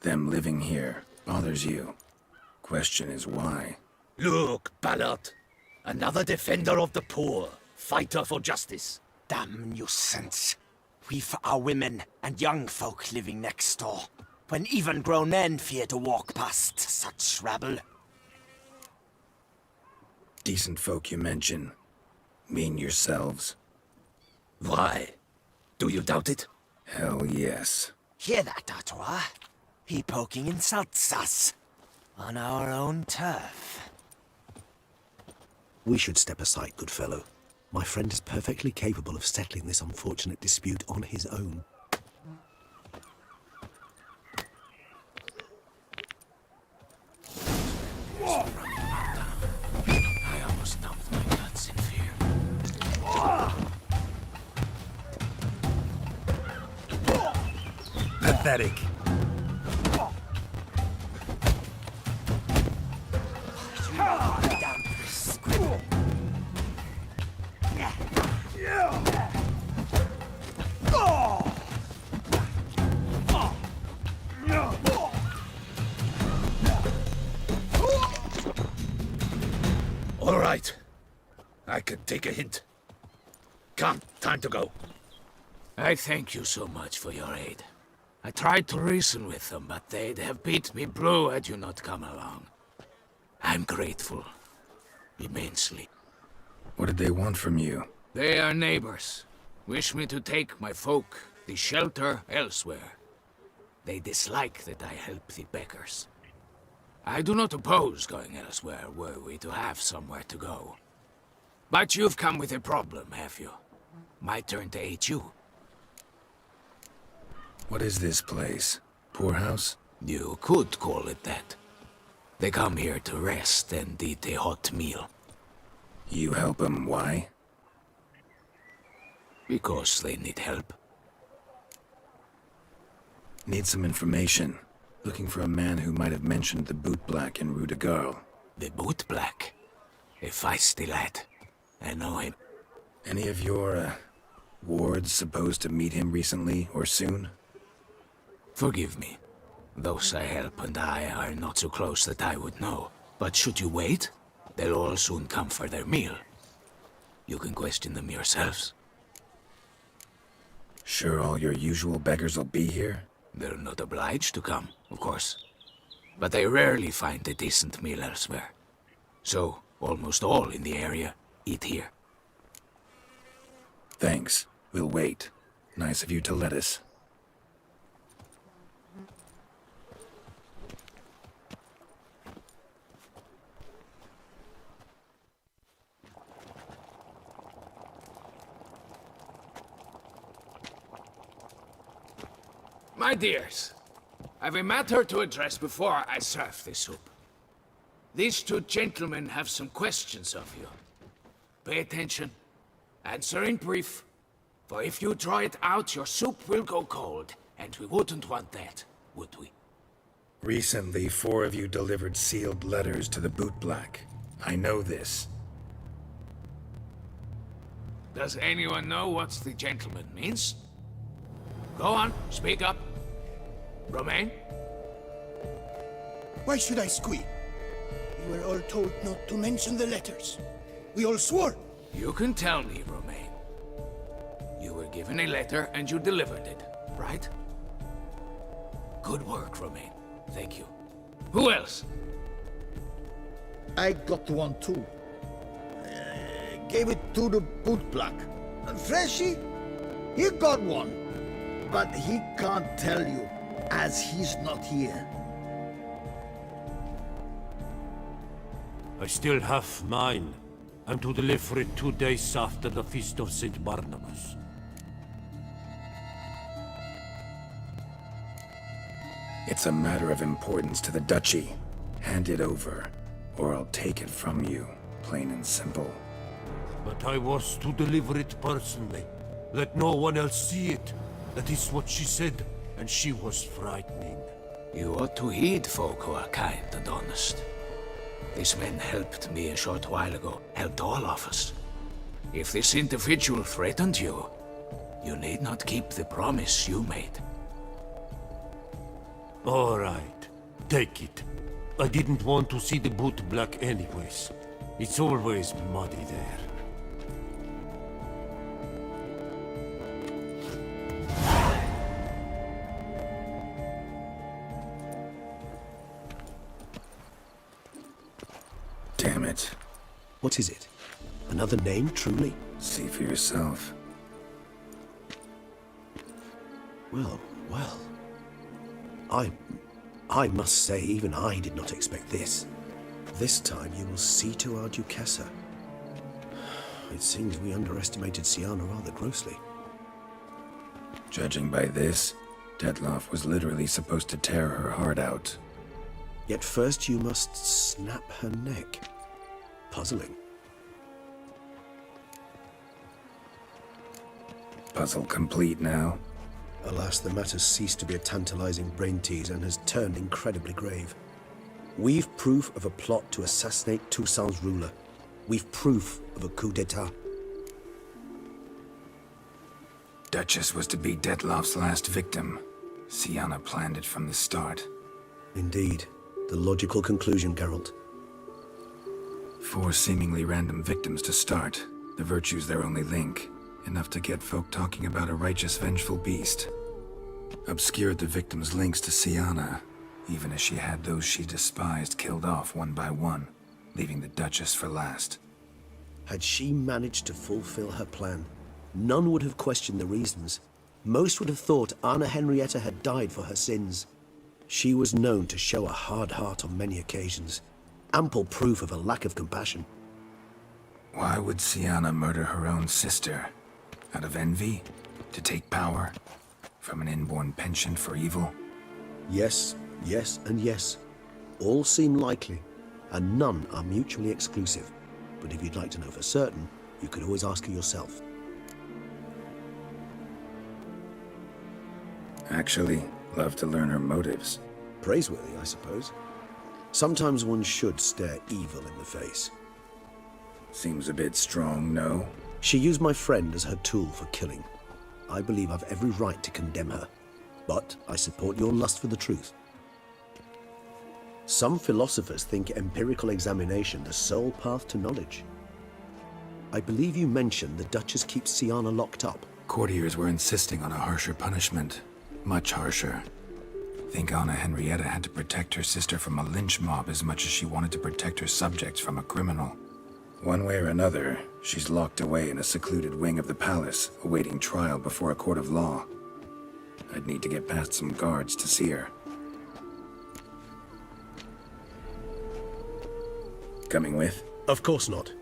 them living here, bothers you. Question is why. Look, Ballard. Another defender of the poor. Fighter for justice. Damn nuisance. We've our women and young folk living next door, when even grown men fear to walk past such rabble. Decent folk you mention. Mean yourselves? Why? Do you doubt it? Hell yes. Hear that, Artois? He poking insults us. On our own turf. We should step aside, good fellow. My friend is perfectly capable of settling this unfortunate dispute on his own. I almost dumped my guts in fear. Pathetic. All right. I can take a hint. Come, time to go. I thank you so much for your aid. I tried to reason with them, but they'd have beat me blue had you not come along. I'm grateful. Immensely. What did they want from you? They are neighbors. Wish me to take my folk, the shelter, elsewhere. They dislike that I help the beggars. I do not oppose going elsewhere, were we to have somewhere to go. But you've come with a problem, have you? My turn to aid you. What is this place? Poorhouse? You could call it that. They come here to rest and eat a hot meal. You help them, why? Because they need help. Need some information. Looking for a man who might have mentioned the bootblack in Rue de Garl. The bootblack? A feisty lad. I know him. Any of your, wards supposed to meet him recently or soon? Forgive me. Those I help and I are not so close that I would know. But should you wait, they'll all soon come for their meal. You can question them yourselves. Sure all your usual beggars will be here? They're not obliged to come, of course. But they rarely find a decent meal elsewhere. So, almost all in the area eat here. Thanks. We'll wait. Nice of you to let us. My dears, I've a matter to address before I serve the soup. These two gentlemen have some questions of you. Pay attention. Answer in brief. For if you draw it out, your soup will go cold. And we wouldn't want that, would we? Recently, 4 of you delivered sealed letters to the bootblack. I know this. Does anyone know what the gentleman means? Go on, speak up. Romain? Why should I squeal? We were all told not to mention the letters. We all swore. You can tell me, Romain. You were given a letter and you delivered it, right? Good work, Romain. Thank you. Who else? I got one too. Gave it to the bootblack. And Freshy, he got one. But he can't tell you, as he's not here. I still have mine. I'm to deliver it 2 days after the Feast of St. Barnabas. It's a matter of importance to the Duchy. Hand it over, or I'll take it from you, plain and simple. But I was to deliver it personally. Let no one else see it. That is what she said, and she was frightening. You ought to heed folk who are kind and honest. These men helped me a short while ago, helped all of us. If this individual threatened you, you need not keep the promise you made. All right, take it. I didn't want to see the boot black anyways. It's always muddy there. Damn it. What is it? Another name, truly? See for yourself. Well, well. I must say, even I did not expect this. This time you will see to our Duchessa. It seems we underestimated Siana rather grossly. Judging by this, Detloff was literally supposed to tear her heart out. Yet first you must snap her neck. Puzzling. Puzzle complete now. Alas, the matter ceased to be a tantalizing brain tease and has turned incredibly grave. We've proof of a plot to assassinate Toussaint's ruler. We've proof of a coup d'etat. Duchess was to be Detloff's last victim. Siana planned it from the start. Indeed. The logical conclusion, Geralt. 4 seemingly random victims to start. The virtue's their only link. Enough to get folk talking about a righteous, vengeful beast. Obscured the victims' links to Siana, even as she had those she despised killed off one by one, leaving the Duchess for last. Had she managed to fulfill her plan, none would have questioned the reasons. Most would have thought Anna Henrietta had died for her sins. She was known to show a hard heart on many occasions. Ample proof of a lack of compassion. Why would Siana murder her own sister? Out of envy? To take power? From an inborn penchant for evil? Yes, yes, and yes. All seem likely, and none are mutually exclusive. But if you'd like to know for certain, you could always ask her yourself. Actually, love to learn her motives. Praiseworthy, I suppose. Sometimes one should stare evil in the face. Seems a bit strong, no? She used my friend as her tool for killing. I believe I've every right to condemn her, but I support your lust for the truth. Some philosophers think empirical examination the sole path to knowledge. I believe you mentioned the Duchess keeps Siana locked up. Courtiers were insisting on a harsher punishment. Much harsher. Think Anna Henrietta had to protect her sister from a lynch mob as much as she wanted to protect her subjects from a criminal. One way or another, she's locked away in a secluded wing of the palace, awaiting trial before a court of law. I'd need to get past some guards to see her. Coming with? Of course not.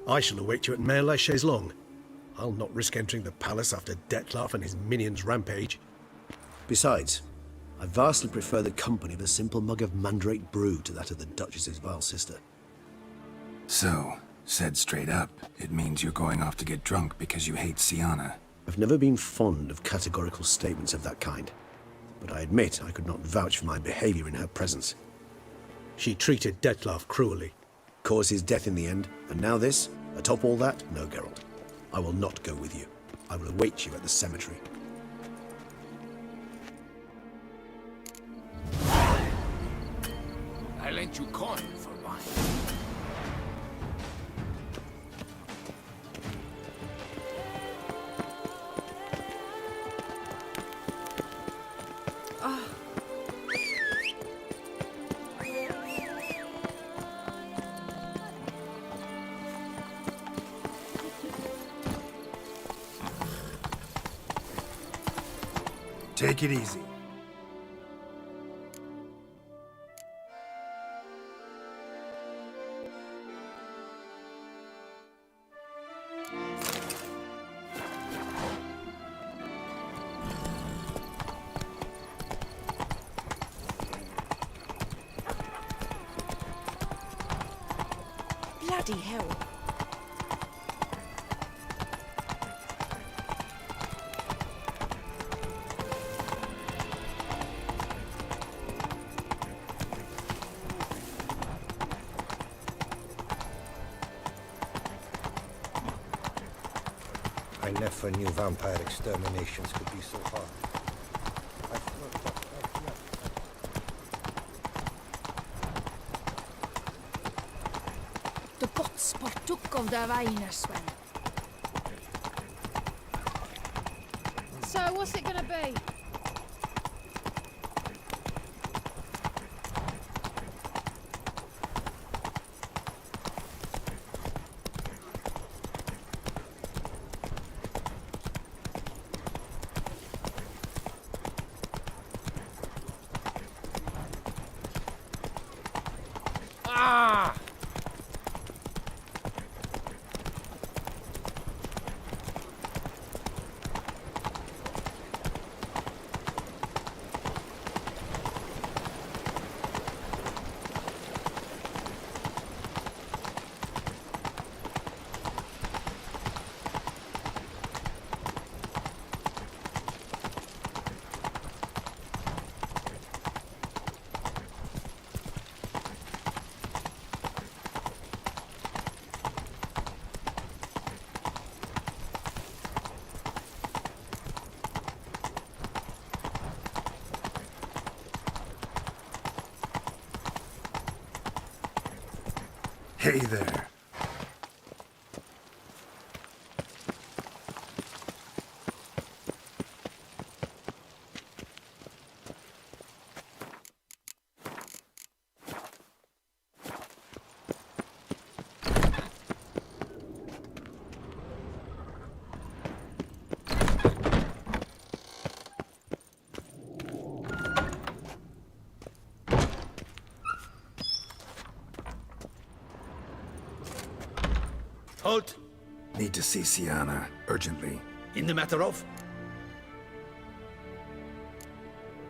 I shall await you at Mare la Chaise-Longue. I'll not risk entering the palace after Detloff and his minions rampage. Besides, I vastly prefer the company of a simple mug of mandrake brew to that of the Duchess's vile sister. So, said straight up, it means you're going off to get drunk because you hate Siana. I've never been fond of categorical statements of that kind, but I admit I could not vouch for my behavior in her presence. She treated Detloff cruelly, caused his death in the end, and now this? Atop all that? No, Geralt. I will not go with you. I will await you at the cemetery. I lent you coin for wine. Take it easy. Bloody hell. I never knew vampire exterminations could be so hard. De botsport of the Weinerswen. So, what's it gonna be? Ah! Hey there. Halt! Need to see Sienna, urgently. In the matter of?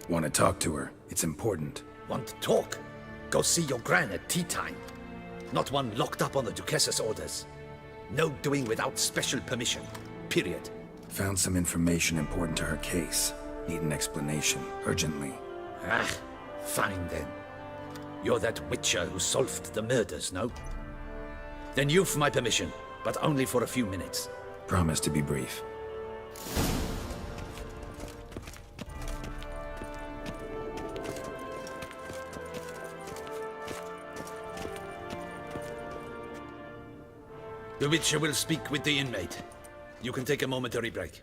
Want to talk to her. It's important. Want to talk? Go see your gran at tea time. Not one locked up on the Duchess's orders. No doing without special permission. Period. Found some information important to her case. Need an explanation, urgently. Ah, fine then. You're that witcher who solved the murders, no? Then you've my permission, but only for a few minutes. Promise to be brief. The Witcher will speak with the inmate. You can take a momentary break.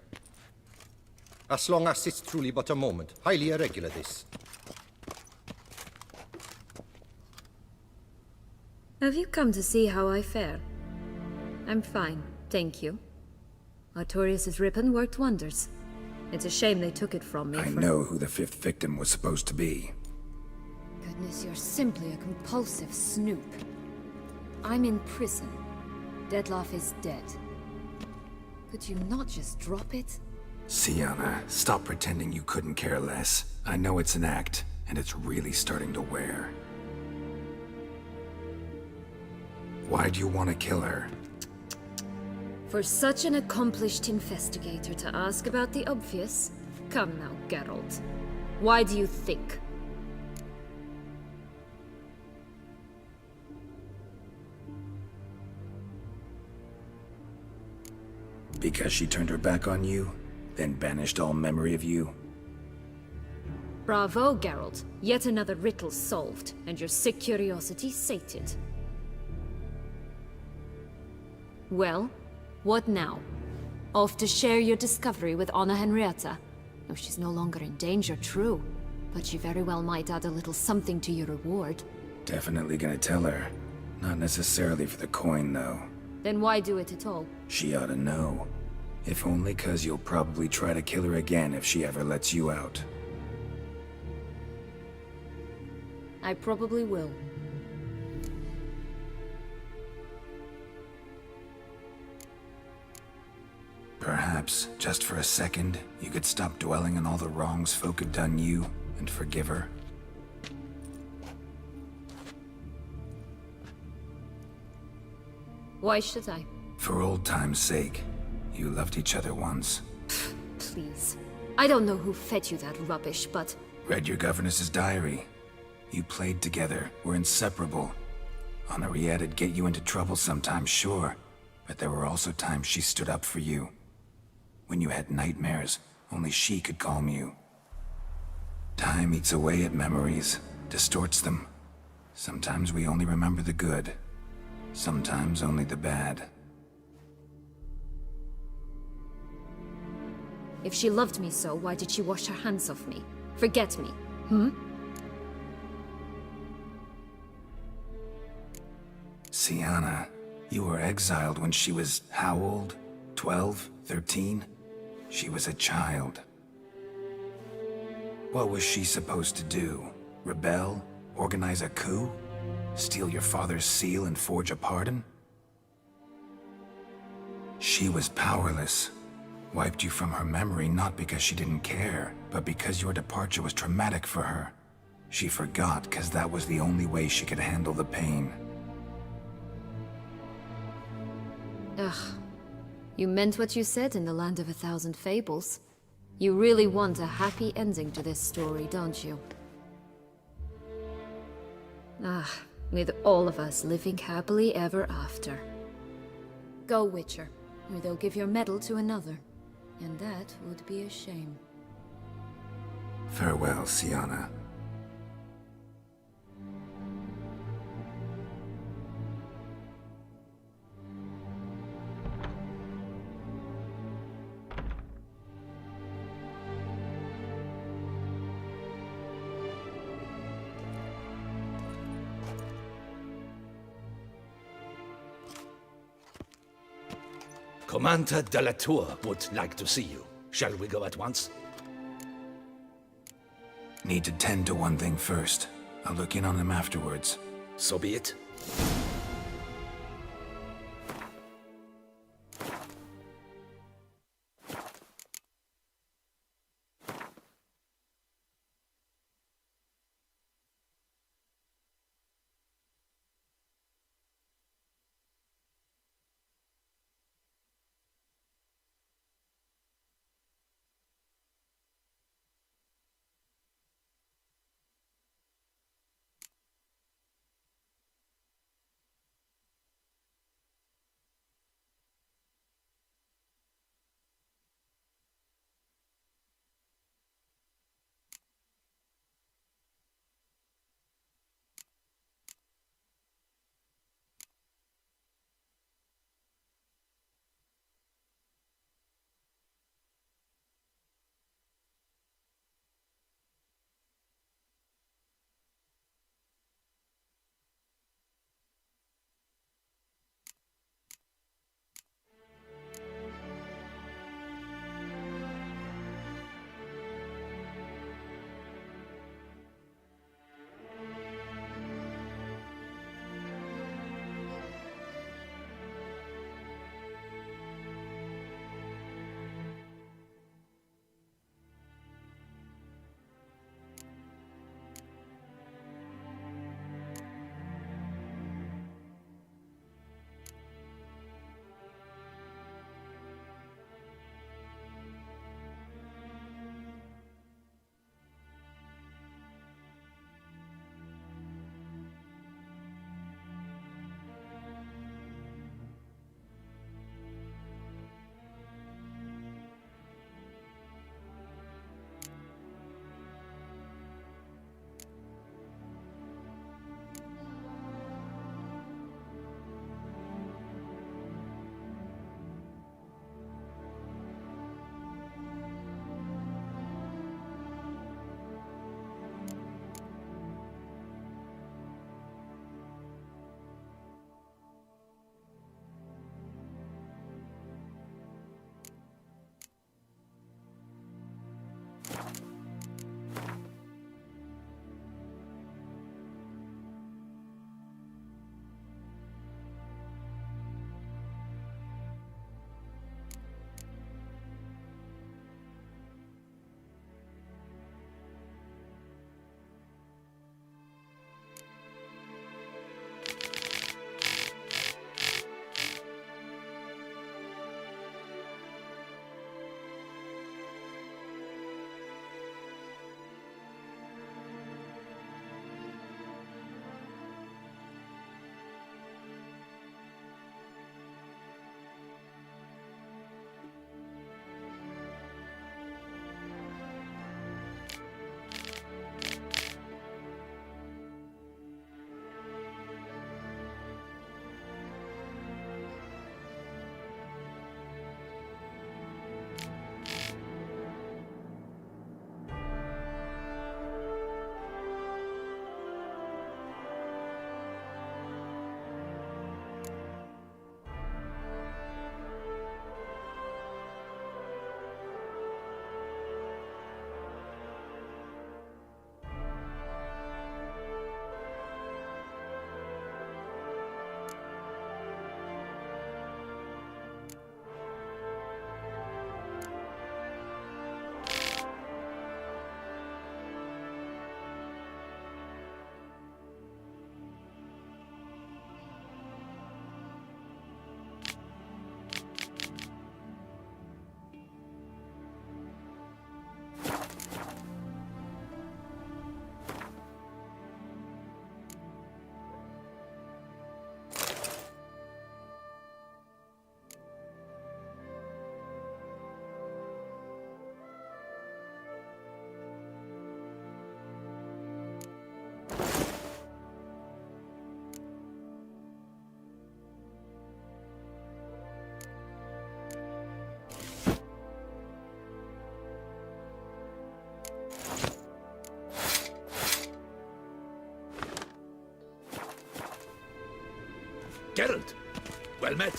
As long as it's truly but a moment. Highly irregular, this. Have you come to see how I fare? I'm fine, thank you. Artorius' ribbon worked wonders. It's a shame they took it from me. I know who the fifth victim was supposed to be. Goodness, you're simply a compulsive snoop. I'm in prison. Dettlaff is dead. Could you not just drop it? Sienna, stop pretending you couldn't care less. I know it's an act, and it's really starting to wear. Why do you want to kill her? For such an accomplished investigator to ask about the obvious? Come now, Geralt. Why do you think? Because she turned her back on you, then banished all memory of you? Bravo, Geralt. Yet another riddle solved, and your sick curiosity sated. Well, what now? Off to share your discovery with Anna Henrietta? No, she's no longer in danger, true. But she very well might add a little something to your reward. Definitely gonna tell her. Not necessarily for the coin, though. Then why do it at all? She ought to know. If only 'cause you'll probably try to kill her again if she ever lets you out. I probably will. Perhaps, just for a second, you could stop dwelling on all the wrongs folk had done you and forgive her. Why should I? For old time's sake. You loved each other once. Please. I don't know who fed you that rubbish, but... Read your governess's diary. You played together, were inseparable. Henriette'd get you into trouble sometimes, sure. But there were also times she stood up for you. When you had nightmares, only she could calm you. Time eats away at memories, distorts them. Sometimes we only remember the good. Sometimes only the bad. If she loved me so, why did she wash her hands off me? Forget me, hmm? Sienna, you were exiled when she was how old? 12? 13? She was a child. What was she supposed to do? Rebel? Organize a coup? Steal your father's seal and forge a pardon? She was powerless. Wiped you from her memory not because she didn't care, but because your departure was traumatic for her. She forgot because that was the only way she could handle the pain. Ugh. You meant what you said in the Land of a Thousand Fables. You really want a happy ending to this story, don't you? Ah, with all of us living happily ever after. Go, Witcher, or they'll give your medal to another. And that would be a shame. Farewell, Sienna. Commander de la Tour would like to see you. Shall we go at once? Need to tend to one thing first. I'll look in on him afterwards. So be it. Geralt, well met.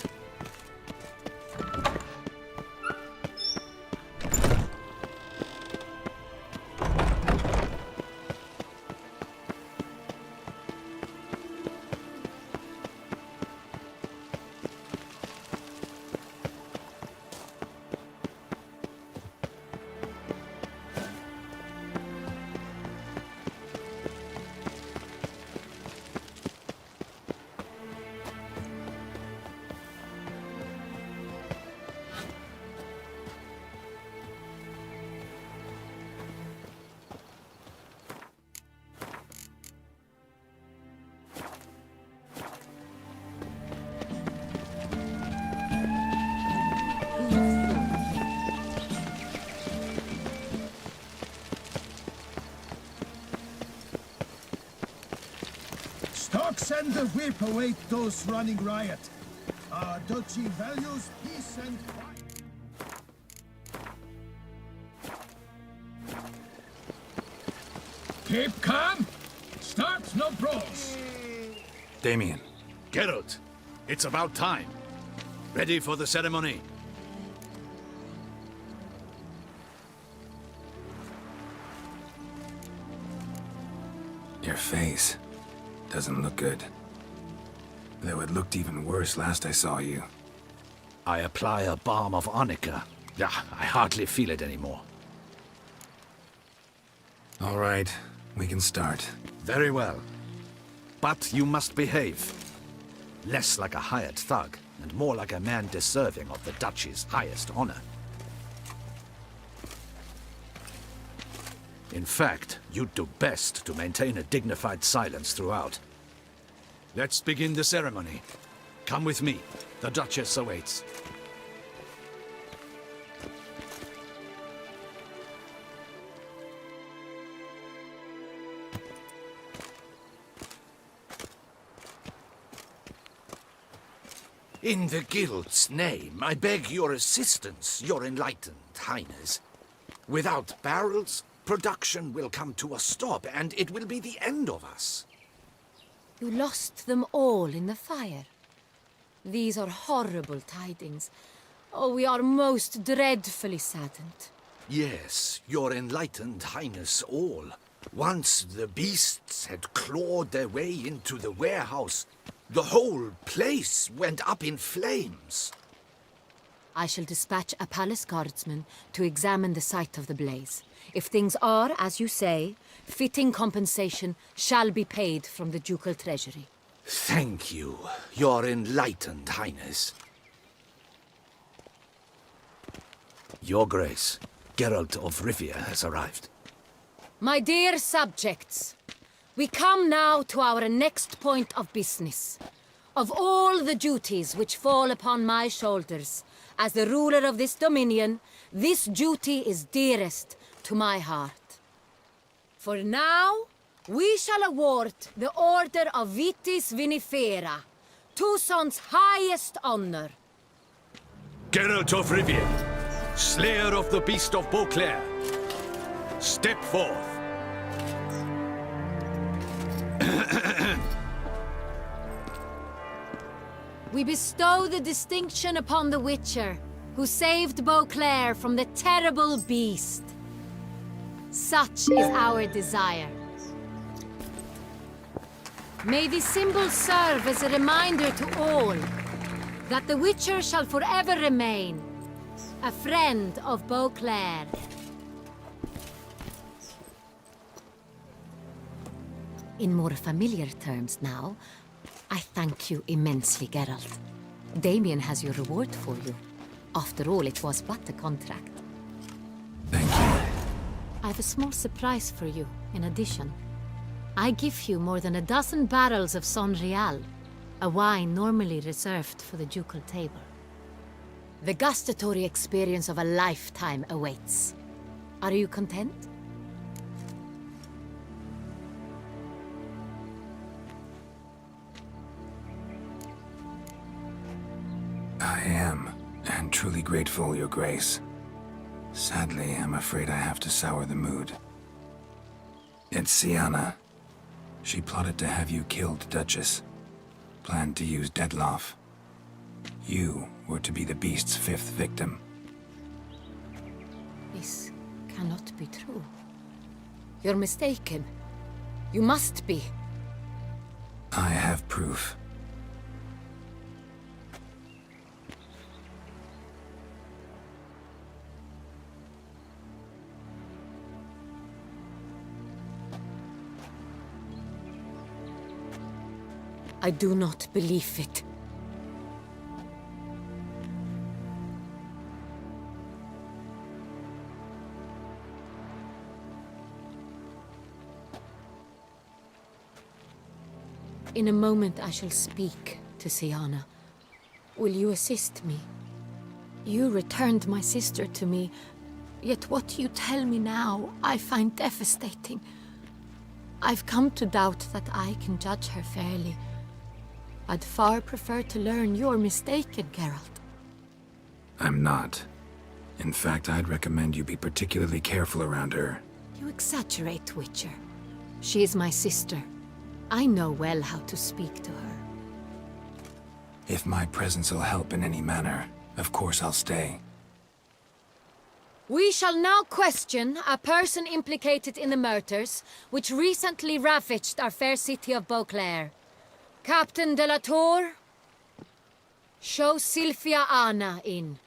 Stocks and the whip await those running riot. Our duchy values peace and quiet. Keep calm. Start no brawls. Damien. Geralt, it's about time. Ready for the ceremony? Your face doesn't look good. Though it looked even worse last I saw you. I apply a balm of Arnica. Yeah, I hardly feel it anymore. All right, we can start. Very well. But you must behave. Less like a hired thug, and more like a man deserving of the Duchy's highest honor. In fact, you'd do best to maintain a dignified silence throughout. Let's begin the ceremony. Come with me. The Duchess awaits. In the Guild's name, I beg your assistance, your enlightened highness. Without barrels, production will come to a stop, and it will be the end of us. You lost them all in the fire. These are horrible tidings. Oh, we are most dreadfully saddened. Yes, your enlightened highness all. Once the beasts had clawed their way into the warehouse, the whole place went up in flames. I shall dispatch a palace guardsman to examine the site of the blaze. If things are, as you say, fitting compensation shall be paid from the ducal treasury. Thank you, your enlightened highness. Your Grace, Geralt of Rivia has arrived. My dear subjects, we come now to our next point of business. Of all the duties which fall upon my shoulders, as the ruler of this dominion, this duty is dearest to my heart. For now, we shall award the Order of Vitis Vinifera, Tucson's highest honor. Geralt of Rivia, slayer of the beast of Beauclair, step forth. We bestow the distinction upon the Witcher, who saved Beauclair from the terrible beast. Such is our desire. May this symbol serve as a reminder to all that the Witcher shall forever remain a friend of Beauclair. In more familiar terms now, I thank you immensely, Geralt. Damien has your reward for you. After all, it was but a contract. Thank you. I have a small surprise for you, in addition. I give you more than a dozen barrels of Son Real, a wine normally reserved for the ducal table. The gustatory experience of a lifetime awaits. Are you content? I am, and truly grateful, Your Grace. Sadly, I'm afraid I have to sour the mood. It's Sienna. She plotted to have you killed, Duchess. planned to use Dettlaff. You were to be the beast's 5th victim. This cannot be true. You're mistaken. You must be. I have proof. I do not believe it. In a moment I shall speak to Siana. Will you assist me? You returned my sister to me, yet what you tell me now I find devastating. I've come to doubt that I can judge her fairly. I'd far prefer to learn you're mistaken, Geralt. I'm not. In fact, I'd recommend you be particularly careful around her. You exaggerate, Witcher. She is my sister. I know well how to speak to her. If my presence will help in any manner, of course I'll stay. We shall now question a person implicated in the murders which recently ravaged our fair city of Beauclair. Captain de la Tour, show Sylvia Anna in.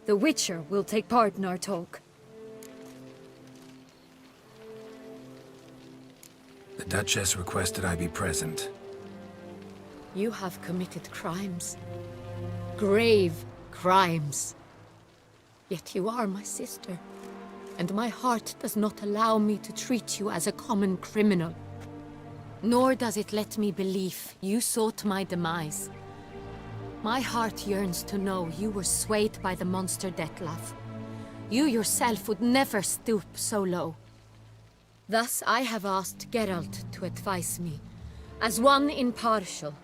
The Witcher will take part in our talk. The Duchess requested I be present. You have committed crimes. Grave crimes. Yet you are my sister, and my heart does not allow me to treat you as a common criminal. Nor does it let me believe you sought my demise. My heart yearns to know you were swayed by the monster Dettlaff. You yourself would never stoop so low. Thus I have asked Geralt to advise me, as one impartial.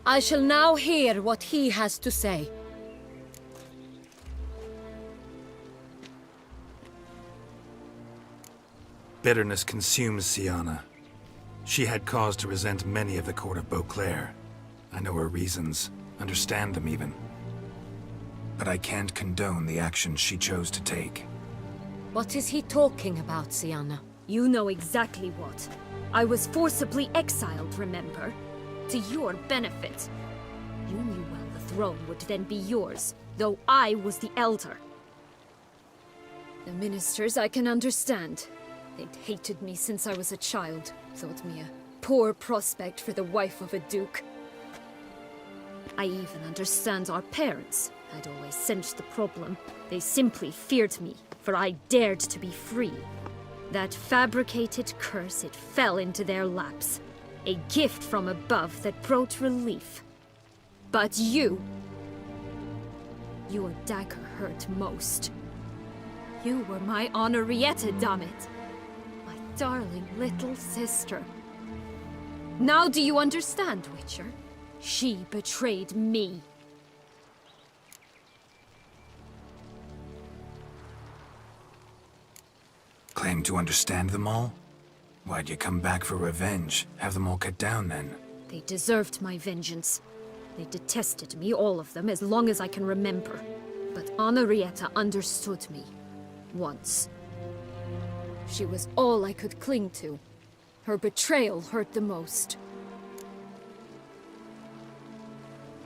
I shall now hear what he has to say. Bitterness consumes Siana. She had cause to resent many of the court of Beauclair. I know her reasons. Understand them even. But I can't condone the actions she chose to take. What is he talking about, Siana? You know exactly what. I was forcibly exiled, remember? To your benefit. You knew well the throne would then be yours, though I was the elder. The ministers I can understand. They'd hated me since I was a child, thought me a poor prospect for the wife of a duke. I even understand our parents. I'd always sensed the problem. They simply feared me, for I dared to be free. That fabricated curse, it fell into their laps. A gift from above that brought relief. But you... your dagger hurt most. You were my Henrietta, damn it. My darling little sister. Now do you understand, Witcher? She betrayed me. Claim to understand them all? Why'd you come back for revenge? Have them all cut down then? They deserved my vengeance. They detested me, all of them, as long as I can remember. But Henrietta understood me. Once. She was all I could cling to. Her betrayal hurt the most.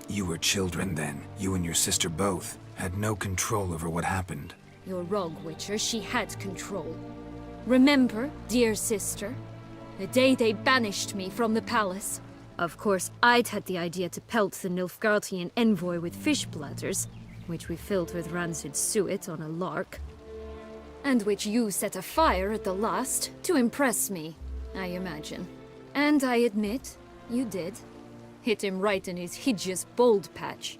You were children then. You and your sister both had no control over what happened. You're wrong, Witcher. She had control. Remember, dear sister, the day they banished me from the palace? Of course, I'd had the idea to pelt the Nilfgaardian envoy with fish bladders, which we filled with rancid suet on a lark. And which you set afire at the last, to impress me, I imagine. And I admit, you did. Hit him right in his hideous bald patch.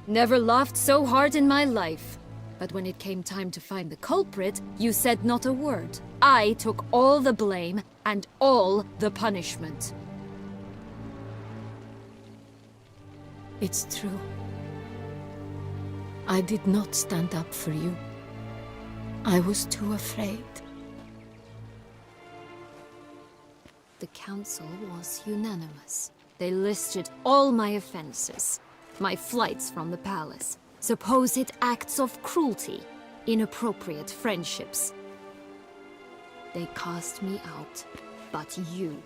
Never laughed so hard in my life. But when it came time to find the culprit, you said not a word. I took all the blame and all the punishment. It's true. I did not stand up for you. I was too afraid. The council was unanimous. They listed all my offenses. My flights from the palace, supposed acts of cruelty, inappropriate friendships. They cast me out, but you,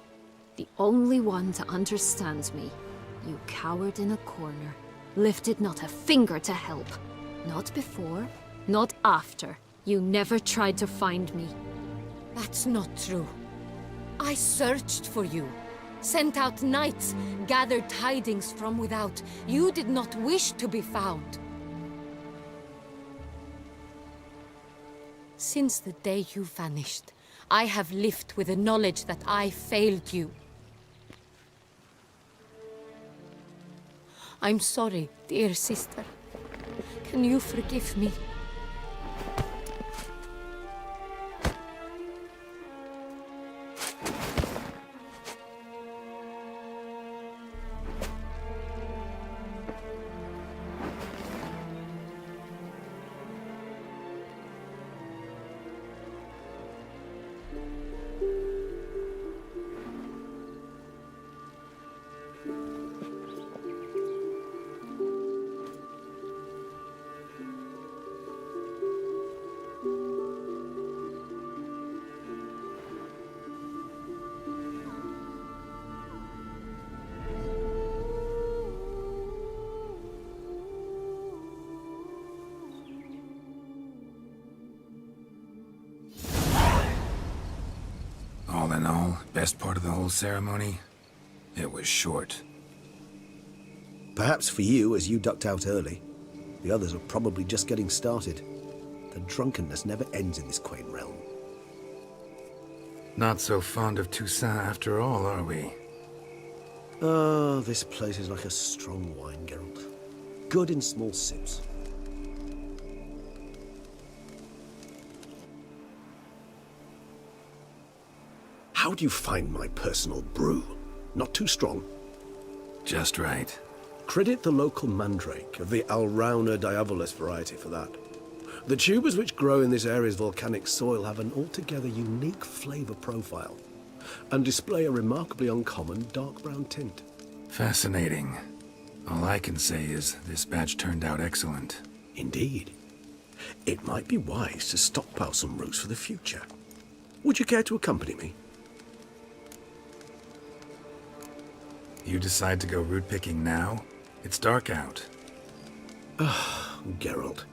the only one to understand me, you cowered in a corner, lifted not a finger to help. Not before, not after. You never tried to find me. That's not true. I searched for you, sent out knights, gathered tidings from without. You did not wish to be found. Since the day you vanished, I have lived with the knowledge that I failed you. I'm sorry, dear sister. Can you forgive me? All in all, best part of the whole ceremony? It was short. Perhaps for you, as you ducked out early. The others are probably just getting started. The drunkenness never ends in this quaint realm. Not so fond of Toussaint after all, are we? Oh, this place is like a strong wine, Geralt. Good in small sips. How do you find my personal brew? Not too strong? Just right. Credit the local mandrake of the Alrauna diabolus variety for that. The tubers which grow in this area's volcanic soil have an altogether unique flavor profile and display a remarkably uncommon dark brown tint. Fascinating. All I can say is this batch turned out excellent. Indeed. It might be wise to stockpile some roots for the future. Would you care to accompany me? You decide to go root picking now? It's dark out. Ah, Geralt.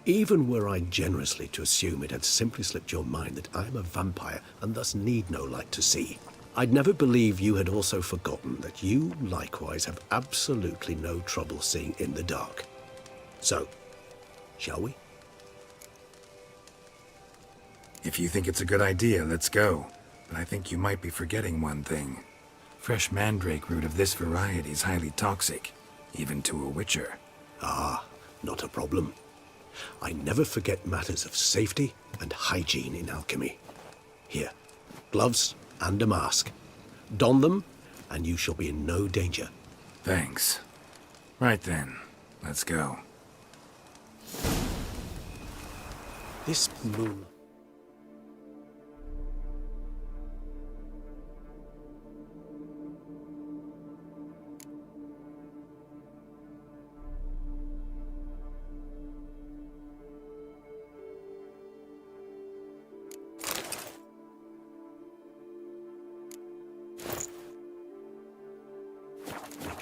Even were I generously to assume it had simply slipped your mind that I am a vampire and thus need no light to see, I'd never believe you had also forgotten that you likewise have absolutely no trouble seeing in the dark. So, shall we? If you think it's a good idea, let's go. But I think you might be forgetting one thing. Fresh mandrake root of this variety is highly toxic, even to a witcher. Ah, not a problem. I never forget matters of safety and hygiene in alchemy. Here, gloves and a mask. Don them, and you shall be in no danger. Thanks. Right then, let's go. This moon...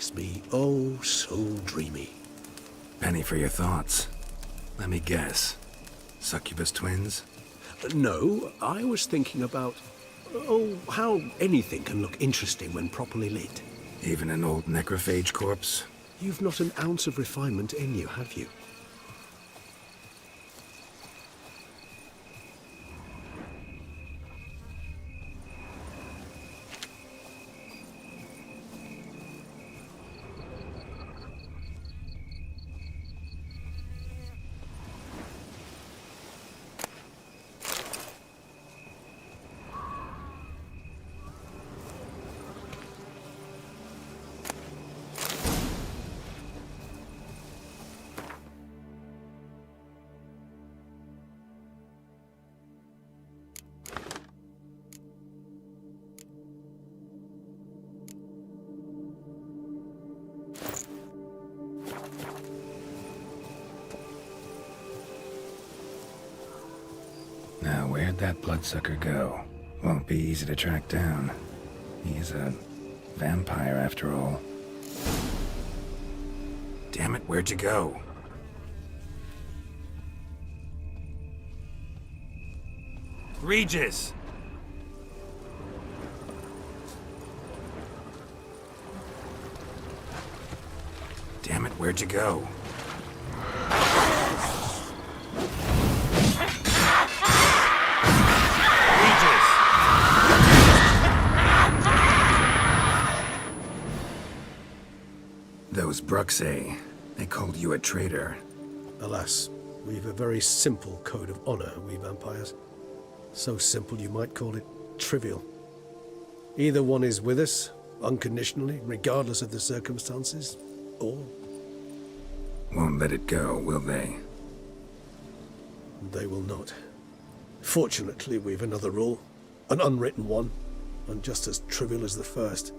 makes me oh so dreamy. Penny for your thoughts. Let me guess. Succubus twins? No, I was thinking about, how anything can look interesting when properly lit. Even an old necrophage corpse? You've not an ounce of refinement in you, have you? Where'd that bloodsucker go? Won't be easy to track down. He's a vampire after all. Damn it, where'd you go? Regis! Damn it, where'd you go? Those Bruxay, they called you a traitor. Alas, we've a very simple code of honor, we vampires. So simple you might call it trivial. Either one is with us, unconditionally, regardless of the circumstances, or... Won't let it go, will they? They will not. Fortunately, we've another rule, an unwritten one, and just as trivial as the first.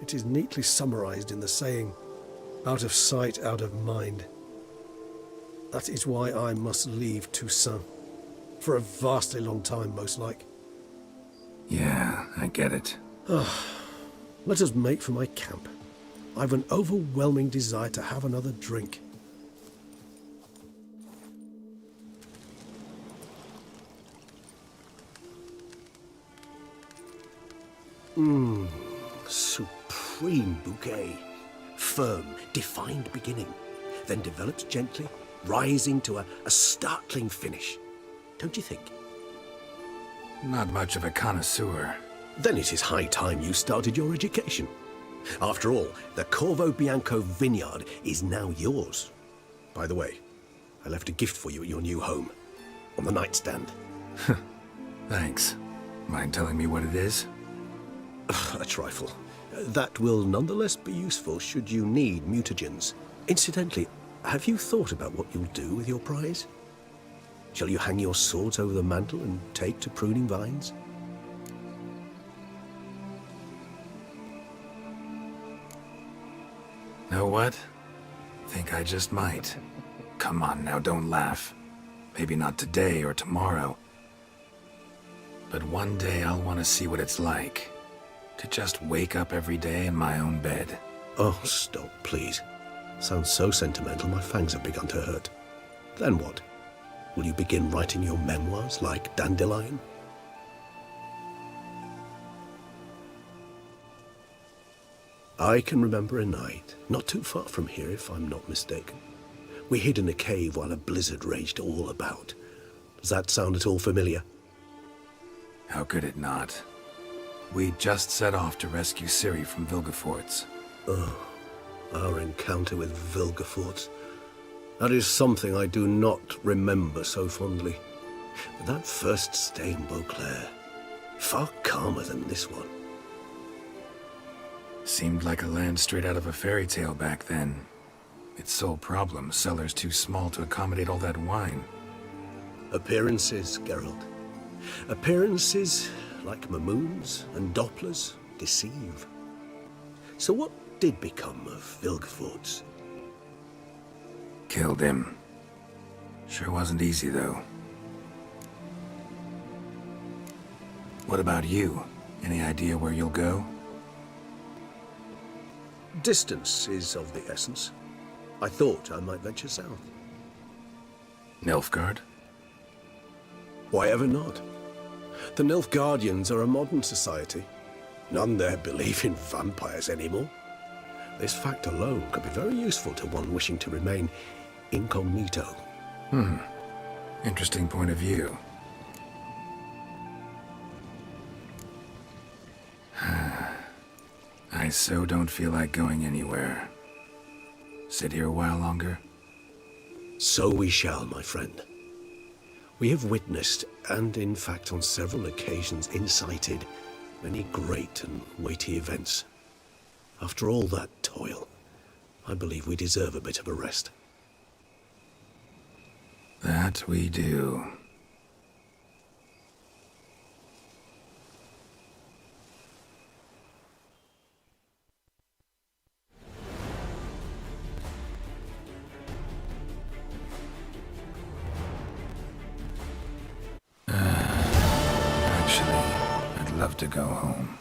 It is neatly summarized in the saying, out of sight, out of mind. That is why I must leave Toussaint. For a vastly long time, most like. Yeah, I get it. Let us make for my camp. I've an overwhelming desire to have another drink. Supreme bouquet. Firm, defined beginning, then develops gently, rising to a startling finish. Don't you think? Not much of a connoisseur. Then it is high time you started your education. After all, the Corvo Bianco vineyard is now yours. By the way, I left a gift for you at your new home, on the nightstand. Thanks. Mind telling me what it is? A trifle. That will nonetheless be useful should you need mutagens. Incidentally, have you thought about what you'll do with your prize? Shall you hang your swords over the mantle and take to pruning vines? Know what? Think I just might. Come on now, don't laugh. Maybe not today or tomorrow. But one day I'll want to see what it's like. To just wake up every day in my own bed. Oh, stop, please. Sounds so sentimental, my fangs have begun to hurt. Then what? Will you begin writing your memoirs like Dandelion? I can remember a night, not too far from here if I'm not mistaken. We hid in a cave while a blizzard raged all about. Does that sound at all familiar? How could it not? We just set off to rescue Ciri from Vilgefortz. Oh, our encounter with Vilgefortz. That is something I do not remember so fondly. But that first stay in Beauclair, far calmer than this one. Seemed like a land straight out of a fairy tale back then. Its sole problem, cellars too small to accommodate all that wine. Appearances, Geralt. Appearances, like Mamoons and Dopplers, deceive. So what did become of Vilgefortz? Killed him. Sure wasn't easy, though. What about you? Any idea where you'll go? Distance is of the essence. I thought I might venture south. Nilfgaard? Why ever not? The Nilfgaardians are a modern society. None there believe in vampires anymore. This fact alone could be very useful to one wishing to remain incognito. Interesting point of view. I so don't feel like going anywhere. Sit here a while longer? So we shall, my friend. We have witnessed, and in fact on several occasions incited, many great and weighty events. After all that toil, I believe we deserve a bit of a rest. That we do. love to go home.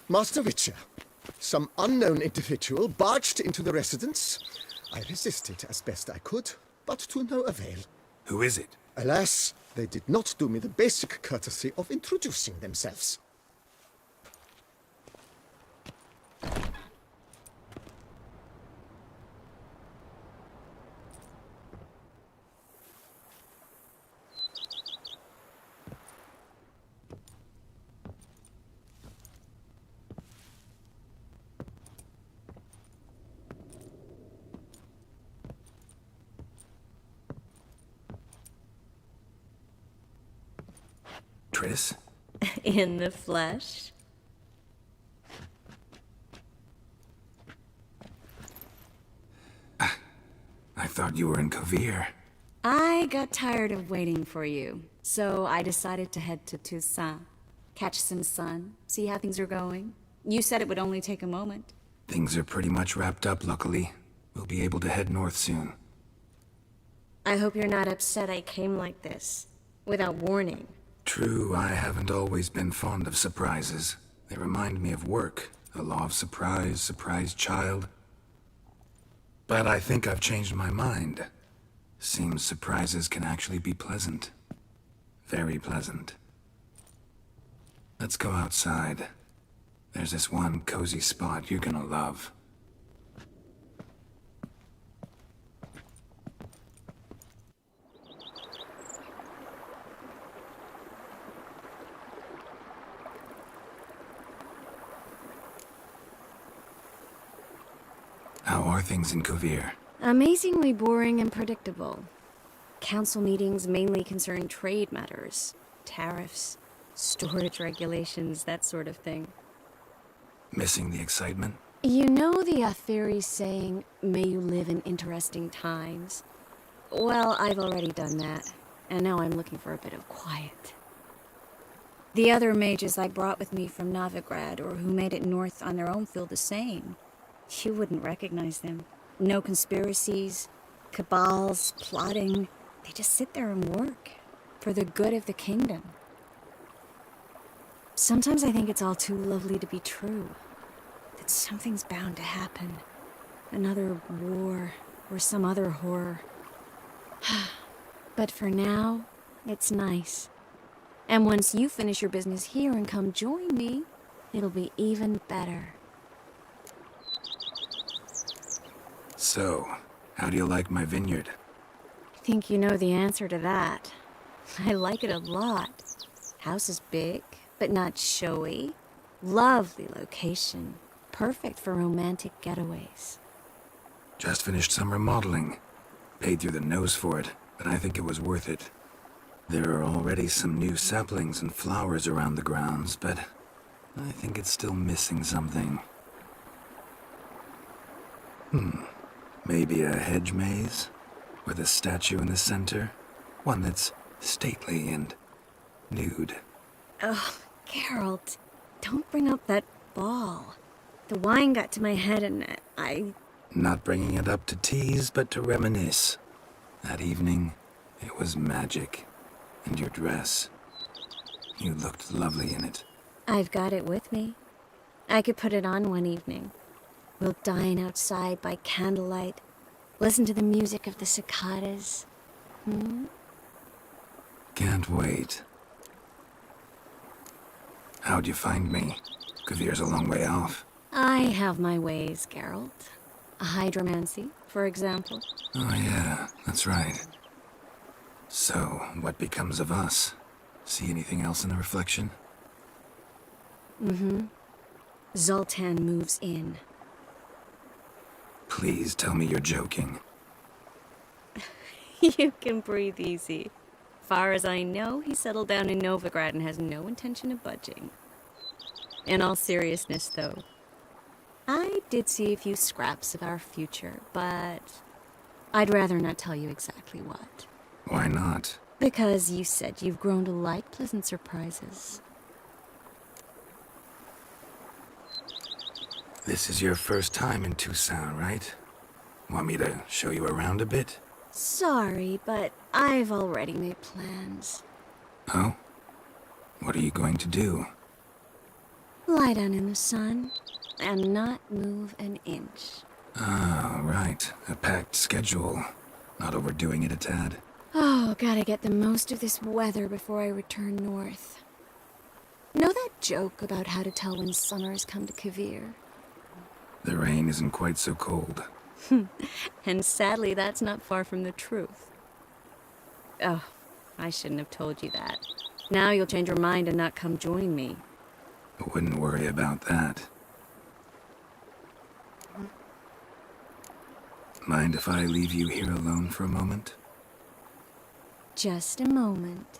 Master Witcher, some unknown individual barged into the residence. I resisted as best I could, but to no avail. Who is it? Alas, they did not do me the basic courtesy of introducing themselves. Triss? In the flesh? I thought you were in Kovir. I got tired of waiting for you, so I decided to head to Toussaint. Catch some sun, see how things are going. You said it would only take a moment. Things are pretty much wrapped up, luckily. We'll be able to head north soon. I hope you're not upset I came like this, without warning. True, I haven't always been fond of surprises. They remind me of work, the law of surprise, surprise child. But I think I've changed my mind. Seems surprises can actually be pleasant. Very pleasant. Let's go outside. There's this one cozy spot you're gonna love. How are things in Kovir? Amazingly boring and predictable. Council meetings mainly concern trade matters, tariffs, storage regulations, that sort of thing. Missing the excitement? You know the Atheri saying, may you live in interesting times? Well, I've already done that, and now I'm looking for a bit of quiet. The other mages I brought with me from Novigrad, or who made it north on their own, feel the same. You wouldn't recognize them. No conspiracies, cabals, plotting. They just sit there and work, for the good of the kingdom. Sometimes I think it's all too lovely to be true. That something's bound to happen. Another war, or some other horror. But for now, it's nice. And once you finish your business here and come join me, it'll be even better. So, how do you like my vineyard? I think you know the answer to that. I like it a lot. House is big, but not showy. Lovely location. Perfect for romantic getaways. Just finished some remodeling. Paid through the nose for it, but I think it was worth it. There are already some new saplings and flowers around the grounds, but I think it's still missing something. Maybe a hedge maze? With a statue in the center? One that's stately and nude. Oh, Geralt, don't bring up that ball. The wine got to my head and I... Not bringing it up to tease, but to reminisce. That evening, it was magic. And your dress. You looked lovely in it. I've got it with me. I could put it on one evening. We'll dine outside by candlelight, listen to the music of the cicadas. Can't wait. How'd you find me? Kvir's a long way off. I have my ways, Geralt. A hydromancy, for example. Oh yeah, that's right. So, what becomes of us? See anything else in the reflection? Zoltan moves in. Please tell me you're joking. You can breathe easy. Far as I know, he settled down in Novigrad and has no intention of budging. In all seriousness, though, I did see a few scraps of our future, but I'd rather not tell you exactly what. Why not? Because you said you've grown to like pleasant surprises. This is your first time in Tucson, right? Want me to show you around a bit? Sorry, but I've already made plans. Oh? What are you going to do? Lie down in the sun and not move an inch. Ah, right. A packed schedule. Not overdoing it a tad. Oh, gotta get the most of this weather before I return north. Know that joke about how to tell when summer has come to Kvir? The rain isn't quite so cold. And sadly, that's not far from the truth. Oh, I shouldn't have told you that. Now you'll change your mind and not come join me. I wouldn't worry about that. Mind if I leave you here alone for a moment? Just a moment.